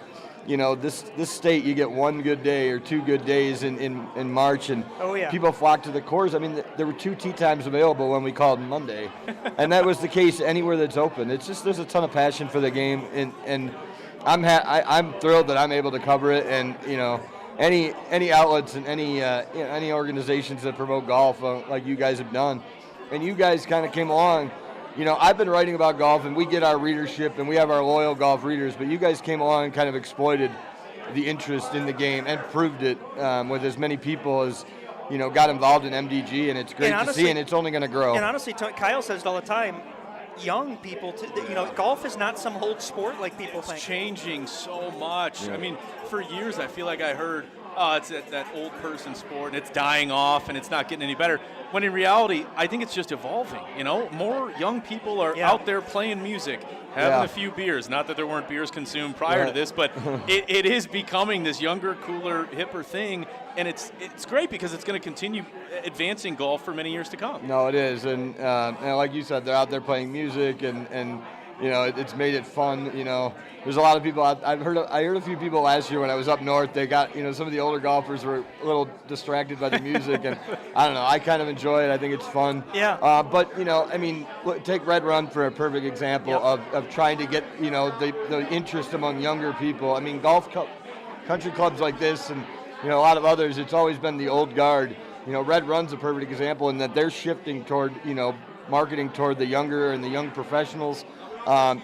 this state, you get one good day or 2 good days in March, and people flock to the course. I mean, there were 2 tee times available when we called Monday, and that was the case anywhere that's open. It's just there's a ton of passion for the game, and I'm thrilled that I'm able to cover it, and any outlets and any organizations that promote golf like you guys have done, and you guys kind of came along. I've been writing about golf, and we get our readership, and we have our loyal golf readers, but you guys came along and kind of exploited the interest in the game and proved it with as many people as, got involved in MDG, and it's great to see, and it's only going to grow. And honestly, Kyle says it all the time, young people to, golf is not some old sport like people think. It's changing so much. Yeah. I mean, for years I feel like I heard, oh, it's that old person sport and it's dying off and it's not getting any better. When in reality, I think it's just evolving. More young people are out there playing music, having a few beers. Not that there weren't beers consumed prior to this, but it is becoming this younger, cooler, hipper thing, and it's great because it's going to continue advancing golf for many years to come. No, it is, and like you said, they're out there playing music, and it's made it fun. There's a lot of people. I heard a few people last year when I was up north. They got some of the older golfers were a little distracted by the music, and I don't know. I kind of enjoy it. I think it's fun. Yeah. But take Red Run for a perfect example of trying to get the interest among younger people. I mean, country clubs like this, and a lot of others. It's always been the old guard. Red Run's a perfect example in that they're shifting toward marketing toward the younger and the young professionals.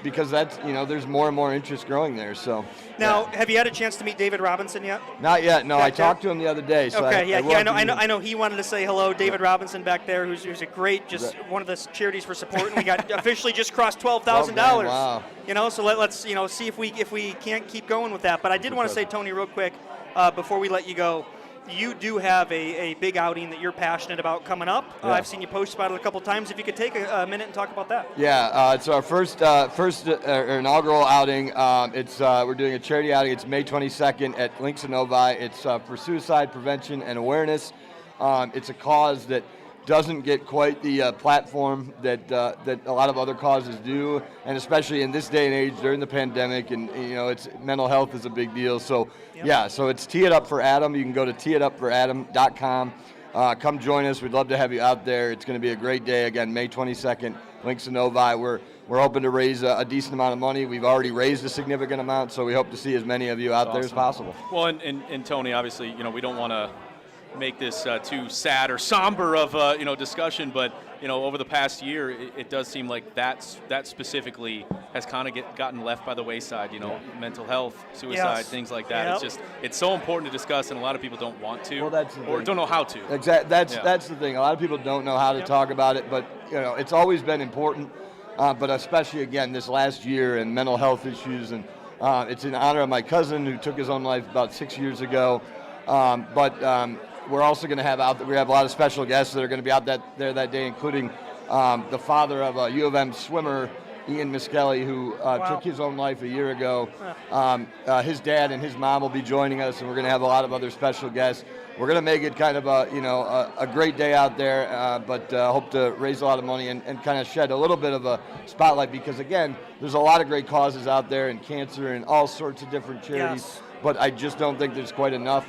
Because that's there's more and more interest growing there. So now, have you had a chance to meet David Robinson yet? Not yet. No, I talked to him the other day. So okay, I know. He wanted to say hello, David Robinson back there, who's a great, just one of the charities for support, and we got officially just crossed $12,000. Wow. So let's see if we can't keep going with that. But I did want to say, Tony, real quick, before we let you go. You do have a big outing that you're passionate about coming up. I've seen you post about it a couple times. If you could take a minute and talk about that. Yeah, it's our first inaugural outing. We're doing a charity outing. It's May 22nd at Links in Novi. It's for suicide prevention and awareness. It's a cause that doesn't get quite the platform that a lot of other causes do, and especially in this day and age during the pandemic, and it's mental health is a big deal. So so it's Tee It Up for Adam. You can go to teeitupforadam.com. Come join us. We'd love to have you out there. It's going to be a great day. Again, May 22nd, Links in Novi. We're hoping to raise a decent amount of money. We've already raised a significant amount, so we hope to see as many of you out there as possible. Well, and Tony, obviously, we don't want to make this too sad or somber of discussion, but over the past year, it does seem like that specifically has kind of gotten left by the wayside. Mental health, suicide, things like that. Yep. It's so important to discuss, and a lot of people don't want to, or don't know how to. Exactly. That's the thing. A lot of people don't know how to talk about it, but it's always been important. But especially again this last year and mental health issues, and it's in honor of my cousin who took his own life about 6 years ago. We're also going to have we have a lot of special guests that are going to be out there that day, including the father of a U of M swimmer, Ian Miskelly, who took his own life a year ago. His dad and his mom will be joining us, and we're going to have a lot of other special guests. We're going to make it kind of a great day out there, but hope to raise a lot of money and kind of shed a little bit of a spotlight, because again, there's a lot of great causes out there in cancer and all sorts of different charities, but I just don't think there's quite enough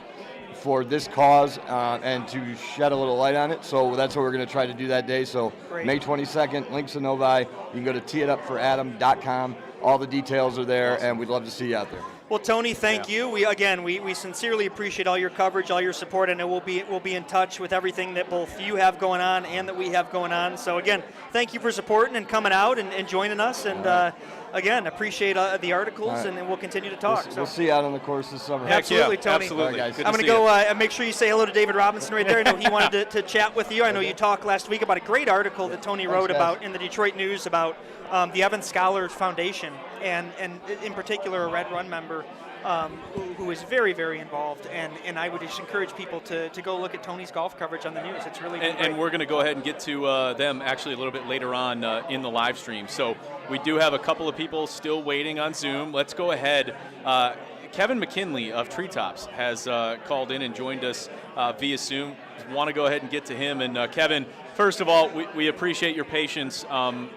for this cause and to shed a little light on it. So that's what we're going to try to do that day. So May 22nd, Links in Novi. You can go to teeitupforadam.com. All the details are there, and we'd love to see you out there. Well, Tony, thank you. We sincerely appreciate all your coverage, all your support, and we'll be in touch with everything that both you have going on and that we have going on. So again, thank you for supporting and coming out and joining us. And again, appreciate the articles, and then we'll continue to talk. We'll see you out on the course this summer. Absolutely, Tony. Absolutely. Right, I'm going to go and make sure you say hello to David Robinson right there. I know he wanted to chat with you. I know you talked last week about a great article that Tony wrote about in the Detroit News about the Evan Scholar Foundation, and in particular a Red Run member who is very, very involved. And I would just encourage people to go look at Tony's golf coverage on the news. It's really great. And we're going to go ahead and get to them actually a little bit later on in the live stream. So we do have a couple of people still waiting on Zoom. Let's go ahead. Kevin McKinley of Treetops has called in and joined us via Zoom. Want to go ahead and get to him. And Kevin, first of all, we appreciate your patience.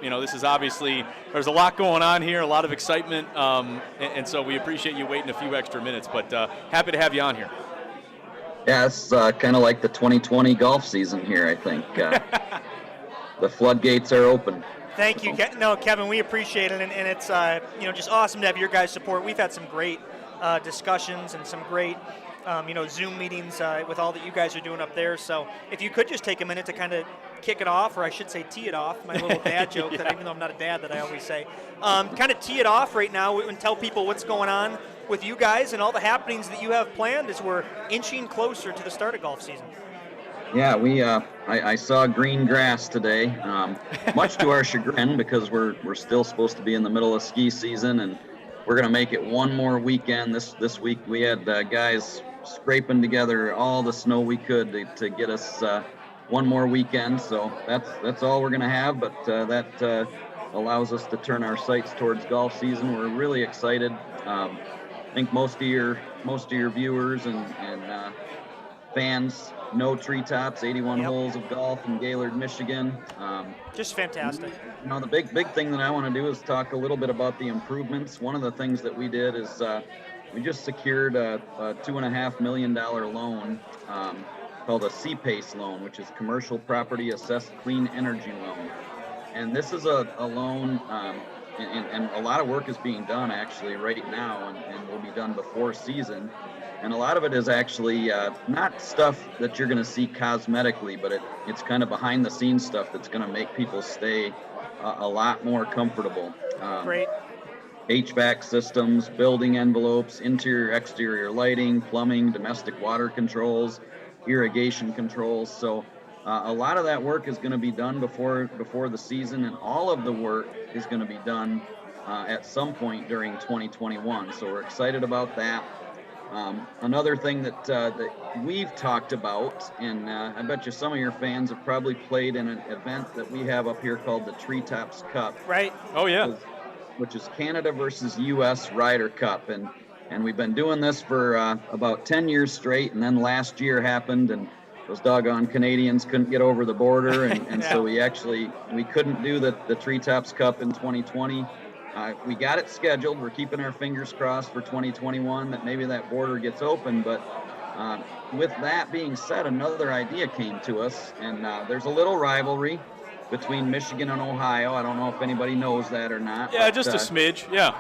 This is obviously, there's a lot going on here, a lot of excitement, and so we appreciate you waiting a few extra minutes, but happy to have you on here. Yeah, it's kind of like the 2020 golf season here, I think. The floodgates are open. Thank you. No, Kevin, we appreciate it, and it's just awesome to have your guys' support. We've had some great discussions and some great Zoom meetings with all that you guys are doing up there. So if you could just take a minute to kind of kick it off, or I should say tee it off, my little dad joke, that even though I'm not a dad that I always say, kind of tee it off right now and tell people what's going on with you guys and all the happenings that you have planned as we're inching closer to the start of golf season. Yeah, I saw green grass today, much to our chagrin because we're still supposed to be in the middle of ski season, and we're going to make it one more weekend. This week we had guys scraping together all the snow we could to get us one more weekend. So that's all we're going to have, but that allows us to turn our sights towards golf season. We're really excited. I think most of your viewers and fans know Treetops, 81 holes of golf in Gaylord, Michigan. Just fantastic. The big thing that I want to do is talk a little bit about the improvements. One of the things that we did is we just secured a $2.5 million loan called a CPACE loan, which is Commercial Property Assessed Clean Energy Loan. And this is a loan, and a lot of work is being done actually right now and will be done before season. And a lot of it is actually not stuff that you're going to see cosmetically, but it's kind of behind the scenes stuff that's going to make people stay a lot more comfortable. Great. HVAC systems, building envelopes, interior, exterior lighting, plumbing, domestic water controls, irrigation controls. So a lot of that work is going to be done before the season, and all of the work is going to be done at some point during 2021. So we're excited about that. Another thing that we've talked about, and I bet you some of your fans have probably played in an event that we have up here called the Treetops Cup. Right. Oh, yeah. Which is Canada versus U.S. Ryder Cup. And we've been doing this for about 10 years straight, and then last year happened, and those doggone Canadians couldn't get over the border, and so we couldn't do the Treetops Cup in 2020. We got it scheduled. We're keeping our fingers crossed for 2021 that maybe that border gets open. But with that being said, another idea came to us, and there's a little rivalry between Michigan and Ohio. I don't know if anybody knows that or not. Yeah, but, just a smidge. Yeah.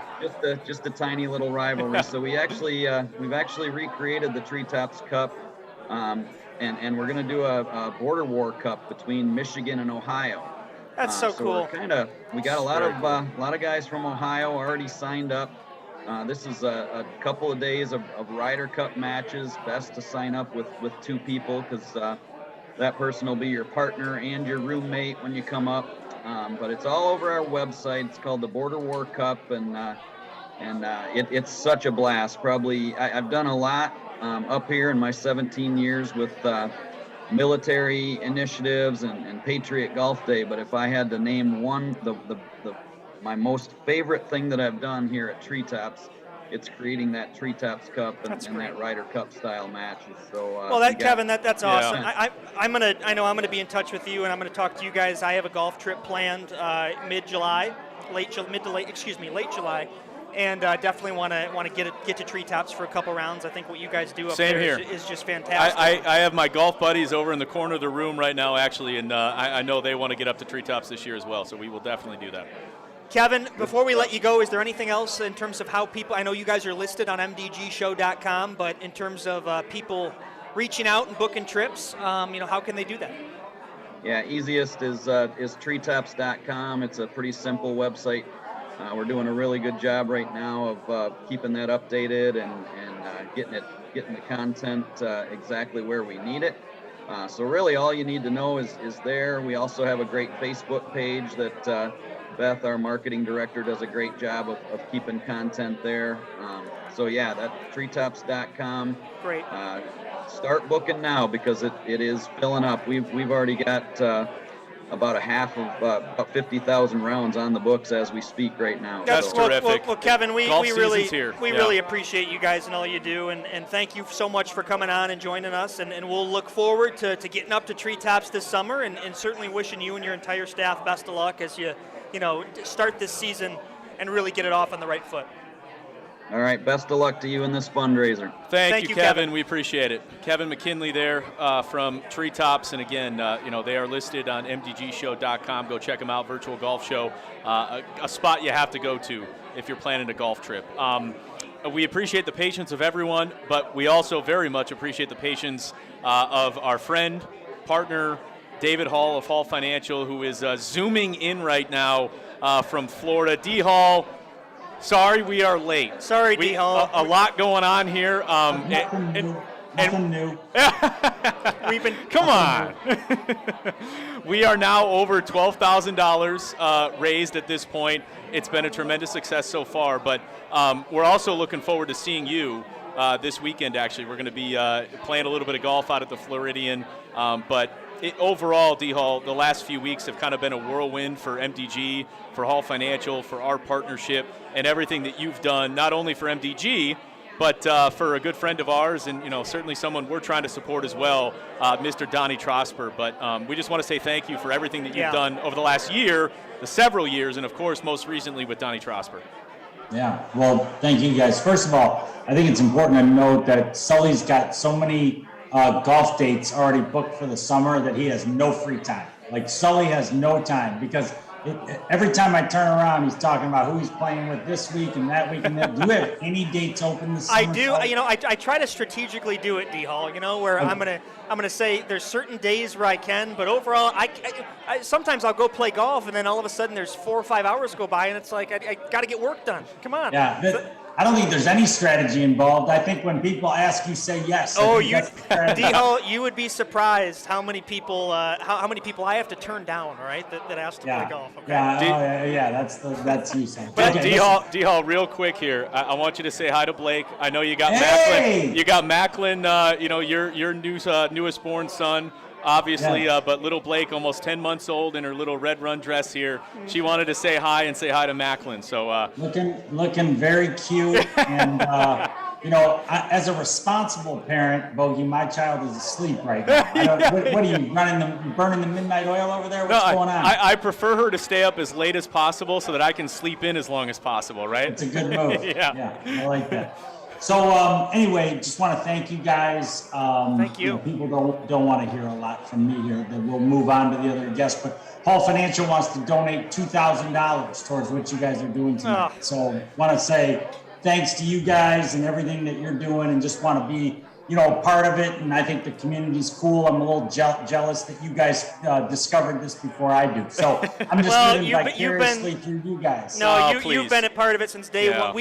Just a tiny little rivalry. So we've actually recreated the Treetops Cup, and we're going to do a border war cup between Michigan and Ohio. That's so cool. We got a lot of guys from Ohio already signed up. This is a couple of days of Ryder Cup matches. Best to sign up with 2 people because that person will be your partner and your roommate when you come up. But it's all over our website. It's called the Border War Cup, and it's such a blast. Probably I've done a lot up here in my 17 years with military initiatives and Patriot Golf Day, but if I had to name one, my most favorite thing that I've done here at Treetops, it's creating that Treetops Cup and that Ryder Cup style matches. So Kevin, that's awesome. Yeah. I know I'm gonna be in touch with you, and I'm gonna talk to you guys. I have a golf trip planned late July, and definitely want to get to Treetops for a couple rounds. I think what you guys do up Same there here. is just fantastic. I have my golf buddies over in the corner of the room right now, actually, and I know they want to get up to Treetops this year as well, so we will definitely do that. Kevin, before we let you go, is there anything else in terms of how people, I know you guys are listed on mdgshow.com, but in terms of people reaching out and booking trips, how can they do that? Yeah, easiest is treetops.com. It's a pretty simple website. We're doing a really good job right now of keeping that updated and getting the content exactly where we need it. So really all you need to know is there. We also have a great Facebook page that Beth, our marketing director, does a great job of keeping content there. So yeah, that treetops.com. Great. Start booking now because it is filling up. We've already got about a half of about 50,000 rounds on the books as we speak right now. That's terrific. Well, Kevin, we really appreciate you guys and all you do, and thank you so much for coming on and joining us, and we'll look forward to getting up to Treetops this summer, and certainly wishing you and your entire staff best of luck as you start this season and really get it off on the right foot. All right, best of luck to you in this fundraiser. Thank you, Kevin. We appreciate it. Kevin McKinley there from Treetops, and again, they are listed on mdgshow.com. Go check them out. Virtual golf show, a spot you have to go to if you're planning a golf trip. We appreciate the patience of everyone, but we also very much appreciate the patience of our friend, partner, David Hall of Hall Financial, who is zooming in right now from Florida. D. Hall. Sorry, we are late. Sorry, D. Hall. A lot going on here. Nothing new. We've been. Come on. We are now over $12,000 raised at this point. It's been a tremendous success so far, but we're also looking forward to seeing you this weekend, actually. We're going to be playing a little bit of golf out at the Floridian, but overall, D-Hall, the last few weeks have kind of been a whirlwind for MDG, for Hall Financial, for our partnership, and everything that you've done, not only for MDG, but for a good friend of ours, and certainly someone we're trying to support as well, Mr. Donnie Trosper. But we just want to say thank you for everything that you've done over the last year, the several years, and of course, most recently with Donnie Trosper. Yeah, well, thank you guys. First of all, I think it's important to note that Sully's got so many golf dates already booked for the summer that he has no free time. Like, Sully has no time because every time I turn around, he's talking about who he's playing with this week and that week and that. Do you have any dates open this summer? I do. I try to strategically do it, D-Hall, where I'm gonna say there's certain days where I can, but overall, I sometimes I'll go play golf, and then all of a sudden there's 4 or 5 hours go by, and it's like I got to get work done. Come on. Yeah. I don't think there's any strategy involved. I think when people ask, you say yes. Oh, D-Hall, you would be surprised how many people how many people I have to turn down, all right, that ask to play golf. Okay? Yeah, that's you saying. But okay, D-Hall, real quick here, I want you to say hi to Blake. I know you got Macklin. You got Macklin, your newest born son. Obviously, but little Blake, almost 10 months old, in her little red run dress here. She wanted to say hi and say hi to Macklin. So looking very cute, and as a responsible parent, Bogey, my child is asleep right now. What are you burning the midnight oil over there? What's going on? I prefer her to stay up as late as possible so that I can sleep in as long as possible. Right? It's a good move. Yeah, I like that. So anyway, just want to thank you guys. Thank you. People don't want to hear a lot from me here. Then we'll move on to the other guests. But Hall Financial wants to donate $2,000 towards what you guys are doing tonight. So want to say thanks to you guys and everything that you're doing, and just want to be part of it. And I think the community's cool. I'm a little jealous that you guys discovered this before I do. So I'm just living vicariously through you guys. No, you've been a part of it since day one.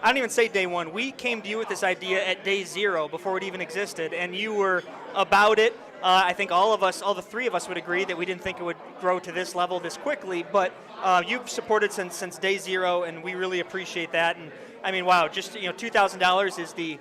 I don't even say day one. We came to you with this idea at day 0 before it even existed, and you were about it. I think all the three of us would agree that we didn't think it would grow to this level this quickly, but you've supported since day 0, and we really appreciate that. And I mean, wow, just $2,000 is the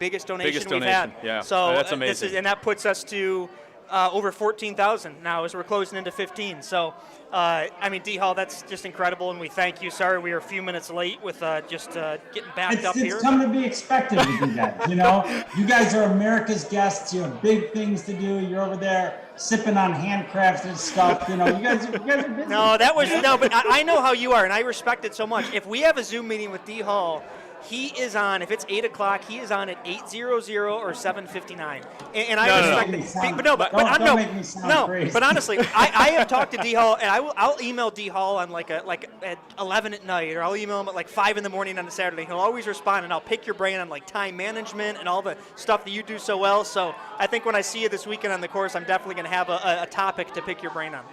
biggest donation we've had. Yeah. So that's amazing. And that puts us to over 14,000 now as we're closing into 15. So, D-Hall, that's just incredible, and we thank you. Sorry we were a few minutes late with getting backed up here. It's come to be expected with you guys. You guys are America's guests. You have big things to do. You're over there sipping on handcrafted stuff. You guys are busy. But I know how you are, and I respect it so much. If we have a Zoom meeting with D-Hall, he is on, if it's 8 o'clock, he is on at 8:00 or 7:59. And I respect it. Don't make me sound crazy. But honestly, I have talked to D-Hall, and I'll email D-Hall on like at 11 at night, or I'll email him at like 5 in the morning on a Saturday. He'll always respond, and I'll pick your brain on like time management and all the stuff that you do so well. So I think when I see you this weekend on the course, I'm definitely going to have a topic to pick your brain on.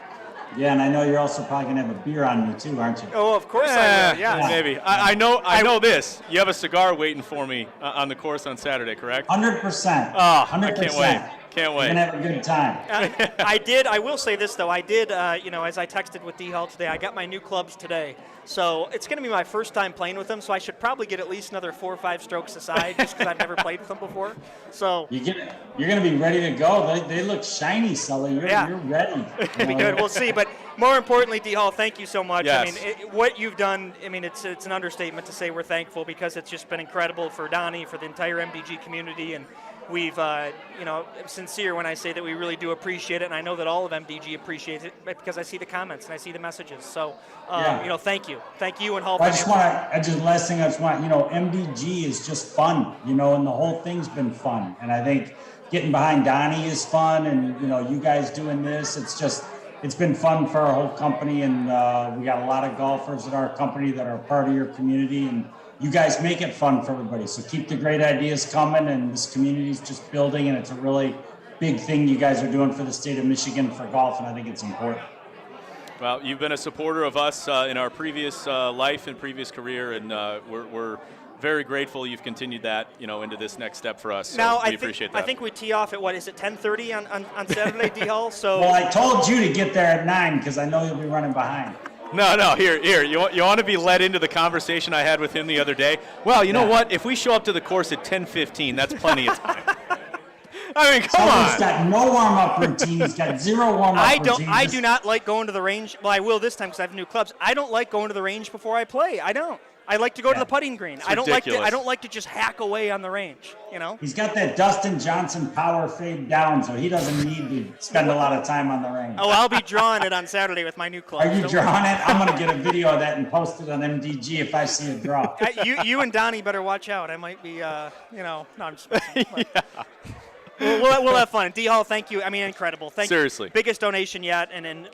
Yeah, and I know you're also probably going to have a beer on me too, aren't you? Oh, of course I will, yeah. Maybe. I know this. You have a cigar waiting for me on the course on Saturday, correct? 100%. Oh, 100%. I can't wait. Can't wait. We're going to have a good time. I will say this, though. I did, as I texted with D-Hall today, I got my new clubs today. So it's going to be my first time playing with them, so I should probably get at least another 4 or 5 strokes aside just because I've never played with them before. So you're going to be ready to go. They look shiny, Sully. You're ready. It'd be good. We'll see. But more importantly, D-Hall, thank you so much. Yes. I mean, what you've done, it's an understatement to say we're thankful, because it's just been incredible for Donnie, for the entire MDG community, and we've, sincere when I say that we really do appreciate it, and I know that all of MDG appreciates it because I see the comments and I see the messages. So, thank you. Thank you and Hall. Last thing I just want, MDG is just fun, and the whole thing's been fun. And I think getting behind Donnie is fun, and, you guys doing this, it's been fun for our whole company, and we got a lot of golfers at our company that are part of your community, and you guys make it fun for everybody. So keep the great ideas coming, and this community's just building, and it's a really big thing you guys are doing for the state of Michigan for golf, and I think it's important. Well, you've been a supporter of us in our previous life and previous career, and we're very grateful you've continued that, into this next step for us. So now, we appreciate that. I think we tee off at, what, is it 10:30 on Saturday, D-Hall? So. Well, I told you to get there at 9 because I know you'll be running behind. No, here. You want to be led into the conversation I had with him the other day? Well, you know what? If we show up to the course at 10:15, that's plenty of time. I mean, come on. He's got no warm-up routine. He's got zero warm-up routine. I do not like going to the range. Well, I will this time because I have new clubs. I don't like going to the range before I play. I don't. I like to go to the putting green. It's I don't ridiculous. like to just hack away on the range. He's got that Dustin Johnson power fade down, so he doesn't need to spend a lot of time on the range. Oh, I'll be drawing it on Saturday with my new club. Are you drawing it? I'm going to get a video of that and post it on MDG if I see a draw. You and Donnie better watch out. I might be, no, I'm just messing. We'll have fun. D-Hall, thank you. I mean, incredible. Seriously. Biggest donation yet. And then,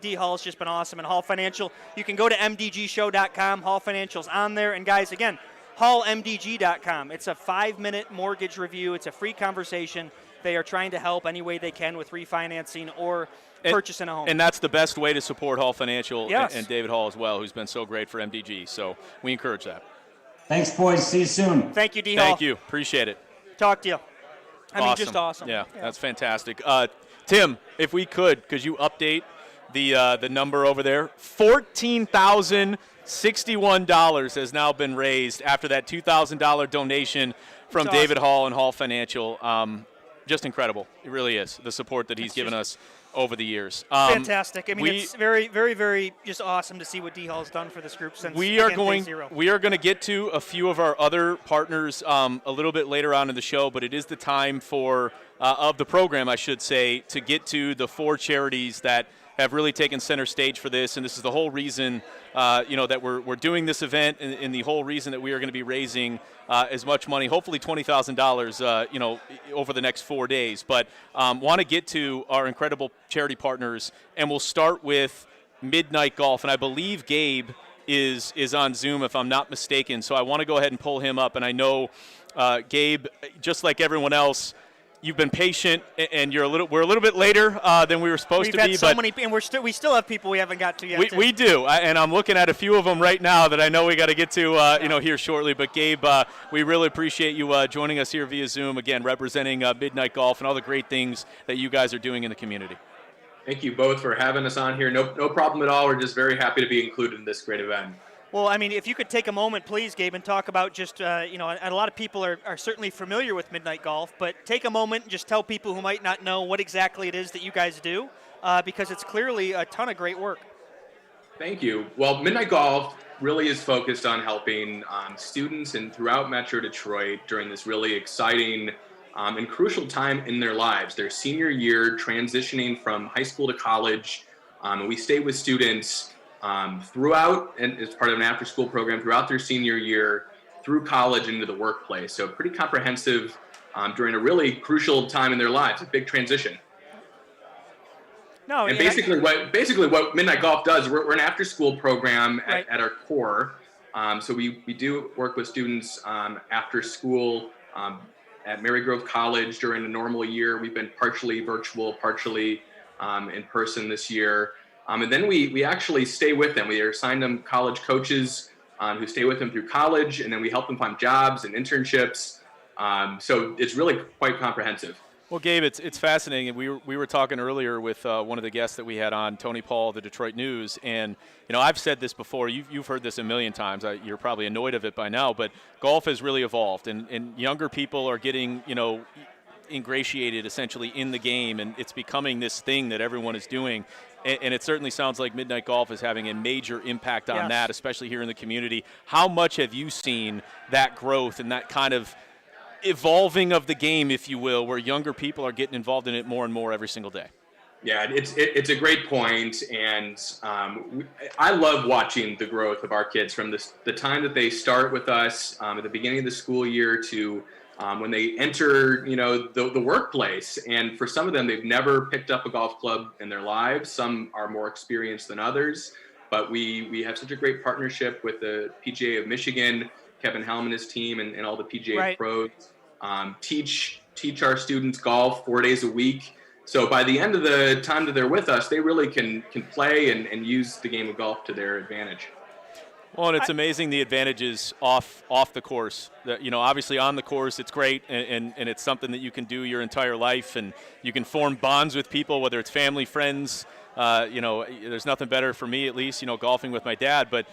D-Hall's just been awesome. And Hall Financial, you can go to mdgshow.com. Hall Financial's on there. And, guys, again, halmdg.com. It's a 5-minute mortgage review. It's a free conversation. They are trying to help any way they can with refinancing or purchasing a home. And that's the best way to support Hall Financial Yes. and David Hall as well, who's been so great for MDG. So we encourage that. Thanks, boys. See you soon. Thank you, D-Hall. Thank you. Appreciate it. Talk to you. I mean, just awesome. Yeah, that's fantastic. Tim, if we could you update the number over there? $14,061 has now been raised after that $2,000 donation from That's David awesome. Hall and Hall Financial. Just incredible. It really is, the support that he's given us over the years. Fantastic. I mean, it's very, very, very just awesome to see what D-Hall's done for this group since We are day going zero. to get to a few of our other partners a little bit later on in the show, but it is the time for of the program, I should say, to get to the 4 charities that have really taken center stage for this, and this is the whole reason that we're doing this event, and the whole reason that we are going to be raising as much money, hopefully $20,000, over the next 4 days. But want to get to our incredible charity partners, and we'll start with Midnight Golf, and I believe Gabe is on Zoom, if I'm not mistaken. So I want to go ahead and pull him up, and I know Gabe, just like everyone else, you've been patient, and we're a little bit later than we were supposed to be. We've had so many, and we still have people we haven't got to yet. We do, and I'm looking at a few of them right now that I know we got to get to, here shortly. But Gabe, we really appreciate you joining us here via Zoom again, representing Midnight Golf and all the great things that you guys are doing in the community. Thank you both for having us on here. No problem at all. We're just very happy to be included in this great event. Well, I mean, if you could take a moment, please, Gabe, and talk about just, and a lot of people are certainly familiar with Midnight Golf, but take a moment and just tell people who might not know what exactly it is that you guys do, because it's clearly a ton of great work. Thank you. Well, Midnight Golf really is focused on helping students and throughout Metro Detroit during this really exciting and crucial time in their lives, their senior year, transitioning from high school to college. And we stay with students throughout, and as part of an after-school program, throughout their senior year, through college into the workplace. So pretty comprehensive during a really crucial time in their lives, a big transition. No, and basically what Midnight Golf does, we're an after-school program at our core. So we do work with students after school at Marygrove College during a normal year. We've been partially virtual, partially in person this year. And then we actually stay with them. We assign them college coaches who stay with them through college, and then we help them find jobs and internships. So it's really quite comprehensive. Well, Gabe, it's fascinating. We were talking earlier with one of the guests that we had on, Tony Paul, of the Detroit News, and I've said this before. You've heard this a million times. You're probably annoyed of it by now, but golf has really evolved, and younger people are getting ingratiated essentially in the game, and it's becoming this thing that everyone is doing. And it certainly sounds like Midnight Golf is having a major impact on that, especially here in the community. How much have you seen that growth and that kind of evolving of the game, if you will, where younger people are getting involved in it more and more every single day? Yeah, it's a great point, and I love watching the growth of our kids from the time that they start with us at the beginning of the school year to when they enter, the workplace. And for some of them, they've never picked up a golf club in their lives. Some are more experienced than others, but we have such a great partnership with the PGA of Michigan, Kevin Helm and his team, and all the PGA pros teach our students golf 4 days a week. So by the end of the time that they're with us, they really can play and use the game of golf to their advantage. Well, and it's amazing the advantages off the course. Obviously on the course it's great, and it's something that you can do your entire life, and you can form bonds with people, whether it's family, friends. There's nothing better for me, at least, golfing with my dad. But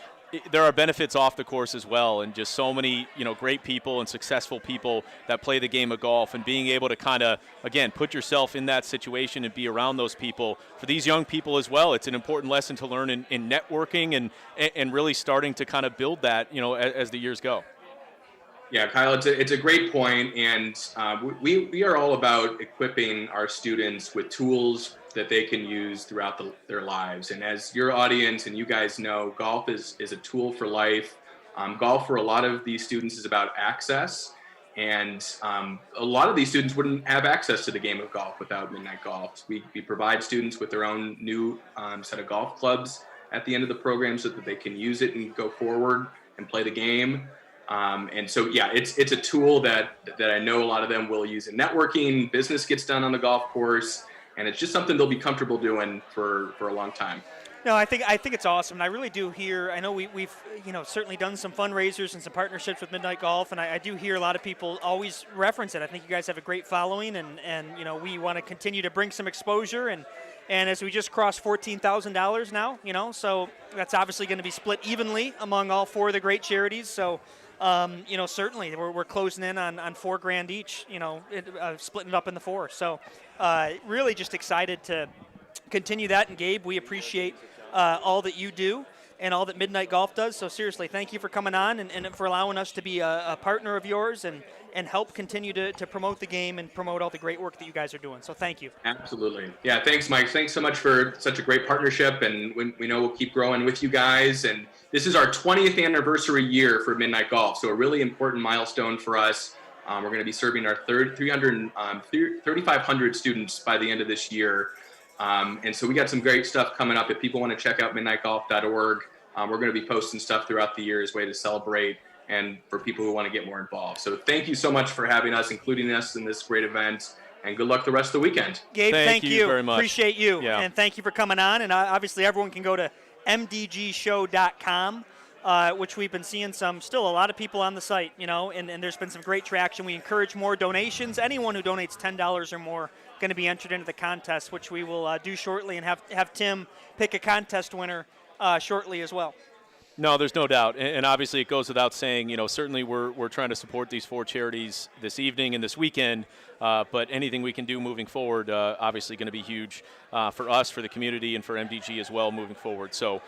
there are benefits off the course as well, and just so many, great people and successful people that play the game of golf, and being able to kind of, again, put yourself in that situation and be around those people. For these young people as well, it's an important lesson to learn in networking and really starting to kind of build that, as the years go. Yeah, Kyle, it's a great point, and we are all about equipping our students with tools that they can use throughout their lives. And as your audience and you guys know, golf is a tool for life. Golf for a lot of these students is about access, and a lot of these students wouldn't have access to the game of golf without Midnight Golf. We provide students with their own new set of golf clubs at the end of the program so that they can use it and go forward and play the game. And so, yeah, it's a tool that I know a lot of them will use in networking. Business gets done on the golf course, and it's just something they'll be comfortable doing for a long time. No, I think it's awesome, and I really do hear. I know we've certainly done some fundraisers and some partnerships with Midnight Golf, and I do hear a lot of people always reference it. I think you guys have a great following, and we want to continue to bring some exposure, and as we just crossed $14,000 now, so that's obviously going to be split evenly among all four of the great charities. So. Certainly we're closing in on $4,000 each, splitting it up in the four. So really just excited to continue that. And Gabe, we appreciate all that you do and all that Midnight Golf does. So seriously, thank you for coming on and for allowing us to be a partner of yours and help continue to promote the game and promote all the great work that you guys are doing. So thank you. Absolutely. Yeah, thanks, Mike. Thanks so much for such a great partnership, and we know we'll keep growing with you guys. And this is our 20th anniversary year for Midnight Golf, so a really important milestone for us. We're going to be serving our 3,500 students by the end of this year. And so we got some great stuff coming up. If people want to check out midnightgolf.org, we're going to be posting stuff throughout the year as a way to celebrate and for people who want to get more involved. So thank you so much for having us, including us in this great event, and good luck the rest of the weekend. Gabe, thank you very much. Appreciate you, yeah. And thank you for coming on. And obviously everyone can go to mdgshow.com, which we've been seeing still a lot of people on the site, and there's been some great traction. We encourage more donations. Anyone who donates $10 or more going to be entered into the contest, which we will do shortly, and have Tim pick a contest winner shortly as well. No, there's no doubt, and obviously it goes without saying. Certainly we're trying to support these four charities this evening and this weekend. But anything we can do moving forward, obviously going to be huge for us, for the community, and for MDG as well moving forward. So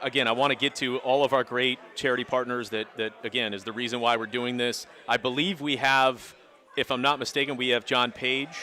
again, I want to get to all of our great charity partners that again is the reason why we're doing this. I believe we have, if I'm not mistaken, we have John Page,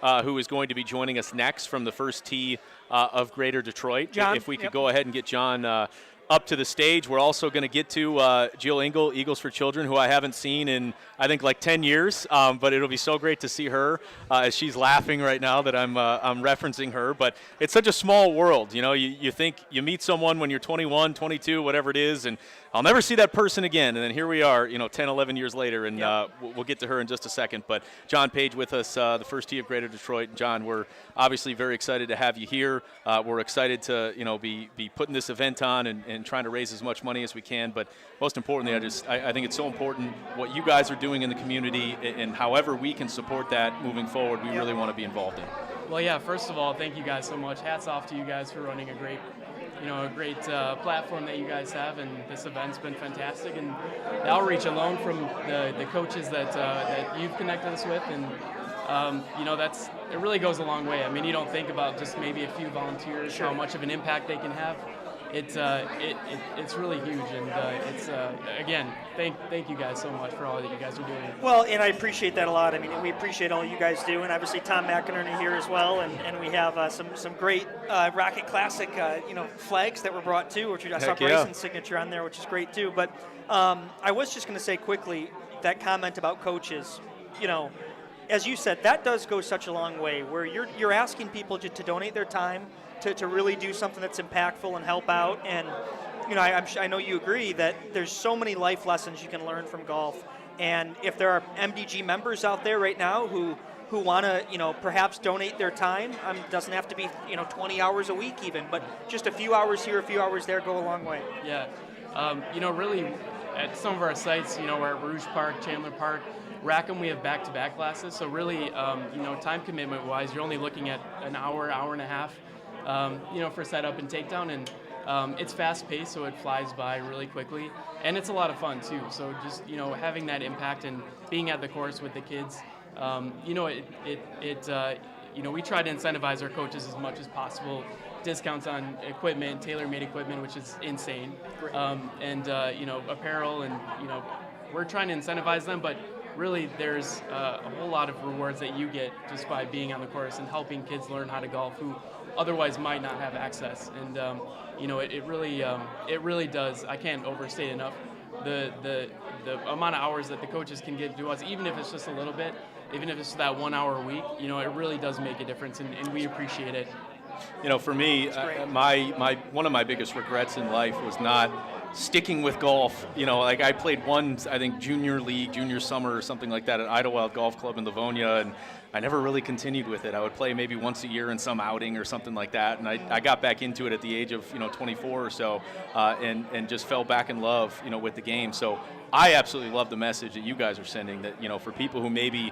who is going to be joining us next from the first tee of Greater Detroit. John, if we could go ahead and get John up to the stage. We're also going to get to Jill Engel, Eagles for Children, who I haven't seen in, I think, like 10 years. But it'll be so great to see her as she's laughing right now that I'm referencing her. But it's such a small world. You think you meet someone when you're 21, 22, whatever it is, and I'll never see that person again. And then here we are, 10, 11 years later, and we'll get to her in just a second. But John Page with us, the first tee of Greater Detroit. John, we're obviously very excited to have you here. We're excited to, be putting this event on and trying to raise as much money as we can. But most importantly, I think it's so important what you guys are doing in the community, and however we can support that moving forward, we really want to be involved in. Well, yeah, first of all, thank you guys so much. Hats off to you guys for running a great platform that you guys have, and this event's been fantastic. And the outreach alone from the coaches that you've connected us with, and it really goes a long way. I mean, you don't think about just maybe a few volunteers, how much of an impact they can have. It's really huge, and again, thank you guys so much for all that you guys are doing. Well, and I appreciate that a lot. I mean, we appreciate all you guys do, and obviously Tom McInerney here as well, and we have some great Rocket Classic flags that were brought too, which I saw Bryson's signature on there, which is great too. But I was just going to say quickly that comment about coaches, as you said, that does go such a long way, where you're asking people to donate their time to really do something that's impactful and help out. And I know you agree that there's so many life lessons you can learn from golf. And if there are MDG members out there right now who want to perhaps donate their time, doesn't have to be 20 hours a week even, but just a few hours here, a few hours there go a long way. Yeah. Really at some of our sites, we're at Rouge Park, Chandler Park, Rackham, we have back-to-back classes. So really, time commitment-wise, you're only looking at an hour, hour and a half, for setup and takedown. And it's fast-paced, so it flies by really quickly. And it's a lot of fun, too. So just, having that impact and being at the course with the kids, we try to incentivize our coaches as much as possible. Discounts on equipment, tailor-made equipment, which is insane, apparel, and we're trying to incentivize them. But really, there's a whole lot of rewards that you get just by being on the course and helping kids learn how to golf who otherwise might not have access. And it really does. I can't overstate enough the amount of hours that the coaches can give to us, even if it's just a little bit, even if it's that 1 hour a week. It really does make a difference, and we appreciate it. For me, one of my biggest regrets in life was not sticking with golf. I played one, I think, junior summer or something like that at Idlewild Golf Club in Livonia, and I never really continued with it. I would play maybe once a year in some outing or something like that, and I got back into it at the age of 24 or so, and just fell back in love with the game. So I absolutely love the message that you guys are sending, that for people who maybe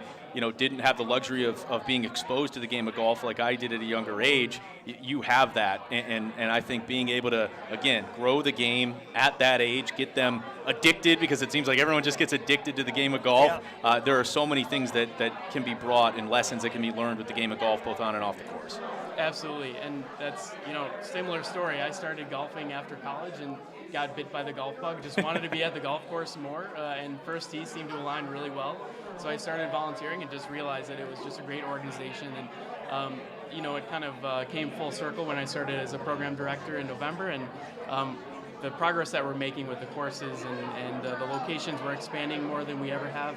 didn't have the luxury of being exposed to the game of golf like I did at a younger age, you have that, and I think being able to, again, grow the game at that age, get them addicted, because it seems like everyone just gets addicted to the game of golf. Yeah. There are so many things that can be brought and lessons that can be learned with the game of golf, both on and off the course. Absolutely, and that's, similar story. I started golfing after college and got bit by the golf bug, just wanted to be at the golf course more, and First Tee seemed to align really well. So I started volunteering and just realized that it was just a great organization, and it kind of came full circle when I started as a program director in November, and the progress that we're making with the courses and the locations, we're expanding more than we ever have.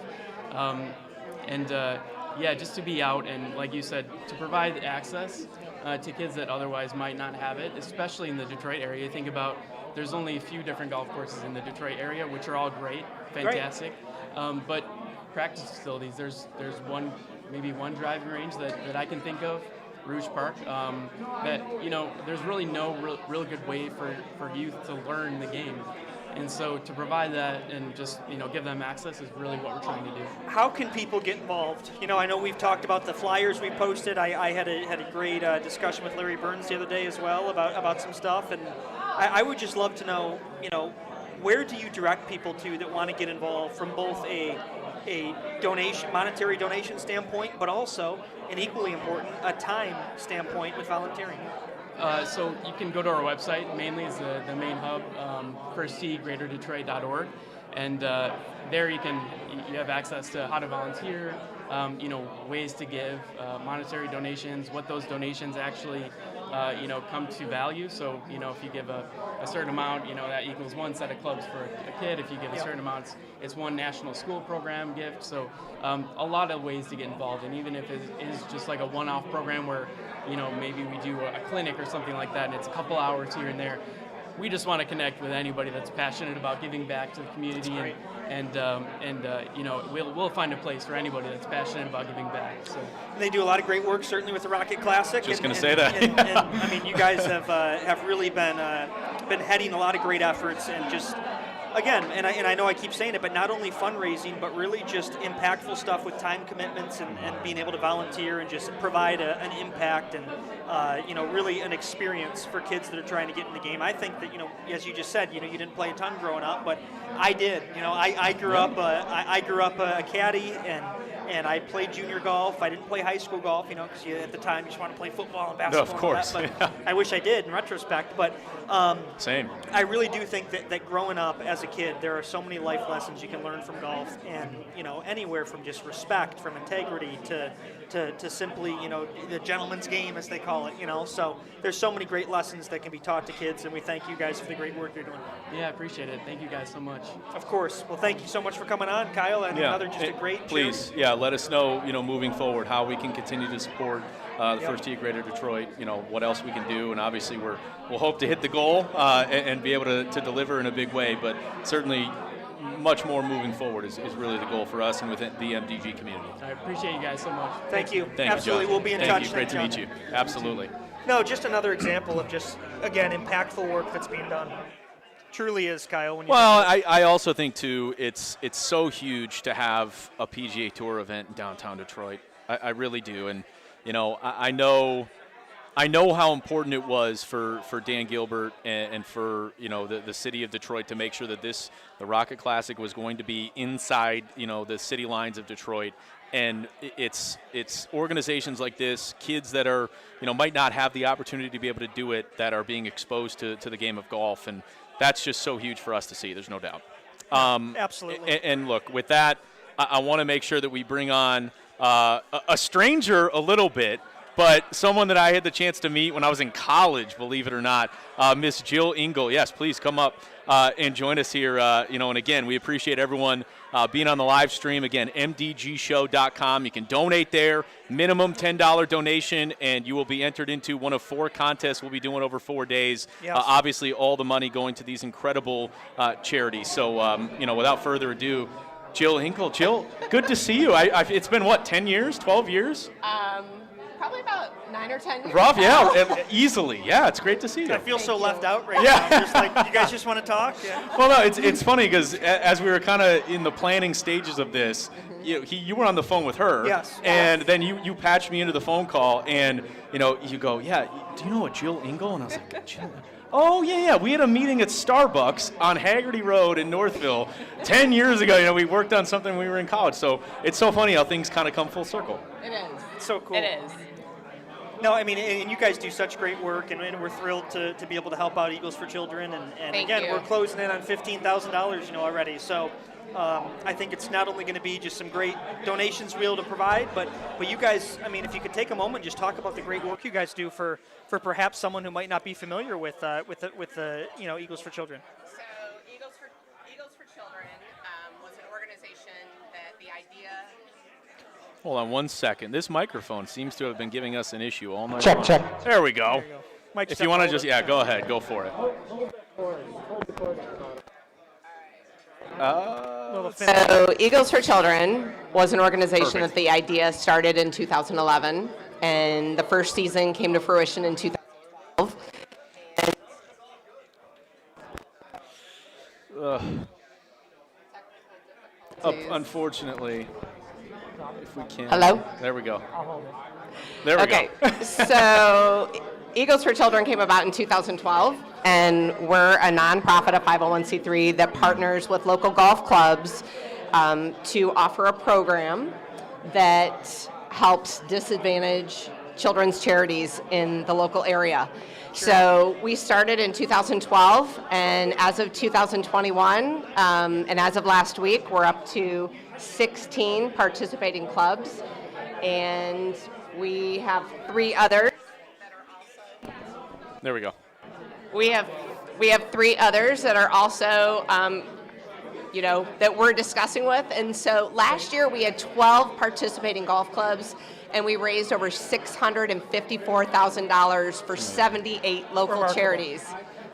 Just to be out and, like you said, to provide access to kids that otherwise might not have it, especially in the Detroit area. Think about, there's only a few different golf courses in the Detroit area, which are all great, fantastic. But practice facilities, there's maybe one driving range that I can think of, Rouge Park, that there's really no real good way for youth to learn the game. And so to provide that and just give them access is really what we're trying to do. How can people get involved? I know we've talked about the flyers we posted. I had a great discussion with Larry Burns the other day as well about some stuff, and I would just love to know, where do you direct people to that want to get involved from both a monetary donation standpoint, but also, and equally important, a time standpoint with volunteering? So you can go to our website, mainly is the main hub, firsttee.greaterdetroit.org, and there you have access to how to volunteer, ways to give, monetary donations, what those donations actually come to value. So if you give a certain amount, that equals one set of clubs for a kid. If you give a certain amount, it's one national school program gift. So a lot of ways to get involved, and even if it is just like a one-off program where maybe we do a clinic or something like that, and it's a couple hours here and there. We just want to connect with anybody that's passionate about giving back to the community, and we'll find a place for anybody that's passionate about giving back. So they do a lot of great work, certainly with the Rocket Classic. Just going to say that. and I mean, you guys have really been heading a lot of great efforts, and just. Again, and I know I keep saying it, but not only fundraising, but really just impactful stuff with time commitments and being able to volunteer and just provide an impact and, really an experience for kids that are trying to get in the game. I think that, as you just said, you didn't play a ton growing up, but I did. I grew up a caddy, and I played junior golf. I didn't play high school golf, because at the time you just want to play football and basketball. No, of course. And that, but I wish I did in retrospect. But same. I really do think that growing up as a kid, there are so many life lessons you can learn from golf, and anywhere from just respect, from integrity to simply the gentleman's game, as they call it. So there's so many great lessons that can be taught to kids, and we thank you guys for the great work you're doing. Yeah, I appreciate it. Thank you guys so much. Of course. Well, thank you so much for coming on, Kyle, and another just a great. Please, let us know, moving forward, how we can continue to support the First Tee of Greater Detroit. What else we can do, and obviously we'll hope to hit the goal and be able to deliver in a big way. But certainly, much more moving forward is really the goal for us and within the MDG community. I appreciate you guys so much. Thank you. Thank Absolutely, you, John. we'll be in Thank touch. You. Great to meet you. Absolutely. No, just another example of just, again, impactful work that's being done. Truly is, Kyle. Well, I also think too it's so huge to have a PGA Tour event in downtown Detroit. I really do, and I know how important it was for Dan Gilbert and for the city of Detroit to make sure that the Rocket Classic was going to be inside the city lines of Detroit. And it's organizations like this, kids that are might not have the opportunity to be able to do it, that are being exposed to the game of golf, and that's just so huge for us to see. There's no doubt. Absolutely. And look, with that, I want to make sure that we bring on a stranger a little bit, but someone that I had the chance to meet when I was in college, believe it or not, Miss Jill Engel. Yes, please come up and join us here. And again, we appreciate everyone being on the live stream. Again, mdgshow.com. You can donate there, minimum $10 donation, and you will be entered into one of 4 contests we'll be doing over 4 days. Yes. Obviously, all the money going to these incredible charities. So, without further ado, Jill Engel. Jill, good to see you. It's been, 10 years, 12 years? Probably about 9 or 10 years. Rough, yeah, easily. Yeah, it's great to see you. I feel so left out right now. Just like, you guys just want to talk? Yeah. Well, no, it's funny because as we were kind of in the planning stages of this, you were on the phone with her. Yes. And then you patched me into the phone call, and, you go, yeah, do you know a Jill Engel? And I was like, Jill? Oh, yeah. We had a meeting at Starbucks on Haggerty Road in Northville 10 years ago. We worked on something when we were in college. So it's so funny how things kind of come full circle. It is. It's so cool. It is. No, I mean, and you guys do such great work, and we're thrilled to be able to help out Eagles for Children. And again, we're closing in on $15,000, already. So I think it's not only going to be just some great donations we're able to provide, but you guys, I mean, if you could take a moment and just talk about the great work you guys do for perhaps someone who might not be familiar with Eagles for Children. So Eagles for Children was an organization that the idea. Hold on 1 second. This microphone seems to have been giving us an issue all night long. Check. There we go. Mike, if you want to just, go ahead. Go for it. So Eagles for Children was an organization that the idea started in 2011, and the first season came to fruition in 2012. Unfortunately, if we can. Hello? There we go. There we go. Okay, so Eagles for Children came about in 2012, and we're a nonprofit, a 501c3 that partners with local golf clubs to offer a program that helps disadvantaged children's charities in the local area. So we started in 2012, and as of 2021, and as of last week, we're up to 16 participating clubs, and we have 3 others. There we go. We have 3 others that are also, that we're discussing with. And so last year we had 12 participating golf clubs, and we raised over $654,000 for 78 local charities.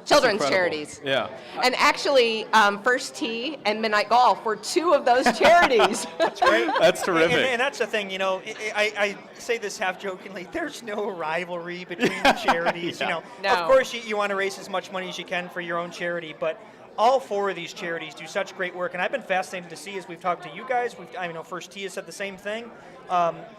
Children's charities. Yeah. And actually, First Tee and Midnight Golf were 2 of those charities. That's great. That's terrific. And that's the thing, I say this half jokingly, there's no rivalry between the charities. No. Of course you want to raise as much money as you can for your own charity, but all 4 of these charities do such great work, and I've been fascinated to see as we've talked to you guys. I know First Tee has said the same thing.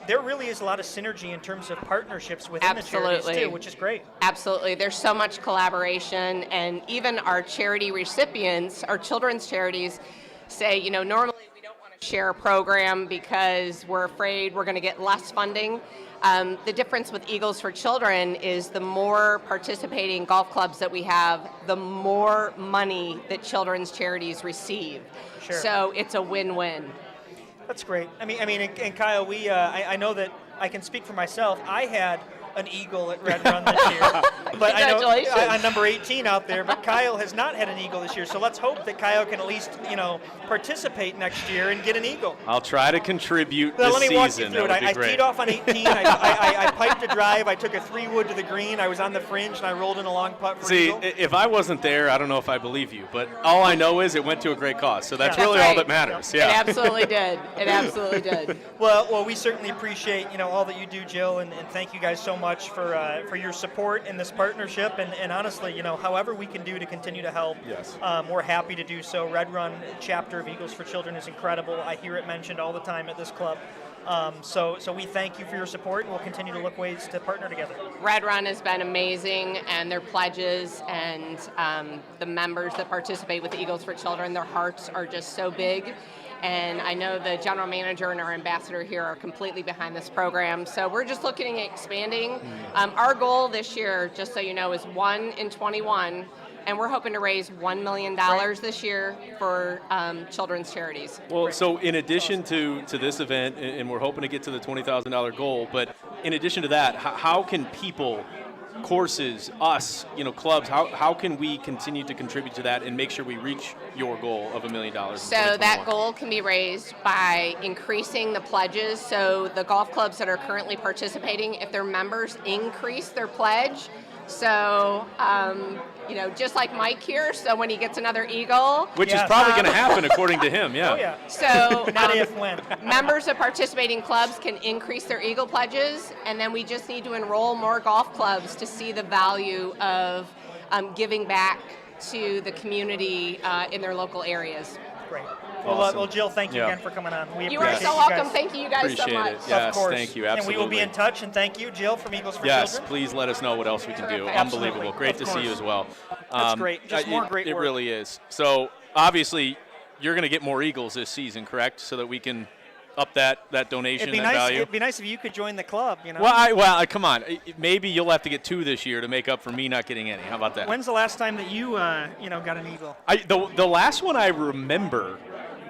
There really is a lot of synergy in terms of partnerships within the charities too, which is great. Absolutely. There's so much collaboration, and even our charity recipients, our children's charities, say, normally we don't want to share a program because we're afraid we're going to get less funding. The difference with Eagles for Children is the more participating golf clubs that we have, the more money that children's charities receive. Sure. So it's a win-win. That's great. I mean, and Kyle, I know that I can speak for myself. I had an eagle at Red Run this year. But Congratulations. I know I'm number 18 out there, but Kyle has not had an eagle this year. So let's hope that Kyle can at least, participate next year and get an eagle. I'll try to contribute Well, this let me walk you season. through it. I teed off on 18. I piped a drive. I took a 3-wood to the green. I was on the fringe, and I rolled in a long putt for See, eagle. if I wasn't there, I don't know if I believe you. But all I know is it went to a great cause. So that's That's really all right. that matters. It Yeah. absolutely did. It absolutely did. Well, we certainly appreciate, all that you do, Jill, and thank you guys so much. much for your support in this partnership, and honestly, however we can do to continue to help, yes, we're happy to do so. Red Run chapter of Eagles for Children is incredible. I hear it mentioned all the time at this club. So we thank you for your support, and we'll continue to look ways to partner together. Red Run has been amazing, and their pledges and the members that participate with Eagles for Children, their hearts are just so big. And I know the general manager and our ambassador here are completely behind this program. So we're just looking at expanding. Our goal this year, just so you know, is 1 in 21. And we're hoping to raise $1 million this year for children's charities. Well, so in addition to this event, and we're hoping to get to the $20,000 goal, but in addition to that, how can people, courses, us, clubs, how can we continue to contribute to that and make sure we reach your goal of $1 million? So that goal can be raised by increasing the pledges. So the golf clubs that are currently participating, if their members increase their pledge, so, just like Mike here, so when he gets another eagle. Which is probably going to happen according to him, yeah. Oh, yeah. So, not if, when. Members of participating clubs can increase their eagle pledges, and then we just need to enroll more golf clubs to see the value of giving back to the community in their local areas. Great. Awesome. Well, Jill, thank you again for coming on. You are so welcome. Thank you guys so much. It. Yes, of course. Thank you. Absolutely. And we will be in touch. And thank you, Jill, from Eagles for Yes, Children. please let us know what else we can do. Absolutely. Unbelievable. Great to see you as well. That's great. Just more great work. It really is. So obviously, you're going to get more Eagles this season, correct? So that we can up that donation, value. It'd be nice if you could join the club. Well, come on. Maybe you'll have to get 2 this year to make up for me not getting any. How about that? When's the last time that you got an Eagle? The last one I remember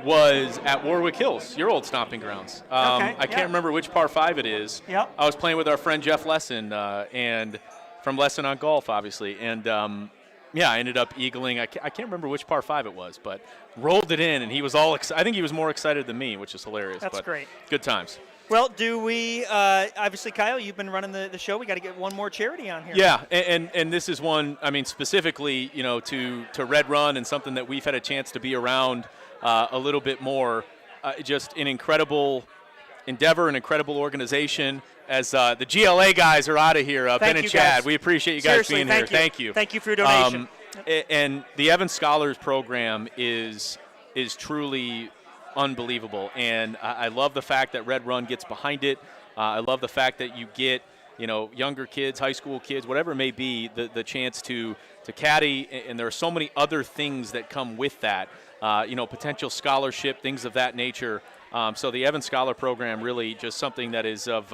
was at Warwick Hills, your old stomping grounds. I can't remember which par 5 it is. Yep. I was playing with our friend Jeff Lesson, and from Lesson on Golf, obviously. And, I ended up eagling. I can't remember which par 5 it was, but rolled it in, and he was all excited. I think he was more excited than me, which is hilarious. That's great. Good times. Well, do we, obviously, Kyle, you've been running the show. We got to get one more charity on here. Yeah, and this is one, specifically, to Red Run, and something that we've had a chance to be around a little bit more. Just an incredible endeavor, an incredible organization. As the GLA guys are out of here, Ben and Chad, guys. We appreciate you guys Seriously, being here. Thank you. Thank you for your donation. And the Evans Scholars Program is truly unbelievable, and I love the fact that Red Run gets behind it. I love the fact that you get younger kids, high school kids, whatever it may be, the chance to caddy, and there are so many other things that come with that. Potential scholarship, things of that nature. So the Evans Scholar Program really just something that is of,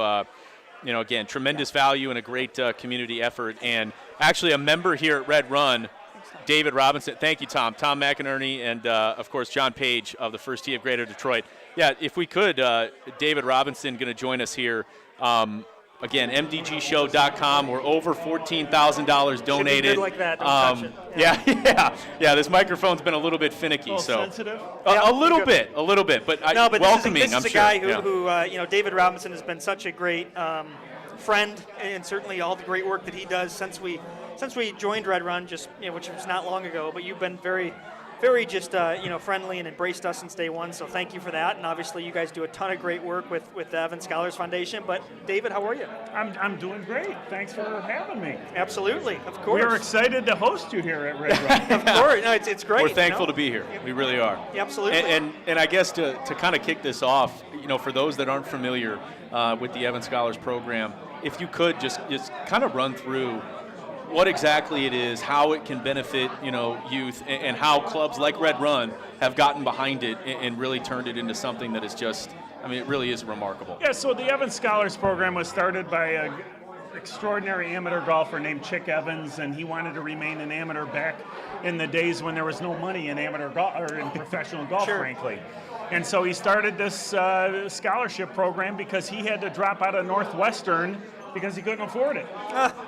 again, tremendous value and a great community effort. And actually a member here at Red Run, David Robinson. Thank you, Tom. Tom McInerney and, of course, John Page of the First Tee of Greater Detroit. Yeah, if we could, David Robinson going to join us here. Again, MDGshow.com. We're over $14,000 donated. Should be good like that. Don't touch it. Yeah. This microphone's been a little bit finicky, so sensitive. A little bit, but welcoming. This is I'm a sure. guy who David Robinson has been such a great friend, and certainly all the great work that he does since we joined Red Run, which was not long ago. But you've been very just friendly and embraced us since day one. So thank you for that. And obviously, you guys do a ton of great work with the Evans Scholars Foundation. But David, how are you? I'm doing great. Thanks for having me. Absolutely, of course. We're excited to host you here at Red Run. Of course, no, it's great. We're thankful to be here. We really are. Absolutely. And I guess to kind of kick this off, for those that aren't familiar with the Evans Scholars Program, if you could just kind of run through what exactly it is, how it can benefit, youth, and how clubs like Red Run have gotten behind it and really turned it into something that is just, it really is remarkable. Yeah, so the Evans Scholars Program was started by an extraordinary amateur golfer named Chick Evans, and he wanted to remain an amateur back in the days when there was no money in amateur golf or in professional golf, frankly. And so he started this scholarship program because he had to drop out of Northwestern because he couldn't afford it.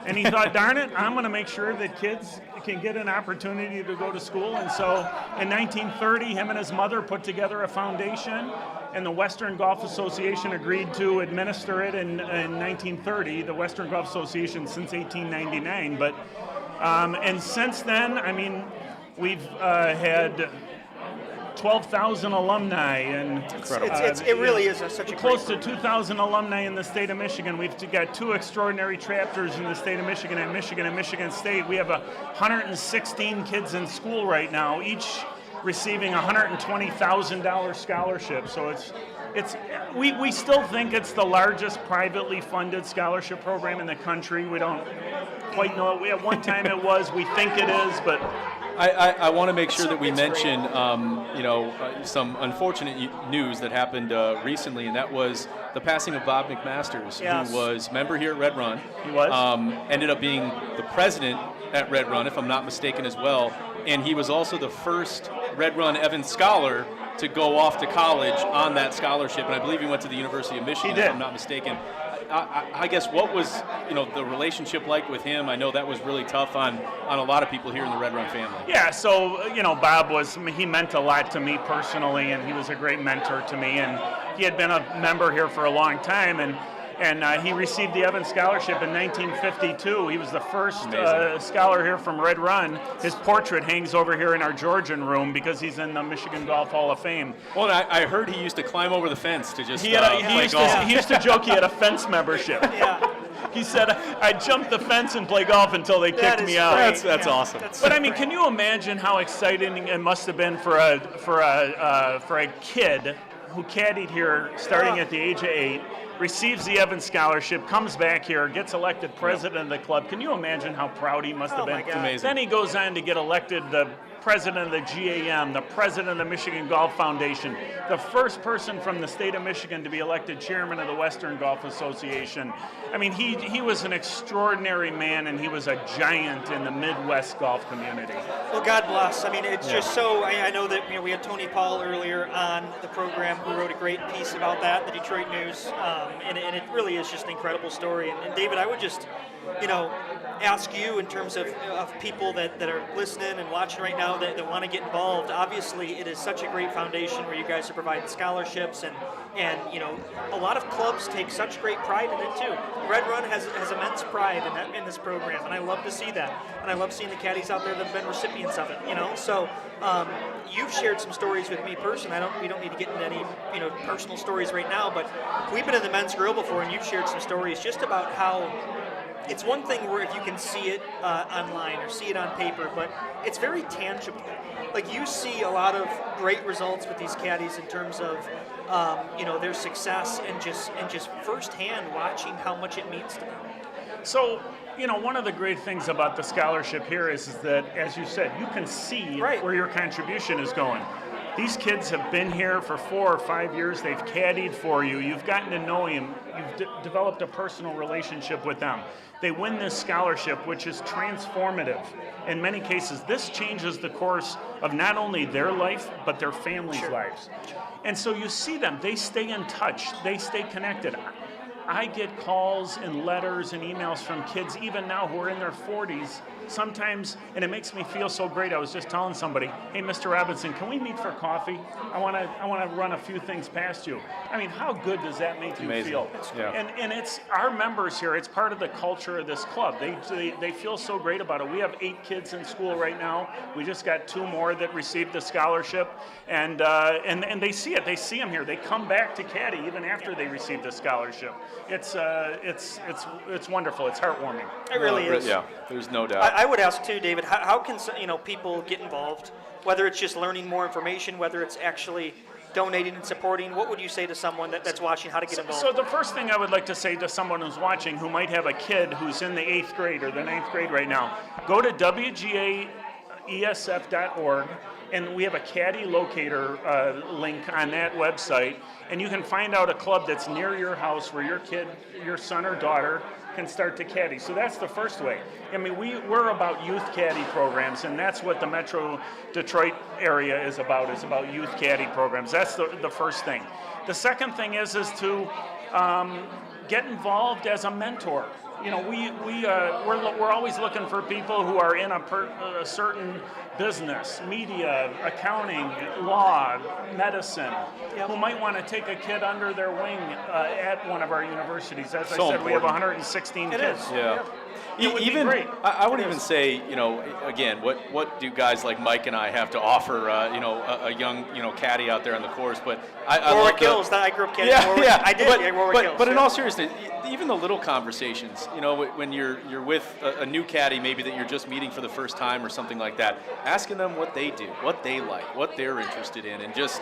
And he thought, darn it, I'm going to make sure that kids can get an opportunity to go to school. And so in 1930, him and his mother put together a foundation, and the Western Golf Association agreed to administer it in 1930, the Western Golf Association since 1899. But and since then, we've had 12,000 alumni, and it really is such a close to great 2,000 alumni in the state of Michigan. We've got 2 extraordinary chapters in the state of Michigan and Michigan State. We have 116 kids in school right now, each receiving a $120,000 scholarship. So we still think it's the largest privately funded scholarship program in the country. We don't quite know it. At one time it was. We think it is, but I want to make sure that we mention, some unfortunate news that happened recently, and that was the passing of Bob McMasters, who was member here at Red Run. He was. Ended up being the president at Red Run, if I'm not mistaken, as well. And he was also the first Red Run Evans Scholar to go off to college on that scholarship, and I believe he went to the University of Michigan, if I'm not mistaken. I guess what was the relationship like with him? I know that was really tough on a lot of people here in the Red Run family. Yeah, so Bob he meant a lot to me personally, and he was a great mentor to me, and he had been a member here for a long time, and he received the Evans Scholarship in 1952. He was the first scholar here from Red Run. His portrait hangs over here in our Georgian room because he's in the Michigan Golf Hall of Fame. Well, I heard he used to climb over the fence to just he used to joke he had a fence membership. He said, I'd jump the fence and play golf until they kicked me out. That's awesome. But I mean, can you imagine how exciting it must have been for a kid who caddied here starting at the age of 8, receives the Evans Scholarship, comes back here, gets elected president of the club. Can you imagine how proud he must have been? Amazing. Then he goes on to get elected the president of the GAM, the president of the Michigan Golf Foundation, the first person from the state of Michigan to be elected chairman of the Western Golf Association. I mean, he was an extraordinary man, and he was a giant in the Midwest golf community. Well, God bless. I mean, it's just so. I know that we had Tony Paul earlier on the program who wrote a great piece about that, the Detroit News, and it really is just an incredible story. And David, I would just, ask you in terms of people that are listening and watching right now that want to get involved. Obviously, it is such a great foundation where you guys are providing scholarships, and a lot of clubs take such great pride in it too. Red Run has immense pride in this program, and I love to see that. And I love seeing the caddies out there that have been recipients of it. So you've shared some stories with me personally. We don't need to get into any personal stories right now, but we've been in the men's grill before, and you've shared some stories just about how. It's one thing where if you can see it online or see it on paper, but it's very tangible. Like you see a lot of great results with these caddies in terms of their success and just firsthand watching how much it means to them. So, one of the great things about the scholarship here is that, as you said, you can see where your contribution is going. These kids have been here for 4 or 5 years. They've caddied for you. You've gotten to know them. You've developed a personal relationship with them. They win this scholarship, which is transformative. In many cases, this changes the course of not only their life, but their families' lives. And so you see them. They stay in touch. They stay connected. I get calls and letters and emails from kids even now who are in their 40s sometimes, and it makes me feel so great. I was just telling somebody, hey, Mr. Robinson, can we meet for coffee? I want to run a few things past you. I mean, how good does that make you feel? Yeah. And it's our members here. It's part of the culture of this club. They feel so great about it. We have 8 kids in school right now. We just got 2 more that received the scholarship, and they see it. They see them here. They come back to caddy even after they receive the scholarship. It's wonderful. It's heartwarming. It really is. Yeah, there's no doubt. I would ask too, David, how can people get involved? Whether it's just learning more information, whether it's actually donating and supporting, what would you say to someone that's watching how to get involved? So the first thing I would like to say to someone who's watching who might have a kid who's in the 8th grade or the 9th grade right now, go to WGAESF.org. And we have a caddy locator link on that website, and you can find out a club that's near your house where your kid, your son or daughter, can start to caddy. So that's the first way. I mean, we're about youth caddy programs, and that's what the Metro Detroit area is about youth caddy programs. That's the first thing. The second thing is to get involved as a mentor. we're always looking for people who are in a certain business, media, accounting, law, medicine, who might want to take a kid under their wing at one of our universities. As I said, we have 116 kids. Yeah. It would Even be great. I would even say, again, what do guys like Mike and I have to offer? A young, caddy out there on the course. But I Warwick love Hills. I grew up caddying Yeah, Warwick. yeah. I did. Warwick Hills. But in all seriousness, even the little conversations, when you're with a new caddy, maybe that you're just meeting for the first time or something like that, asking them what they do, what they like, what they're interested in, and just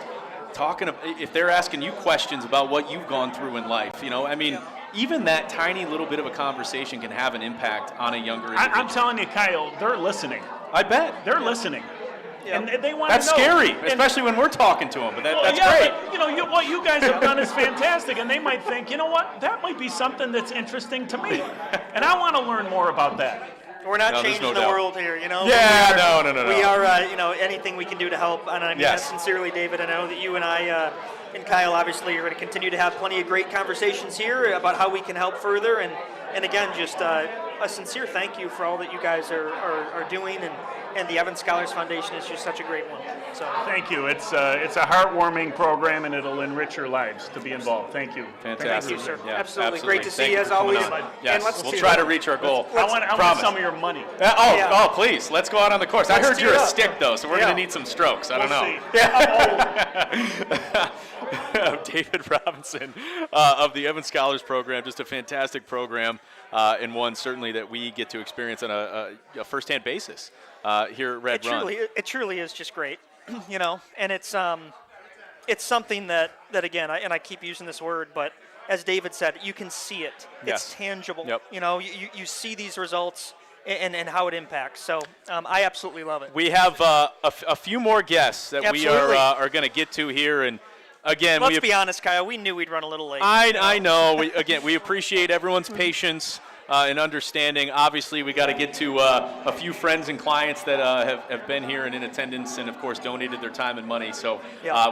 talking. If they're asking you questions about what you've gone through in life, even that tiny little bit of a conversation can have an impact on a younger individual. I'm telling you, Kyle, they're listening. I bet. They're listening. And they want to know. That's scary, especially when we're talking to them, but that's great. But, what you guys have done is fantastic, and they might think, you know what, that might be something that's interesting to me, and I want to learn more about that. We're not changing the world here, Yeah, no. We are, anything we can do to help. And I mean that sincerely, David. I know that you and I and Kyle obviously are going to continue to have plenty of great conversations here about how we can help further. And again, just a sincere thank you for all that you guys are doing. And the Evans Scholars Foundation is just such a great one. So thank you. It's a heartwarming program, and it'll enrich your lives to be involved. Thank you. Fantastic. Thank you, sir. Yeah, absolutely. Great to see you as always. Yes, we'll try to reach our goal. I want some of your money. Oh, please. Let's go out on the course. I heard you're a stick, though, so we're going to need some strokes. I don't know. David Robinson of the Evans Scholars Program, just a fantastic program, and one certainly that we get to experience on a first-hand basis here at Red Run. It truly is just great, and it's something that again, I keep using this word, but as David said, you can see it. Yes. It's tangible. Yep. You see these results and how it impacts. So I absolutely love it. We have a few more guests that we are going to get to here, and again, let's be honest, Kyle. We knew we'd run a little late. I know. We appreciate everyone's patience and understanding. Obviously, we got to get to a few friends and clients that have been here and in attendance, and of course donated their time and money. So,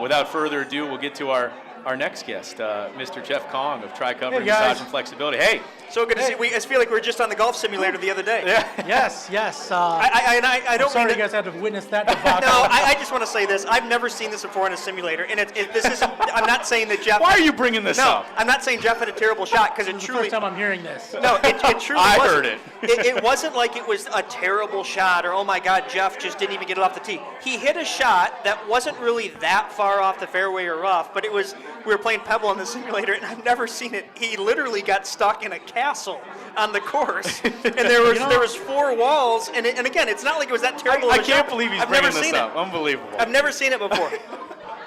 without further ado, we'll get to our next guest, Mr. Jeff Kong of Tricovery Massage and Flexibility. Hey. So good to see. I feel like we were just on the golf simulator the other day. Yeah. Yes. I don't. I'm sorry you guys had to witness that debacle. No, I just want to say this. I've never seen this before in a simulator, and this isn't. I'm not saying that Jeff. Why are you bringing this up? I'm not saying Jeff had a terrible shot because it truly. First time I'm hearing this. No, it truly. I wasn't. heard it. It wasn't like it was a terrible shot or oh my God, Jeff just didn't even get it off the tee. He hit a shot that wasn't really that far off the fairway or rough, but it was. We were playing Pebble on the simulator, and I've never seen it. He literally got stuck in a castle on the course, and there was 4 walls, and again, it's not like it was that terrible. I can't believe he's bringing this up. Unbelievable. I've never seen it before.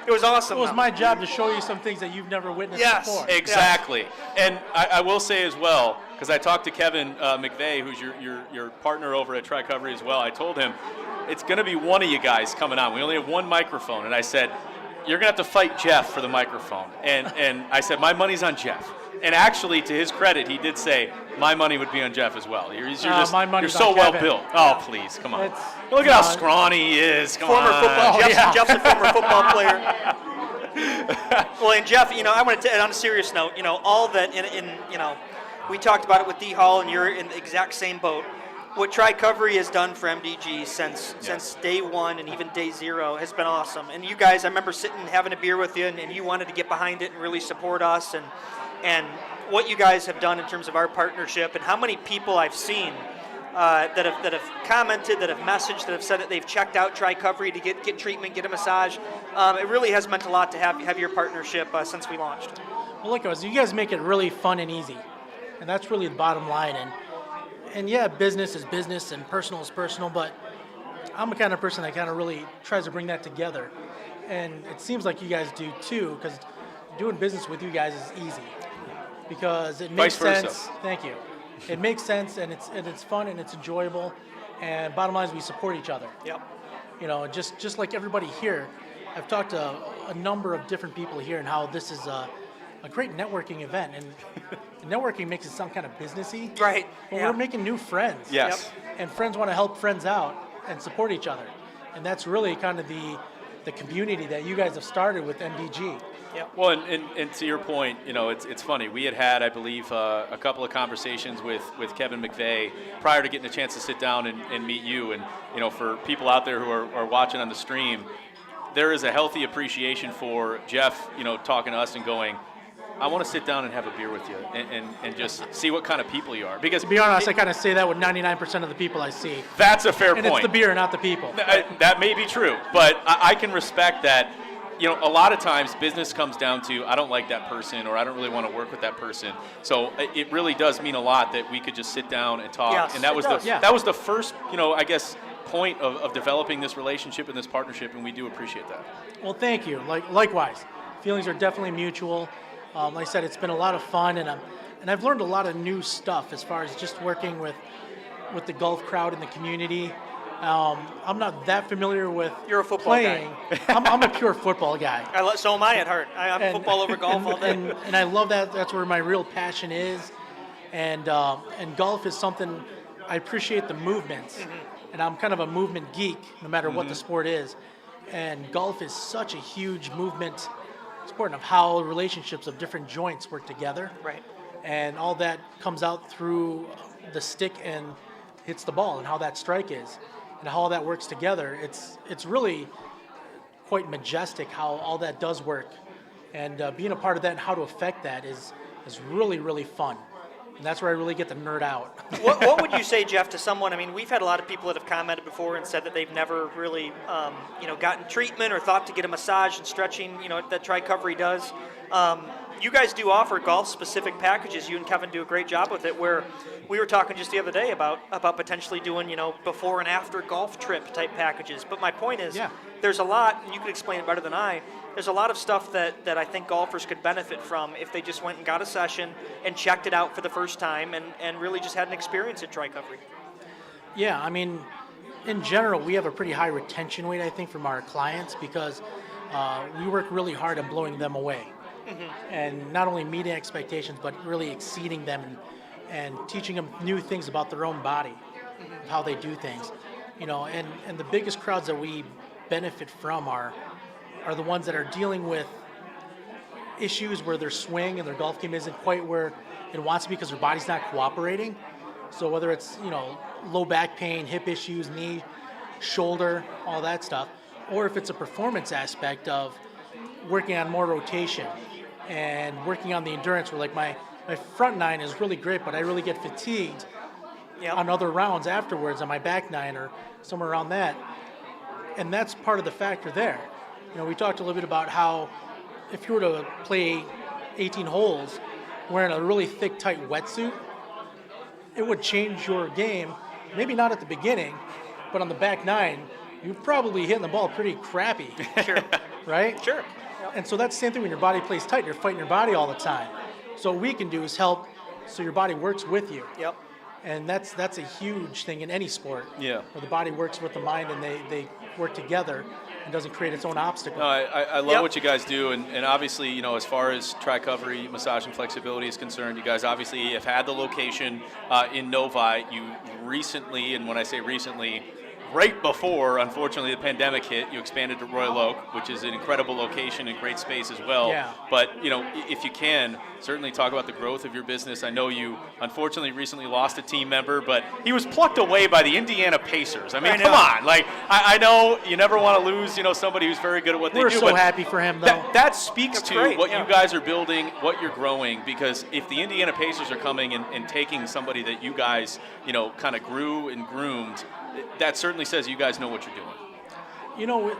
It was awesome. It was my job to show you some things that you've never witnessed before. Exactly. And I will say as well, because I talked to Kevin McVeigh, who's your partner over at Tricovery as well. I told him it's going to be one of you guys coming on. We only have one microphone, and I said you're going to have to fight Jeff for the microphone. And I said my money's on Jeff. And actually, to his credit, he did say my money would be on Jeff as well. You're so well built. Oh, please, come on. Look at how scrawny he is. Come on. Jeff's a former football player. Well, and Jeff, I want to on a serious note, all that we talked about it with D Hall, and you're in the exact same boat. What Tricovery has done for MDG since day one and even day 0 has been awesome. And you guys, I remember sitting and having a beer with you, and you wanted to get behind it and really support us. And what you guys have done in terms of our partnership, and how many people I've seen that have commented, that have messaged, that have said that they've checked out Tricovery to get treatment, get a massage. It really has meant a lot to have your partnership since we launched. Well, look, you guys make it really fun and easy, and that's really the bottom line. And yeah, business is business and personal is personal, but I'm the kind of person that kind of really tries to bring that together. And it seems like you guys do too, because doing business with you guys is easy. Because it makes sense. Thank you. It makes sense, and it's fun and it's enjoyable. And bottom line is we support each other. Yep. Just like everybody here, I've talked to a number of different people here and how this is a great networking event. And networking makes it sound kind of businessy. Right. But we're making new friends. Yes. Yep. And friends want to help friends out and support each other. And that's really kind of the community that you guys have started with MDG. Yep. Well, and to your point, it's funny. We had I believe, a couple of conversations with Kevin McVeigh prior to getting a chance to sit down and meet you. And, for people out there who are watching on the stream, there is a healthy appreciation for Jeff, talking to us and going, I want to sit down and have a beer with you and just see what kind of people you are. Because to be honest, I kind of say that with 99% of the people I see. That's a fair point. And it's the beer, not the people. That may be true, but I can respect that. A lot of times business comes down to, I don't like that person, or I don't really want to work with that person. So it really does mean a lot that we could just sit down and talk. Yes, and that was that was the first, I guess, point of developing this relationship and this partnership, and we do appreciate that. Well, thank you. Likewise, feelings are definitely mutual. Like I said, it's been a lot of fun, and I've learned a lot of new stuff as far as just working with the golf crowd in the community. I'm not that familiar with You're a football playing. guy. I'm a pure football guy. So am I at heart. I'm football over golf all day. And I love that. That's where my real passion is. And golf is something I appreciate the movements. Mm-hmm. And I'm kind of a movement geek, no matter what the sport is. And golf is such a huge movement sport of how relationships of different joints work together. Right. And all that comes out through the stick and hits the ball, and how that strike is. And how all that works together, it's really quite majestic how all that does work, and being a part of that and how to affect that is really, really fun, and that's where I really get to nerd out. What would you say, Jeff, to someone? I mean, we've had a lot of people that have commented before and said that they've never really, gotten treatment or thought to get a massage and stretching, that Tricovery does. You guys do offer golf-specific packages. You and Kevin do a great job with it, where we were talking just the other day about potentially doing, before and after golf trip type packages. But my point is, there's a lot, and you could explain it better than I, there's a lot of stuff that I think golfers could benefit from if they just went and got a session and checked it out for the first time and really just had an experience at Tricovery. Yeah, I mean, in general, we have a pretty high retention rate, I think, from our clients, because we work really hard at blowing them away. Mm-hmm. And not only meeting expectations, but really exceeding them and teaching them new things about their own body, how they do things. And the biggest crowds that we benefit from are the ones that are dealing with issues where their swing and their golf game isn't quite where it wants to be because their body's not cooperating. So whether it's, low back pain, hip issues, knee, shoulder, all that stuff, or if it's a performance aspect of working on more rotation and working on the endurance, where like my front nine is really great, but I really get fatigued on other rounds afterwards on my back nine or somewhere around that. And that's part of the factor there. We talked a little bit about how if you were to play 18 holes wearing a really thick, tight wetsuit, it would change your game. Maybe not at the beginning, but on the back nine, you're probably hitting the ball pretty crappy. Sure. Right? Sure. And so that's the same thing when your body plays tight. You're fighting your body all the time. So what we can do is help so your body works with you. Yep. And that's a huge thing in any sport. Yeah. Where the body works with the mind and they work together and doesn't create its own obstacle. No, I love what you guys do, and obviously, as far as Tricovery massage and flexibility is concerned, you guys obviously have had the location in Novi. You recently, and when I say recently, right before, unfortunately, the pandemic hit, you expanded to Royal Oak, which is an incredible location and great space as well. Yeah. But, if you can, certainly talk about the growth of your business. I know you, unfortunately, recently lost a team member, but he was plucked away by the Indiana Pacers. I mean, come on. Like, I know you never want to lose, somebody who's very good at what they do. We're so happy for him, though. That speaks to what you guys are building, what you're growing, because if the Indiana Pacers are coming and taking somebody that you guys, kind of grew and groomed, that certainly says you guys know what you're doing.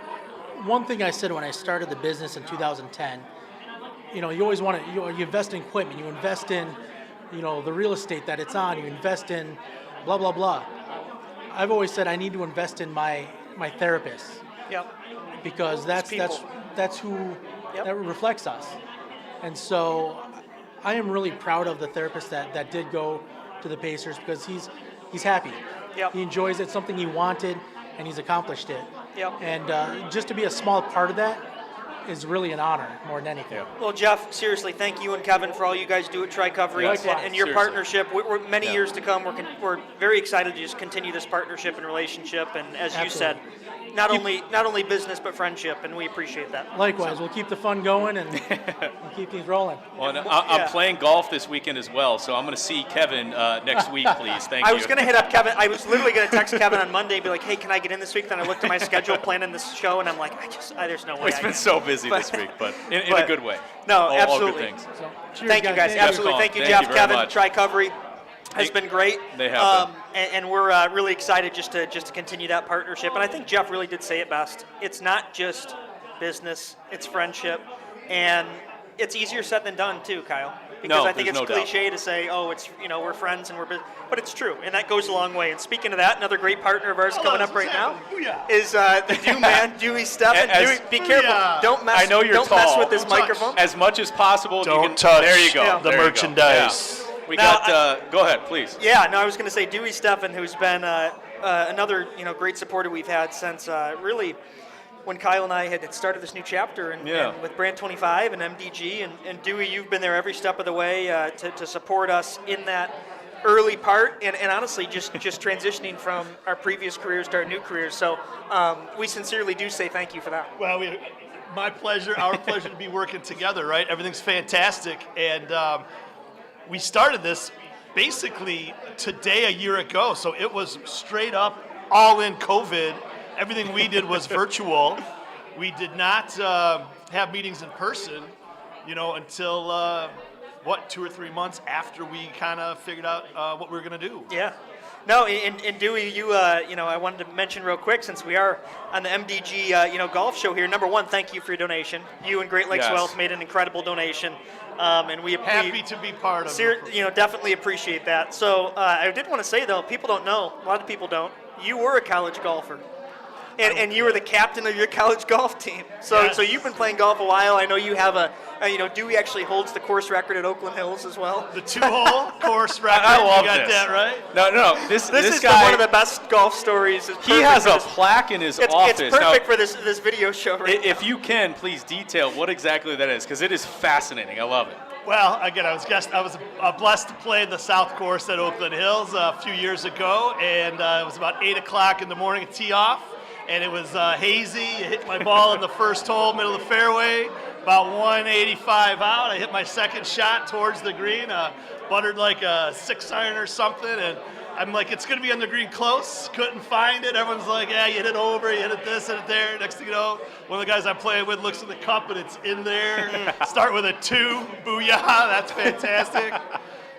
One thing I said when I started the business in 2010, you always want to, you invest in equipment, you invest in, the real estate that it's on, you invest in blah, blah, blah. I've always said I need to invest in my therapist. Yep. Because that's who that reflects us. And so I am really proud of the therapist that did go to the Pacers, because he's happy. Yep. He enjoys it, something he wanted, and he's accomplished it. Yep. And just to be a small part of that is really an honor more than anything. Yeah. Well, Jeff, seriously, thank you and Kevin for all you guys do at Tricovery and your partnership. We're many years to come. We're very excited to just continue this partnership and relationship. And as you said, not only business but friendship, and we appreciate that. Likewise, we'll keep the fun going and we'll keep these rolling. Well, and I'm playing golf this weekend as well, so I'm going to see Kevin next week, please. Thank you. I was going to hit up Kevin. I was literally going to text Kevin on Monday and be like, hey, can I get in this week? Then I looked at my schedule planning this show, and I'm like, there's no way. It's been so busy this week, but in a good way. No, all absolutely. All good things. So, cheers, thank you, guys. Absolutely. Thank you, Jeff, Kevin. Tricovery has been great. They have been. And we're really excited just to continue that partnership. And I think Jeff really did say it best. It's not just business; it's friendship, and it's easier said than done too, Kyle. Because I think it's cliche to say, oh, it's we're friends and we're business, but it's true, and that goes a long way. And speaking of that, another great partner of ours coming up right now is the Dew man, Dewey Stefan. Dewey, be careful! Don't mess. I know you're don't tall. mess with this microphone. As much as possible. Don't touch there you go. the merchandise. Yeah. We got. Go ahead, please. Yeah, no, I was going to say Dewey Stefan, who's been another great supporter we've had since really when Kyle and I had started this new chapter and with Brand 25 and MDG, and Dewey, you've been there every step of the way to support us in that early part, and honestly just transitioning from our previous careers to our new careers. So we sincerely do say thank you for that. Well, my pleasure, our pleasure to be working together, right? Everything's fantastic, and we started this basically today a year ago, so it was straight up all in COVID. Everything we did was virtual. We did not have meetings in person, until 2 or 3 months after we kind of figured out what we were going to do. Yeah. No, and Dewey, I wanted to mention real quick, since we are on the MDG, golf show here. Number one, thank you for your donation. You and Great Lakes Wealth made an incredible donation, and we happy to be part of it. Definitely appreciate that. So I did want to say though, people don't know. A lot of people don't. You were a college golfer. And you were the captain of your college golf team. So you've been playing golf a while. I know you have Dewey actually holds the course record at Oakland Hills as well. The 2-hole course record. I love you got this. that right? No. This is guy, one of the best golf stories. He has a plaque in his office. It's perfect for this video show right If you can, please detail what exactly that is, because it is fascinating. I love it. Well, again, I was blessed to play the South Course at Oakland Hills a few years ago, and it was about 8 o'clock in the morning to tee off. And it was hazy. I hit my ball in the first hole, middle of the fairway, about 185 out. I hit my second shot towards the green, buttered like a 6-iron or something, and I'm like, it's going to be on the green close. Couldn't find it. Everyone's like, yeah, you hit it over, you hit it this, hit it there. Next thing you know, one of the guys I'm playing with looks at the cup and it's in there. Start with a 2, booyah, that's fantastic.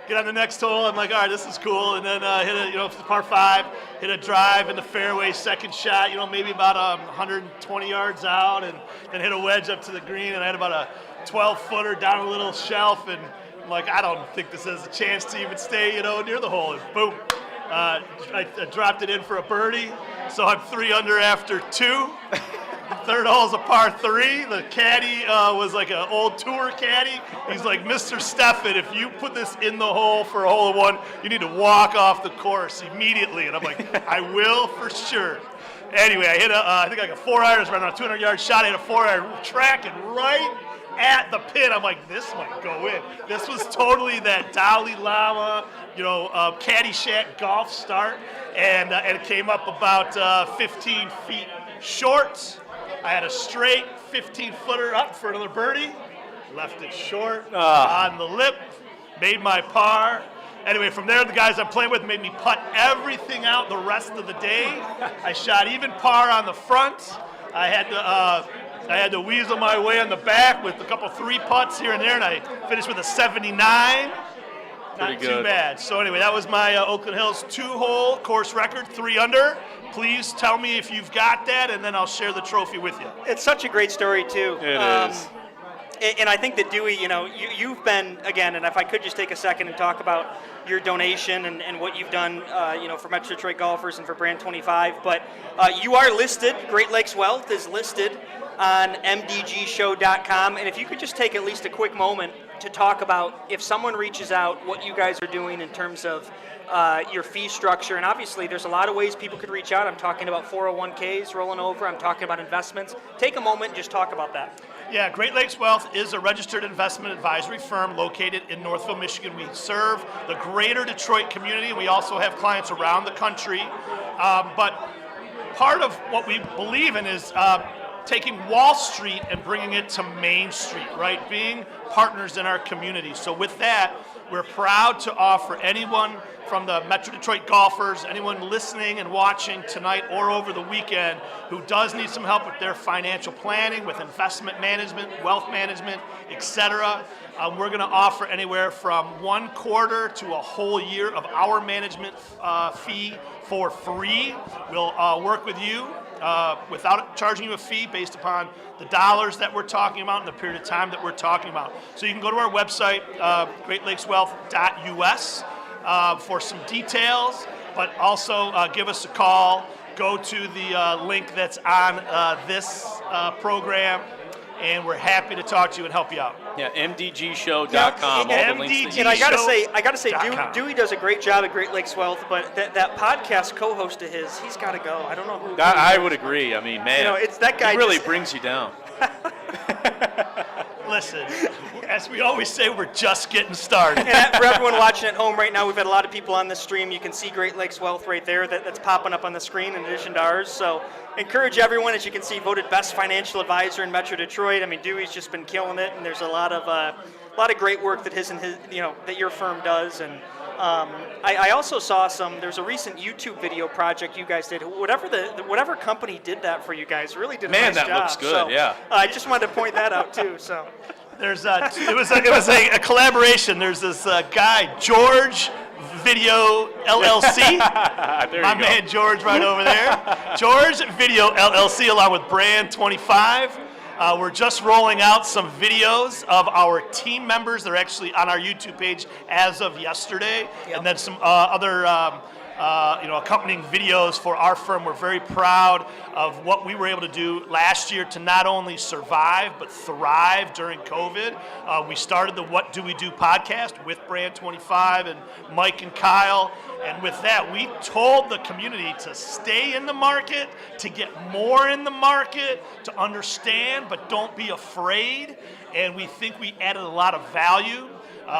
Get on the next hole, I'm like, all right, this is cool. And then hit a, par 5, hit a drive in the fairway, second shot, maybe about 120 yards out, and then hit a wedge up to the green, and I had about a 12-footer down a little shelf, and I'm like, I don't think this has a chance to even stay, near the hole, and boom. I dropped it in for a birdie, so I'm 3 under after 2. The third hole is a par 3. The caddy was like an old tour caddy. He's like, Mr. Stefan, if you put this in the hole for a hole in one, you need to walk off the course immediately. And I'm like, I will for sure. Anyway, I hit I think like a 4-iron, right on a 200-yard shot. I hit a 4-iron tracking right at the pin. I'm like, this might go in. This was totally that Dalai Lama, Caddyshack golf start, and it came up about 15 feet short. I had a straight 15-footer up for another birdie, left it short on the lip, made my par. Anyway, from there, the guys I'm playing with made me putt everything out the rest of the day. I shot even par on the front. I had to weasel my way on the back with a couple 3 putts here and there, and I finished with a 79. Not too bad. So anyway, that was my Oakland Hills 2-hole course record, 3 under. Please tell me if you've got that, and then I'll share the trophy with you. It's such a great story, too. It is. And I think that, Dewey, you've been, again, and if I could just take a second and talk about your donation and what you've done, for Metro Detroit golfers and for Brand 25, but you are listed, Great Lakes Wealth is listed on mdgshow.com, and if you could just take at least a quick moment to talk about, if someone reaches out, what you guys are doing in terms of your fee structure. And obviously there's a lot of ways people could reach out. I'm talking about 401ks rolling over. I'm talking about investments. Take a moment and just talk about that. Yeah, Great Lakes Wealth is a registered investment advisory firm located in Northville, Michigan. We serve the greater Detroit community. We also have clients around the country. But part of what we believe in is taking Wall Street and bringing it to Main Street, right? Being partners in our community. So with that, we're proud to offer anyone from the Metro Detroit golfers, anyone listening and watching tonight or over the weekend who does need some help with their financial planning, with investment management, wealth management, etc. We're going to offer anywhere from 1 quarter to a whole year of our management fee for free. We'll work with you without charging you a fee based upon the dollars that we're talking about and the period of time that we're talking about. So you can go to our website, greatlakeswealth.us, for some details, but also give us a call. Go to the link that's on this program, and we're happy to talk to you and help you out. Yeah, mdgshow.com. And I gotta say, Dewey does a great job at Great Lakes Wealth, but that podcast co-host of his, he's got to go. I don't know who. I would agree. I mean, man, it's that guy. He really brings you down. Listen, as we always say, we're just getting started. And for everyone watching at home right now, we've had a lot of people on this stream. You can see Great Lakes Wealth right there that's popping up on the screen in addition to ours. So encourage everyone, as you can see, voted best financial advisor in Metro Detroit. I mean, Dewey's just been killing it, and there's a lot of great work that that your firm does. And I also saw there's a recent YouTube video project you guys did. Whatever company did that for you guys really did a nice job. Man, that looks good. So, yeah. I just wanted to point that out too. So. There's it was a collaboration. There's this guy, George Video LLC. My man George right over there. George Video LLC along with Brand 25. We're just rolling out some videos of our team members. They're actually on our YouTube page as of yesterday. Yep. And then some other accompanying videos for our firm. We're very proud of what we were able to do last year to not only survive but thrive during COVID. We started the What Do We Do podcast with Brand 25 and Mike and Kyle. And with that, we told the community to stay in the market, to get more in the market, to understand, but don't be afraid. And we think we added a lot of value.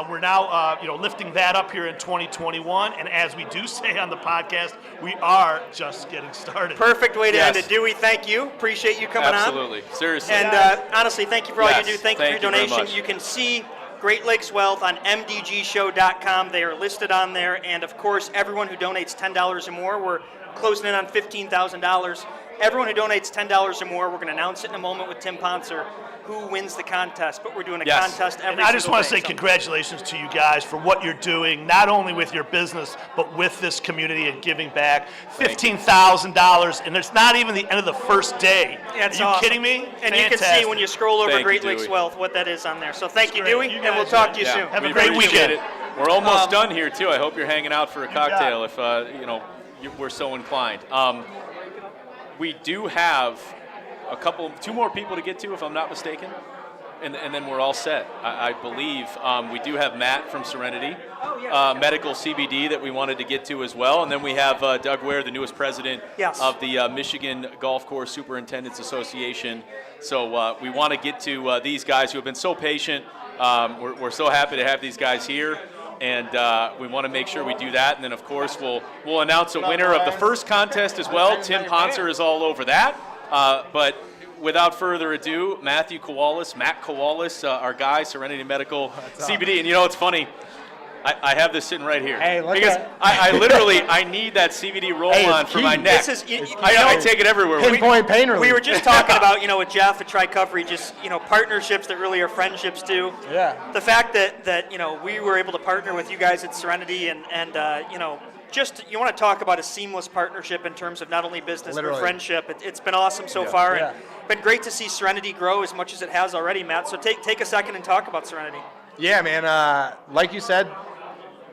We're now, lifting that up here in 2021, and as we do say on the podcast, we are just getting started. Perfect way to end it. Dewey, thank you. Appreciate you coming on. Absolutely. Seriously. And honestly, thank you for all you do. Thank you for your donation. You can see Great Lakes Wealth on mdgshow.com. They are listed on there, and of course, everyone who donates $10 or more, we're closing in on $15,000. Everyone who donates $10 or more, we're going to announce it in a moment with Tim Ponser, who wins the contest, but we're doing a contest every single day. And I just want to say congratulations to you guys for what you're doing, not only with your business, but with this community and giving back. $15,000, and it's not even the end of the first day. Yeah, it's Are you awesome. kidding me? And you can see when you scroll over Great Lakes Wealth what that is on there. So thank you, Dewey, and we'll talk to you soon. Have a great weekend. We're almost done here, too. I hope you're hanging out for a cocktail if, we're so inclined. We do have two more people to get to, if I'm not mistaken, and then we're all set. I believe we do have Matt from Serenity, Medical CBD that we wanted to get to as well, and then we have Doug Ware, the newest president of the Michigan Golf Course Superintendents Association. So we want to get to these guys who have been so patient. We're so happy to have these guys here. And we want to make sure we do that. And then, of course, we'll announce a winner of the first contest as well. Tim Ponser is all over that. But without further ado, Matt Kowalis, our guy, Serenity Medical CBD. And it's funny. I have this sitting right here. Hey, look because I need that CBD roll-on for my neck. I take it everywhere. Pinpoint pain relief. We were just talking about, with Jeff at Tricovery, just, partnerships that really are friendships too. Yeah. The fact that we were able to partner with you guys at Serenity and just, you want to talk about a seamless partnership in terms of not only business but friendship. It's been awesome so far. And been great to see Serenity grow as much as it has already, Matt. So take a second and talk about Serenity. Yeah, man. Like you said,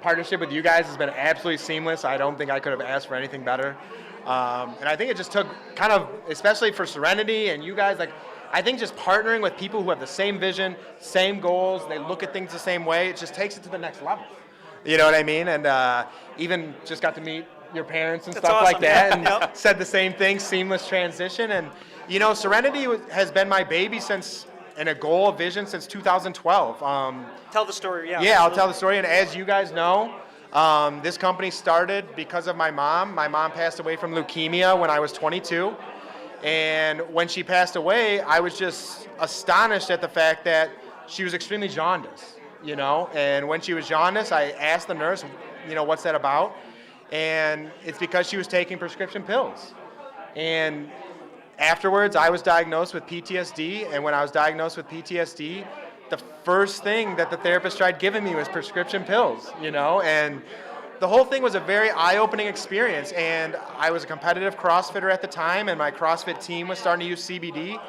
partnership with you guys has been absolutely seamless. I don't think I could have asked for anything better. And I think it just took kind of, especially for Serenity and you guys, I think just partnering with people who have the same vision, same goals, they look at things the same way, it just takes it to the next level. You know what I mean? And even just got to meet your parents and stuff like that and said the same thing, seamless transition. And, Serenity has been my baby and a goal, a vision since 2012. Tell the story, Yeah, I'll tell the story. And as you guys know, This company started because of my mom. My mom passed away from leukemia when I was 22. And when she passed away, I was just astonished at the fact that she was extremely jaundiced, you know? And when she was jaundiced, I asked the nurse, you know, what's that about? And it's because she was taking prescription pills. And afterwards, I was diagnosed with PTSD. And when I was diagnosed with PTSD, the first thing that the therapist tried giving me was prescription pills, you know? And the whole thing was a very eye-opening experience, and I was a competitive CrossFitter at the time, and my CrossFit team was starting to use CBD,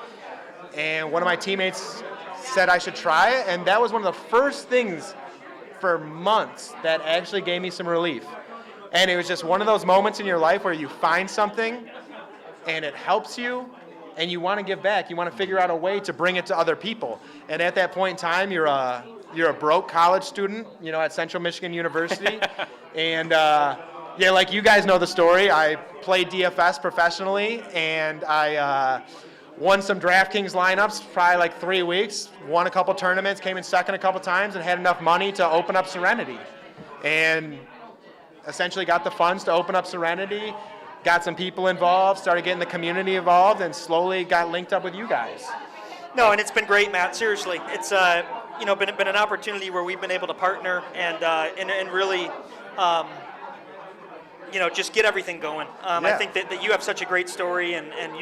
and one of my teammates said I should try it, and that was one of the first things for months that actually gave me some relief. And it was just one of those moments in your life where you find something, and it helps you, and you want to give back. You want to figure out a way to bring it to other people. And at that point in time, you're a broke college student, you know, at Central Michigan University. And yeah, like you guys know the story. I played DFS professionally, and I won some DraftKings lineups probably like 3 weeks, won a couple tournaments, came in second a couple times, and had enough money to open up Serenity. And essentially got the funds to open up Serenity, got some people involved, started getting the community involved, and slowly got linked up with you guys. No, and it's been great, Matt. Seriously, it's you know, been an opportunity where we've been able to partner and really, you know, just get everything going. I think that you have such a great story, and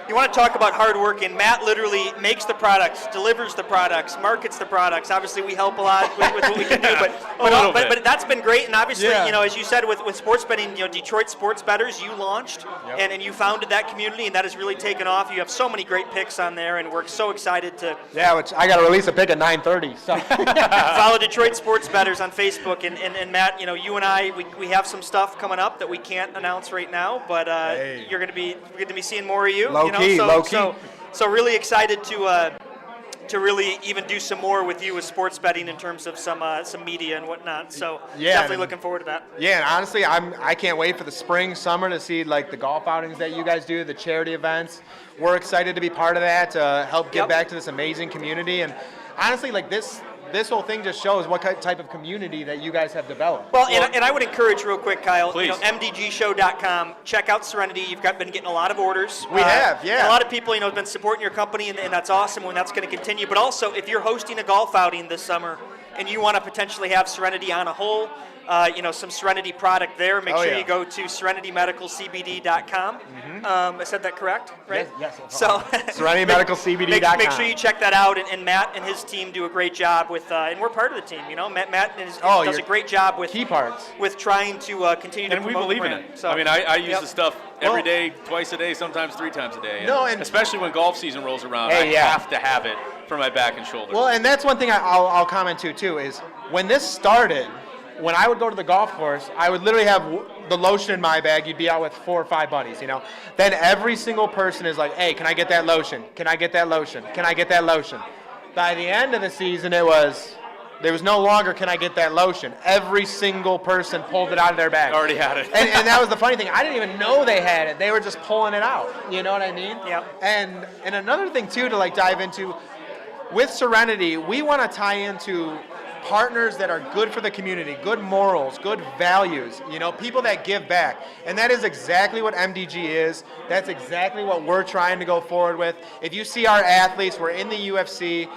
you want to talk about hard work, and Matt literally makes the products, delivers the products, markets the products. Obviously, we help a lot with what we can do, but that's been great. And obviously, you know, as you said with sports betting, you know, Detroit Sports Bettors, you launched and you founded that community, and that has really taken off. You have so many great picks on there, and we're so excited to. Yeah, which I got to release a pick at 9:30. So follow Detroit Sports Bettors on Facebook, and Matt, you know, you and I, we have some stuff coming up that we can't announce right now, but we're going to be seeing more of you. Low key. So really excited to really even do some more with you with sports betting in terms of some media and whatnot. So definitely looking forward to that. Yeah, and honestly, I can't wait for the spring, summer to see like the golf outings that you guys do, the charity events. We're excited to be part of that, to help give back to this amazing community. And honestly, like this whole thing just shows what type of community that you guys have developed. Well, and I would encourage real quick, Kyle, please. You know, MDGshow.com, check out Serenity. You've been getting a lot of orders. We have, yeah. A lot of people, you know, have been supporting your company, and that's awesome, and that's going to continue. But also, if you're hosting a golf outing this summer and you want to potentially have Serenity on a hole, you know, some Serenity product there, make sure you go to serenitymedicalcbd.com. I said that correct, right? Yes. So serenitymedicalcbd.com. Make sure you check that out, and Matt and his team do a great job with, and we're part of the team. You know, Matt does a great job with key parts with trying to continue to and we promote believe the in brand. it. So, I mean, I use the stuff every day, twice a day, sometimes 3 times a day. And especially when golf season rolls around, I have to have it for my back and shoulders. Well, and that's one thing I'll comment to too is when this started. When I would go to the golf course, I would literally have the lotion in my bag. You'd be out with 4 or 5 buddies, you know. Then every single person is like, hey, can I get that lotion? Can I get that lotion? Can I get that lotion? By the end of the season, there was no longer, can I get that lotion? Every single person pulled it out of their bag. Already had it. and that was the funny thing. I didn't even know they had it. They were just pulling it out. You know what I mean? Yeah. And another thing, too, to like dive into, with Serenity, we want to tie into partners that are good for the community, good morals, good values, you know, people that give back. And that is exactly what MDG is. That's exactly what we're trying to go forward with. If you see our athletes, we're in the UFC,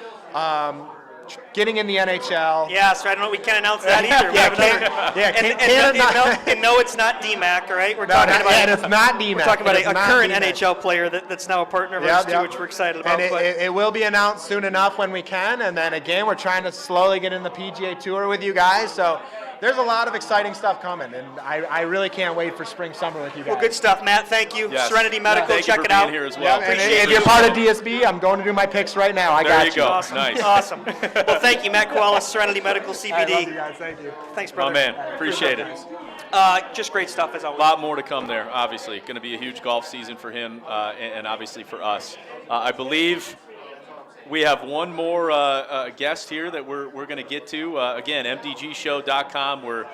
getting in the NHL. Yeah, so I don't know. We can't announce that either. And no, it's not DMAC, right? We're talking about. And it's not DMAC. We're talking about a current NHL player that's now a partner of ours too, which we're excited about. And it will be announced soon enough when we can. And then again, we're trying to slowly get in the PGA Tour with you guys. So there's a lot of exciting stuff coming, and I really can't wait for spring, summer with you guys. Well, good stuff, Matt. Thank you. Yes. Serenity Medical, Thank check you for it out. being here as well. And if you're part of DSB, I'm going to do my picks right now. I got you. There you go. Awesome. Nice. Awesome. Well, thank you, Matt Koalas, Serenity Medical CBD. I love you guys. Thank you. Thanks, brother. Oh, man. Appreciate it. Just great stuff as A always. lot more to come there, obviously. Going to be a huge golf season for him and obviously for us. I believe we have one more guest here that we're going to get to. Again, MDGshow.com. We're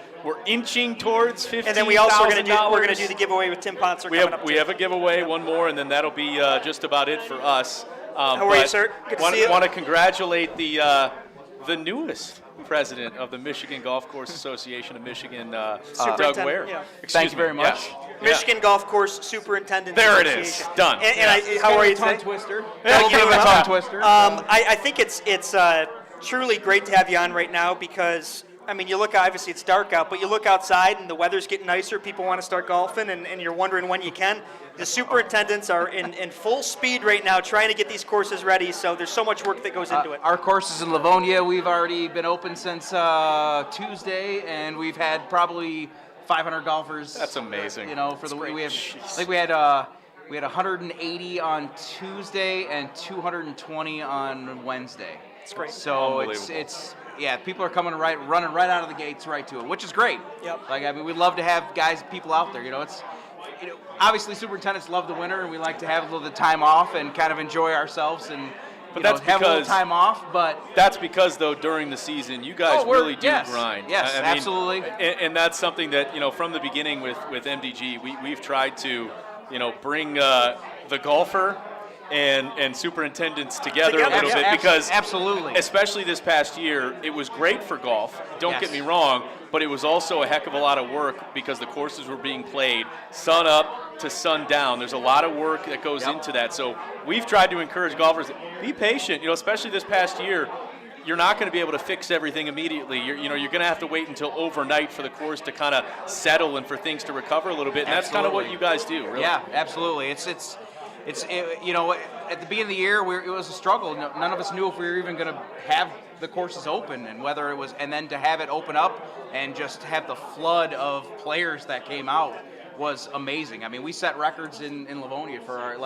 inching towards $15,000. And then we also we're going to do the giveaway with Tim Ponser coming up. We have a giveaway, one more, and then that'll be just about it for us. How are you, sir? Good to see you. Want to congratulate the newest President of the Michigan Golf Course Association of Michigan, Doug Superintendent, Ware. yeah. Excuse me, very much. yes. Michigan Golf Course Superintendent There it Association. is. Done. And how are you Tongue today? twister. Yeah, A little bit of a tongue twister. I think it's truly great to have you on right now because, I mean, you look, obviously it's dark out, but you look outside and the weather's getting nicer. People want to start golfing and you're wondering when you can. The superintendents are in full speed right now trying to get these courses ready, so there's so much work that goes into it. Our course is in Livonia. We've already been open since Tuesday, and we've had probably 500 golfers. That's amazing. You know, for the we have, I think we had 180 on Tuesday and 220 on Wednesday. It's great. So it's yeah, people are running right out of the gates right to it, which is great. Yep. Like, I mean, we'd love to have people out there. You know, obviously superintendents love the winter, and we like to have a little bit of time off and kind of enjoy ourselves and have a little time off. But that's because, though, during the season, you guys really do grind. Yes, I mean, absolutely. And that's something that, from the beginning with MDG, we've tried to, bring the golfer and superintendents together a little bit, because absolutely, especially this past year, it was great for golf. Don't get me wrong, but it was also a heck of a lot of work because the courses were being played sun up to sun down. There's a lot of work that goes into that. So we've tried to encourage golfers, be patient. Especially this past year, you're not going to be able to fix everything immediately. You're going to have to wait until overnight for the course to kind of settle and for things to recover a little bit. And that's kind of what you guys do, really. Yeah, absolutely. It's at the beginning of the year, it was a struggle. None of us knew if we were even going to have the courses open, and whether it was, and then to have it open up and just have the flood of players that came out was amazing. I mean, we set records in Livonia for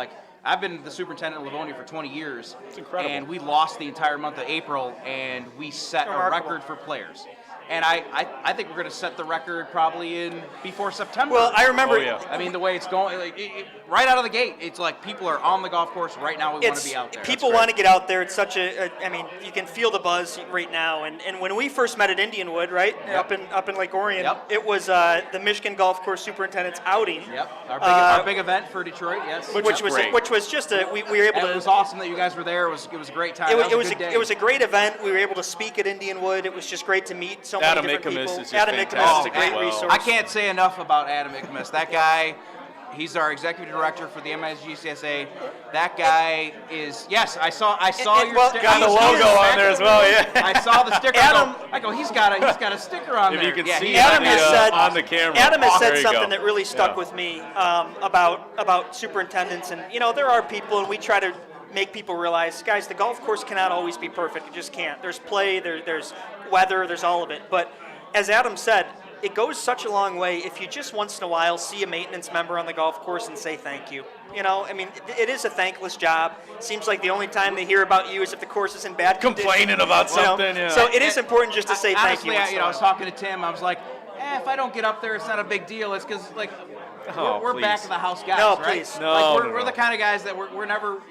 I've been the superintendent in Livonia for 20 years. It's incredible. And we lost the entire month of April, and we set a record for players. And I think we're going to set the record probably before September. Well, I remember. Oh, yeah. I mean, the way it's going, right out of the gate, it's like people are on the golf course right now. We want to be out there. People want to get out there. It's such I mean, you can feel the buzz right now. And when we first met at Indianwood, right, up in Lake Orion, it was the Michigan Golf Course Superintendent's outing. Yep, our big event for Detroit. Yes, which was just we were able to. It was awesome that you guys were there. It was a great time. It was a great event. We were able to speak at Indianwood. It was just great to meet so many different people. Adam Ickamus is a great resource. I can't say enough about Adam Ickamus. That guy, he's our executive director for the MSGCSA. That guy is, yes, I saw your sticker. Got the logo on there as well, yeah. I saw the sticker. I go, he's got a sticker on there. If you can see Adam has said, on the camera. Adam has said something that really stuck with me about superintendents. And, there are people, and we try to make people realize, guys, the golf course cannot always be perfect. It just can't. There's play, there's weather, there's all of it. But as Adam said, it goes such a long way if you just once in a while see a maintenance member on the golf course and say thank you. I mean, it is a thankless job. Seems like the only time they hear about you is if the course is in bad condition. Complaining about something, yeah. So it is important just to say thank you. Honestly, I was talking to Tim. I was like, if I don't get up there, it's not a big deal. It's because, we're back of the house guys, no, right? Please. No, we're the kind of guys that we're never,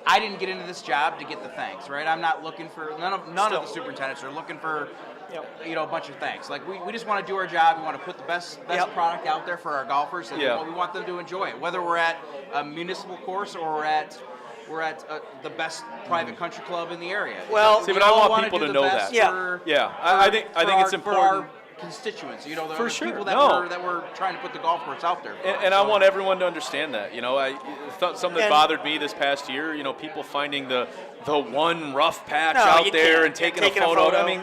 I didn't get into this job to get the thanks, right? I'm not looking for, none of the superintendents are looking for, a bunch of thanks. Like, we just want to do our job. We want to put the best product out there for our golfers, and we want them to enjoy it. Whether we're at a municipal course or we're at the best private country club in the area. Well, see, but I want people to know that. I think it's important. For our constituents, the people that we're trying to put the golf course out there for. And I want everyone to understand that. Something that bothered me this past year, people finding the one rough patch out there and taking a photo. I mean,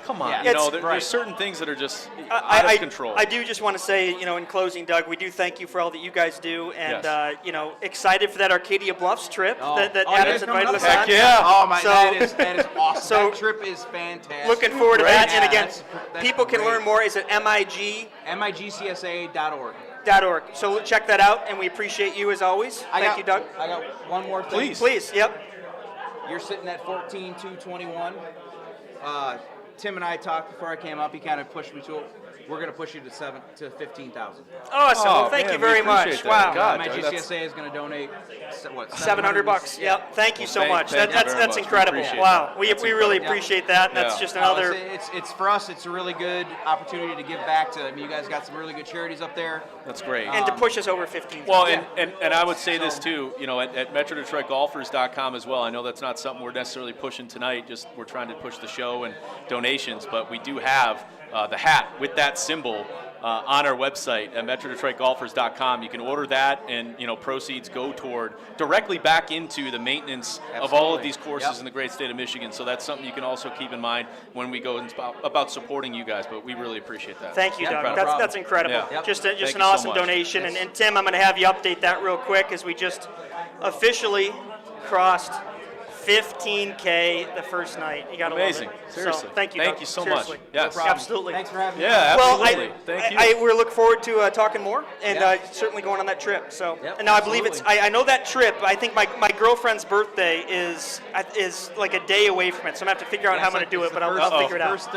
come on, there's certain things that are just out of control. I do just want to say, in closing, Doug, we do thank you for all that you guys do, and excited for that Arcadia Bluffs trip that Adam's invited us on. Heck yeah! Oh my, that is awesome. So that trip is fantastic. Looking forward to that. And again, people can learn more. Is it MIGCSA.org. So check that out, and we appreciate you as always. Thank you, Doug. I got one more thing. Please. Yep. You're sitting at 14,221. Tim and I talked before I came up. He kind of pushed me to it. we're going to push you to 15,000. Awesome. Well, thank you very much. Wow. God, GCSA is going to donate what? $700. Yep. Thank you so much. That's much. incredible. Wow. We really appreciate that. Yeah. That's just another. It's for us. It's a really good opportunity to give back to. I mean, you guys got some really good charities up there. That's great. And to push us over 15. Well, and I would say this too. You know, at MetroDetroitGolfers.com as well. I know that's not something we're necessarily pushing tonight. Just we're trying to push the show and donations, but we do have the hat with that symbol on our website at MetroDetroitGolfers.com. You can order that, and proceeds go directly back into the maintenance of all of these courses in the great state of Michigan. So that's something you can also keep in mind when we go about supporting you guys. But we really appreciate that. Thank you, Doug. That's incredible. Yeah. Just Thank an you so awesome much. donation. And Tim, I'm going to have you update that real quick as we just officially crossed 15K the first night. You got to love it. Amazing. Seriously. So, thank you. Thank Doug. you so Seriously. much. Yes. No absolutely. Thanks for having me. Yeah, absolutely. Well, Thank you. we look forward to talking more and certainly going on that trip. So, and now I believe I know that trip. I think my girlfriend's birthday is like a day away from it, so I'm gonna have to figure out how I'm gonna do it. But I'll figure it out. First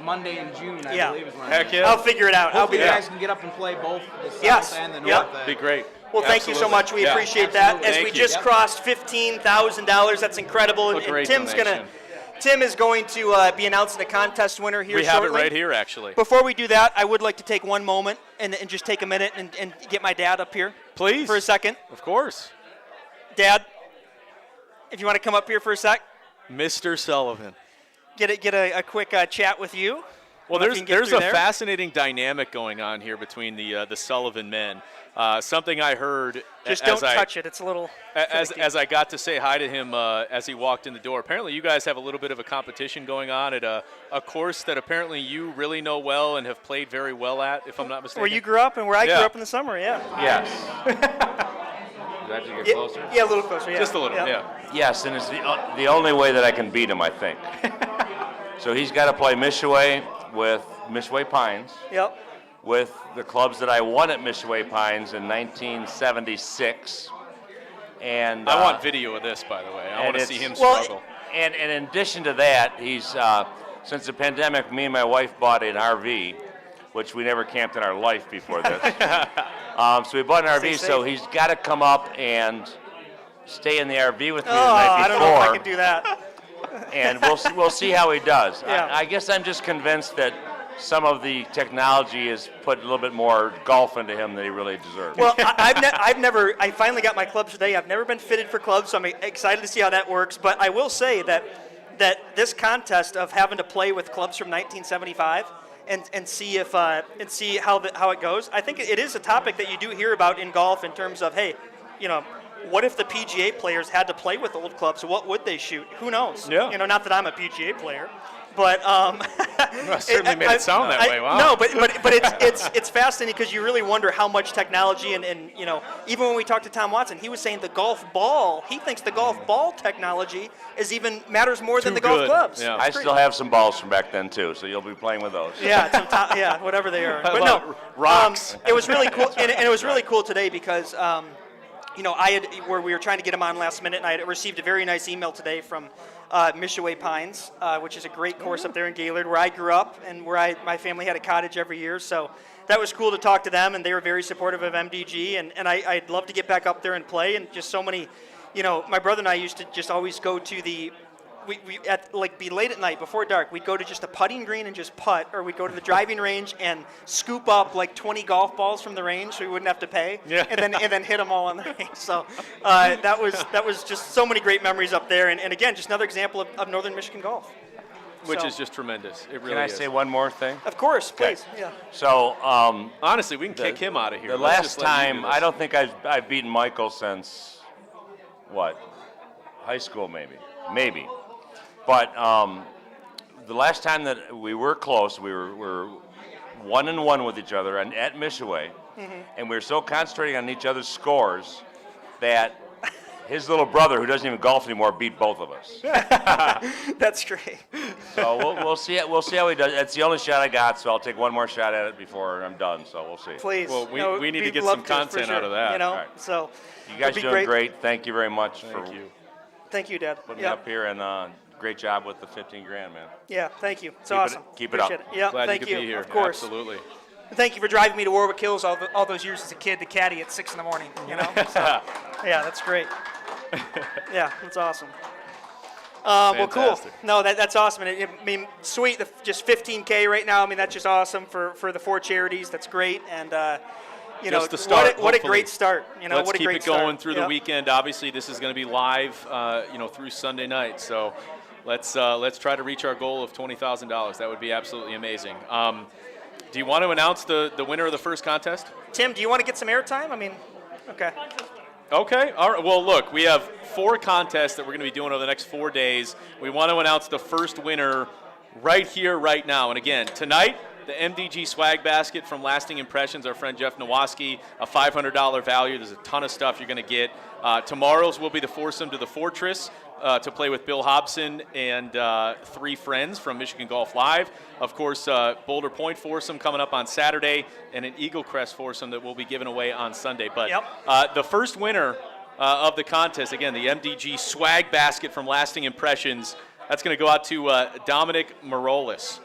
Monday in June, I believe is when. Heck yeah. I'll figure it out. Hopefully you guys can get up and play both the south and the north. Yep. Be great. Well, thank you so much. We appreciate that. As we just crossed $15,000, that's incredible. And Tim is going to be announcing the contest winner here shortly. We have it right here, actually. Before we do that, I would like to take one moment and just take a minute and get my dad up here. Please. For a second. Of course. Dad, if you want to come up here for a sec. Mr. Sullivan. Get a quick chat with you. Well, there's a fascinating dynamic going on here between the Sullivan men. Something I heard. Just don't touch it. It's a little. As I got to say hi to him as he walked in the door. Apparently, you guys have a little bit of a competition going on at a course that apparently you really know well and have played very well at, if I'm not mistaken. Where you grew up and where I grew up in the summer, yeah. Yes. Does that get closer? Yeah, a little closer. Yeah. Just a little, yeah. Yes, and it's the only way that I can beat him, I think. So he's got to play Mishaway with Mishaway Pines. Yep. With the clubs that I won at Mishaway Pines in 1976. And I want video of this, by the way. I want to see him struggle. And in addition to that, he's since the pandemic, me and my wife bought an RV, which we never camped in our life before this. So we bought an RV, so he's got to come up and stay in the RV with me the night before. I don't know if I can do that. And we'll see how he does. Yeah. I guess I'm just convinced that some of the technology has put a little bit more golf into him than he really deserves. Well, I finally got my clubs today. I've never been fitted for clubs, so I'm excited to see how that works. But I will say that this contest of having to play with clubs from 1975 and see how it goes, I think it is a topic that you do hear about in golf in terms of, hey, what if the PGA players had to play with old clubs? What would they shoot? Who knows? Yeah. Not that I'm a PGA player, but certainly made it sound that way. Wow. No, but it's fascinating because you really wonder how much technology and even when we talked to Tom Watson, he was saying the golf ball. He thinks the golf ball technology matters more than the golf clubs. Yeah. I still have some balls from back then too, so you'll be playing with those. Yeah, whatever they are. But no, rocks. It was really cool, and it was really cool today because. Where we were trying to get him on last minute, and I had received a very nice email today from Mishaway Pines, which is a great course up there in Gaylord, where I grew up and where my family had a cottage every year. So that was cool to talk to them, and they were very supportive of MDG, and I'd love to get back up there and play. And just so many, my brother and I used to just always go to be late at night before dark. We'd go to just a putting green and just putt, or we'd go to the driving range and scoop up like 20 golf balls from the range, so we wouldn't have to pay. Yeah. And then hit them all on the range. So that was just so many great memories up there, and again, just another example of Northern Michigan golf. Which is just tremendous. It really Can I say one more thing? Of course, please. Okay. Yeah. So honestly, we can kick him out of here. The last time, I don't think I've beaten Michael since what? High school, maybe. But the last time that we were close, we were 1-1 with each other at Mishaway, and we were so concentrating on each other's scores that his little brother, who doesn't even golf anymore, beat both of us. That's great. So we'll see. We'll see how he does. That's the only shot I got, so I'll take one more shot at it before I'm done. So we'll see. Please. Well, we need to get some content out of that. Right. So you guys are doing great. Thank you very much. Thank you. Thank you, Dad. Putting me up here and. great job with the 15 grand, man. Yeah, thank you. It's Keep awesome. Keep it up. Appreciate it. Yeah, Glad thank you could be here. Of course. Absolutely. And thank you for driving me to Warwick Hills all those years as a kid to caddy at 6 in the morning. You know. So, yeah, that's great. Yeah, that's awesome. Well, cool. No, that's awesome. And I mean, sweet. Just 15K right now. I mean, that's just awesome for the 4 charities. That's great. And you know, Just the start, what a great start. You know, let's what a keep great it going start. through the weekend. Obviously, this is going to be live, you know, through Sunday night. So let's try to reach our goal of $20,000. That would be absolutely amazing. Do you want to announce the winner of the first contest? Tim, do you want to get some airtime? I mean, okay. Okay. All right. Well, look, we have 4 contests that we're going to be doing over the next 4 days. We want to announce the first winner right here, right now. And again, tonight, the MDG swag basket from Lasting Impressions, our friend Jeff Nowaski, a $500 value. There's a ton of stuff you're going to get. Tomorrow's will be the foursome to the Fortress to play with Bill Hobson and 3 friends from Michigan Golf Live. Of course, Boulder Point foursome coming up on Saturday, and an Eagle Crest foursome that will be given away on Sunday. But the first winner of the contest, again, the MDG swag basket from Lasting Impressions, that's going to go out to Dominic Marolis.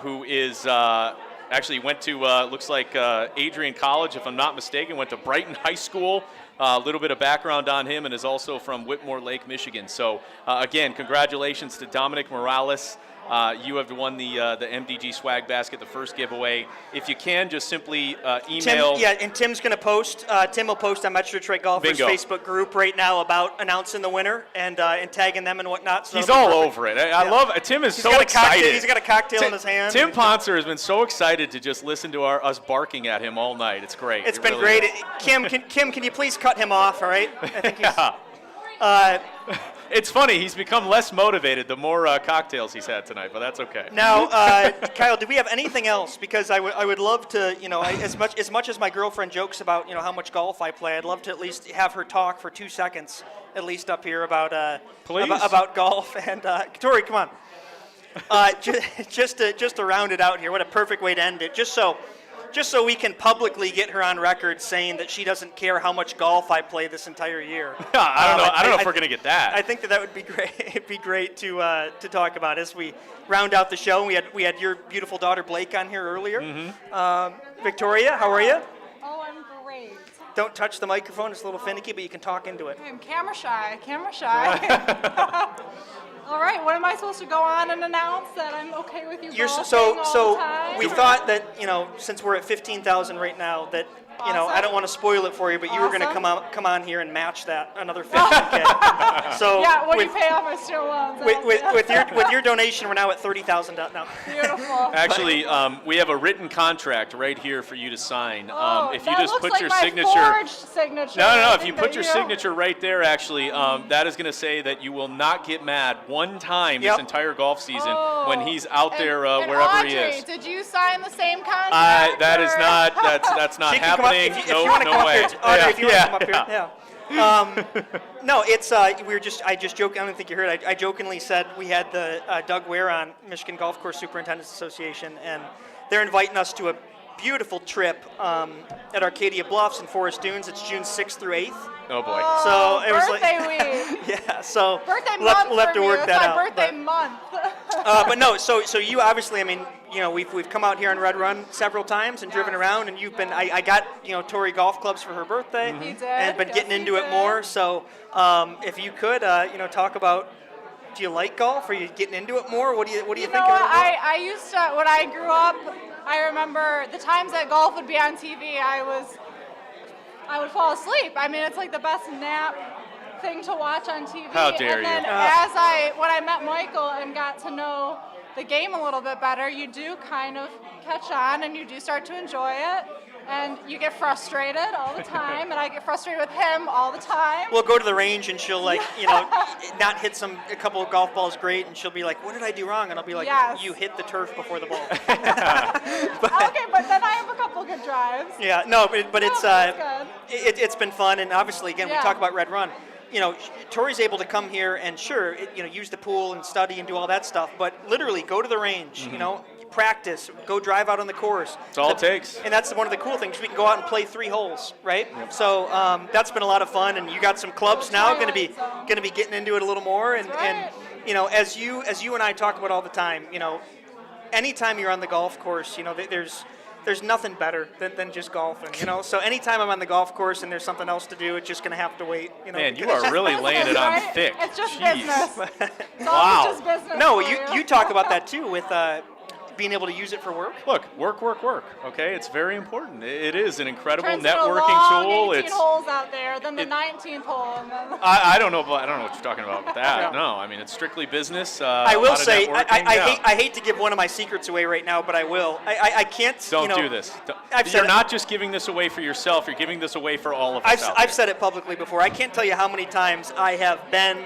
Who is actually went to, looks like Adrian College, if I'm not mistaken, went to Brighton High School. A little bit of background on him, and is also from Whitmore Lake, Michigan. So, again, congratulations to Dominic Morales. You have won the MDG swag basket, the first giveaway. If you can, just simply email. Tim, and Tim's going to post. Tim will post on Metro Detroit Golfers Facebook group right now about announcing the winner and tagging them and whatnot. So he's all over it. I love it. Tim is so excited. He's got a cocktail in his hand. Tim Ponser has been so excited to just listen to us barking at him all night. It's great. It's been really great. Kim, can you please cut him off? All right. I think he's, it's funny, he's become less motivated the more cocktails he's had tonight, but that's okay. Now, Kyle, do we have anything else? Because I would love to, you know, as much as my girlfriend jokes about, you know, how much golf I play, I'd love to at least have her talk for 2 seconds, at least up here about golf. And Tori, come on, just to round it out here. What a perfect way to end it. Just so we can publicly get her on record saying that she doesn't care how much golf I play this entire year. I don't know if we're going to get that. I think that would be great. It'd be great to talk about as we round out the show. We had your beautiful daughter Blake on here earlier. Mm-hmm. Victoria, how are you? Oh, I'm great. Don't touch the microphone. It's a little finicky, but you can talk into it. I'm camera shy. All right, what am I supposed to go on and announce that I'm okay with you golfing all the time? We thought that, you know, since we're at 15,000 right now, that, you know, I don't want to spoil it for you, but you were going to come on here and match that another 15K. So yeah, when you pay off my student loans. With your donation, we're now at 30,000 now. Beautiful. Actually, we have a written contract right here for you to sign. If you that just looks put like your my signature. forged signature. No. If you put your signature right there, actually, that is going to say that you will not get mad one time this entire golf season when he's out there wherever Audrey, he is. did you sign the same contract? That is not. That's not happening. If you want to come up here, Audrey, if you want to come up here, no, it's I just joke. I don't think you heard. I jokingly said we had the Doug Ware on, Michigan Golf Course Superintendents Association, and they're inviting us to a beautiful trip at Arcadia Bluffs and Forest Dunes. It's June 6th through 8th. Oh boy! So it was birthday week. Yeah. So birthday we'll month have to for work you. that It's out. my birthday month. But no, so you obviously, I mean, you know, we've come out here on Red Run several times and driven around, and you've been. I got, you know, Tori golf clubs for her birthday, He did. and been getting into it more. So if you could, you know, talk about. Do you like golf? Are you getting into it more? What do you think of it? I used to, when I grew up, I remember the times that golf would be on TV, I would fall asleep. I mean, it's like the best nap thing to watch on TV. How dare and then when I met Michael and got to know the game a little bit better, you do kind of catch on and you do start to enjoy it. And you get frustrated all the time, and I get frustrated with him all the time. We'll go to the range, and she'll, like, you know, not hit a couple of golf balls great, and she'll be like, what did I do wrong? And I'll be like, you hit the turf before the ball. Okay, but then I have a couple good drives. Yeah, no, but it's been fun, and obviously, again, we talk about Red Run. You know, Tori's able to come here and use the pool and study and do all that stuff, but literally go to the range, you know, practice, go drive out on the course. That's all it takes. And that's one of the cool things. We can go out and play 3 holes, right? Yep. So that's been a lot of fun, and you got some clubs now going to be getting into it a little more, and as you and I talk about all the time, anytime you're on the golf course, there's nothing better than just golfing, So anytime I'm on the golf course and there's something else to do, it's just going to have to wait, Man, you are really laying it on thick. It's just Jeez. business. Wow. Just business No, for you talk about that too with being able to use it for work. Look, work. Okay, it's very important. It is an incredible Turns networking into a long tool. 18 holes out there, then the 19th hole, and then. I don't know what you're talking about with that. No, I mean it's strictly business. I will say, I I hate to give one of my secrets away right now, but I will. I can't. Don't do this. You're not just giving this away for yourself. You're giving this away for all of us. I've said it publicly before. I can't tell you how many times I have been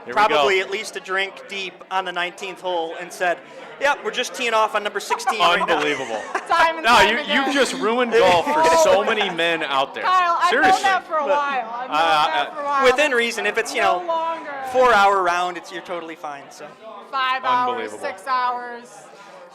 probably at least a drink deep on the 19th hole and said, "Yeah, we're just teeing off on number 16 right now." Unbelievable. No, you've just ruined golf for so many men out there. Kyle, I've Seriously. known that for a while. I've known that for a while. Within reason. If it's 4-hour round, you're totally fine. So 5 hours, 6 hours.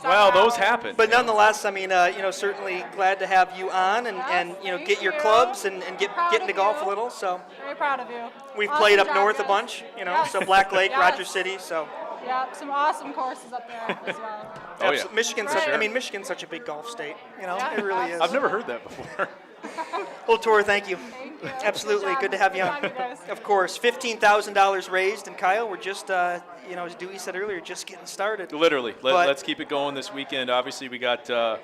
Well, those happen. But nonetheless, I mean, certainly glad to have you on and get your clubs and get into golf a little. So very proud of you. We've Awesome played up job, north guys. a bunch, Yes. so Black Lake, Yes. Rogers City. So Yeah, some awesome courses up there as well. Oh, yeah. Michigan's Right. Michigan's such a big golf state. Yeah, it really is. I've never heard that before. Well, Tor, thank you. Absolutely, good to have you on. Of course, $15,000 raised, and Kyle, we're just, as Dewey said earlier, just getting started. Literally. Let's keep it going this weekend. Obviously, we got a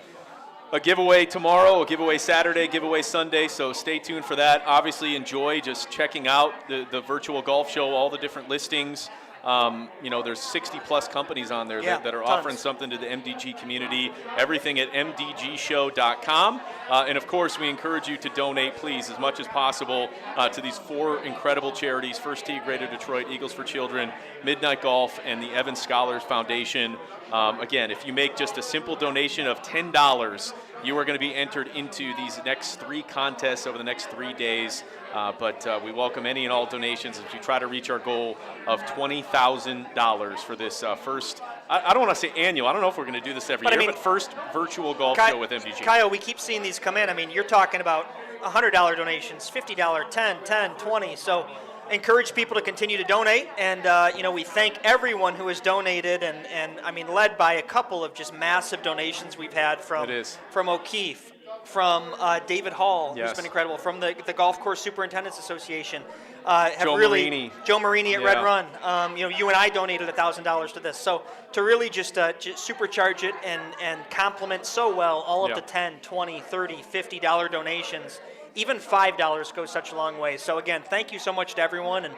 giveaway tomorrow, a giveaway Saturday, giveaway Sunday, so stay tuned for that. Obviously, enjoy just checking out the virtual golf show, all the different listings. There's 60-plus companies on there that are offering something to the MDG community. Everything at mdgshow.com. And, of course, we encourage you to donate, please, as much as possible to these 4 incredible charities, First Tee, Greater Detroit, Eagles for Children, Midnight Golf, and the Evans Scholars Foundation. Again, if you make just a simple donation of $10, you are going to be entered into these next 3 contests over the next 3 days. But we welcome any and all donations as we try to reach our goal of $20,000 for this first, I don't want to say annual, I don't know if we're going to do this every year, but first virtual golf show with MDG. Kyle, we keep seeing these come in. I mean, you're talking about $100 donations, $50, $10, $20. So encourage people to continue to donate. And, we thank everyone who has donated and I mean, led by a couple of just massive donations we've had from O'Keefe, from David Hall, who's been incredible, from the Golf Course Superintendents Association. Joe Marini at Red Run. You and I donated $1,000 to this. So to really just supercharge it and complement so well all of the $10, $20, $30, $50 donations, even $5 goes such a long way. So again, thank you so much to everyone, and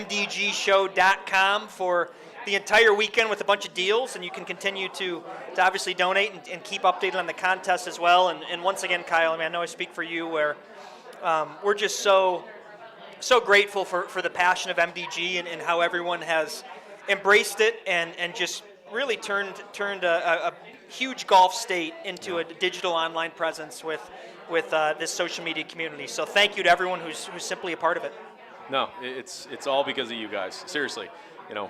mdgshow.com for the entire weekend with a bunch of deals, and you can continue to obviously donate and keep updated on the contest as well. And once again, Kyle, I know I speak for you, where we're just so grateful for the passion of MDG and how everyone has embraced it and just really turned a huge golf state into a digital online presence with this social media community. So thank you to everyone who's simply a part of it. No, it's all because of you guys. Seriously.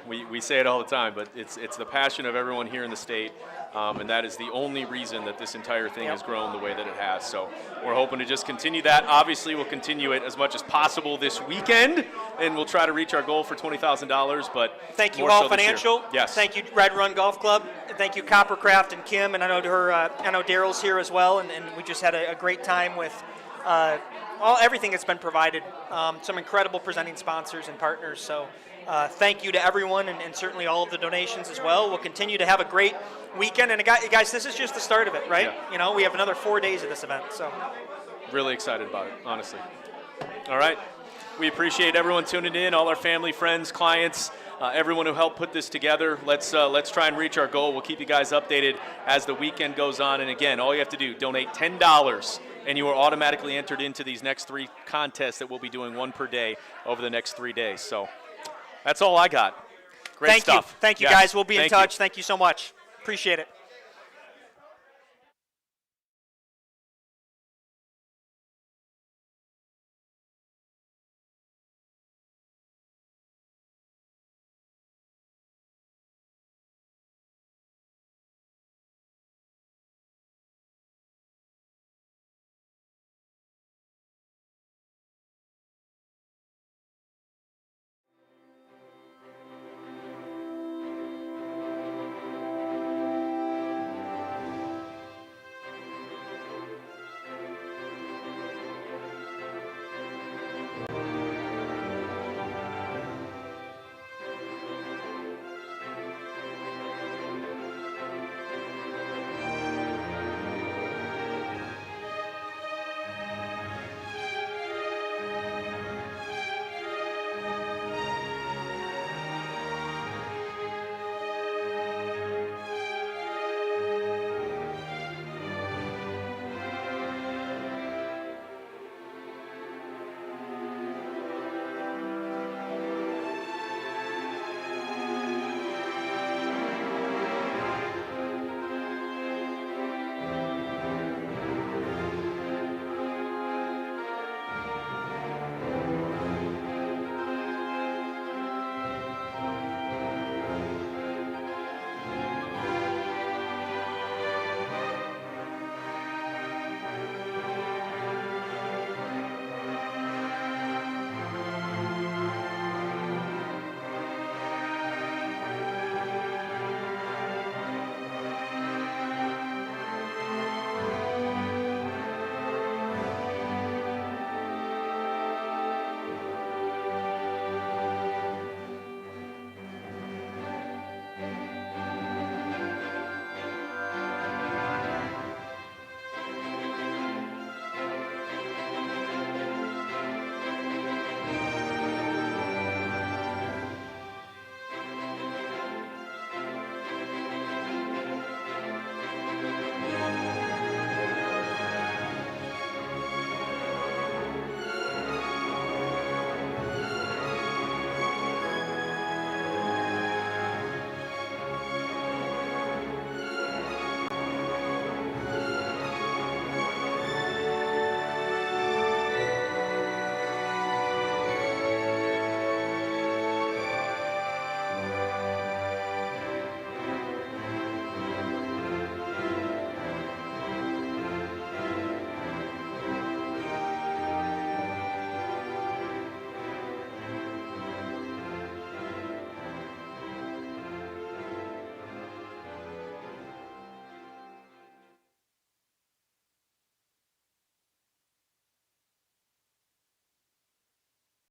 We say it all the time, but it's the passion of everyone here in the state, and that is the only reason that this entire thing has grown the way that it has. So we're hoping to just continue that. Obviously, we'll continue it as much as possible this weekend, and we'll try to reach our goal for $20,000. But thank you, more All so this year. Financial. Yes. Thank you, Red Run Golf Club. Thank you, Coppercraft and Kim, and I know Daryl's here as well, and we just had a great time with everything that's been provided. Some incredible presenting sponsors and partners. So. Thank you to everyone and certainly all of the donations as well. We'll continue to have a great weekend. And guys, this is just the start of it, right? Yeah. We have another 4 days of this event. So really excited about it, honestly. All right. We appreciate everyone tuning in, all our family, friends, clients, everyone who helped put this together. Let's try and reach our goal. We'll keep you guys updated as the weekend goes on. And again, all you have to do, donate $10. And you are automatically entered into these next 3 contests that we'll be doing 1 per day over the next 3 days. So that's all I got. Great stuff. Thank you, guys. We'll be in touch. Thank you so much. Appreciate it.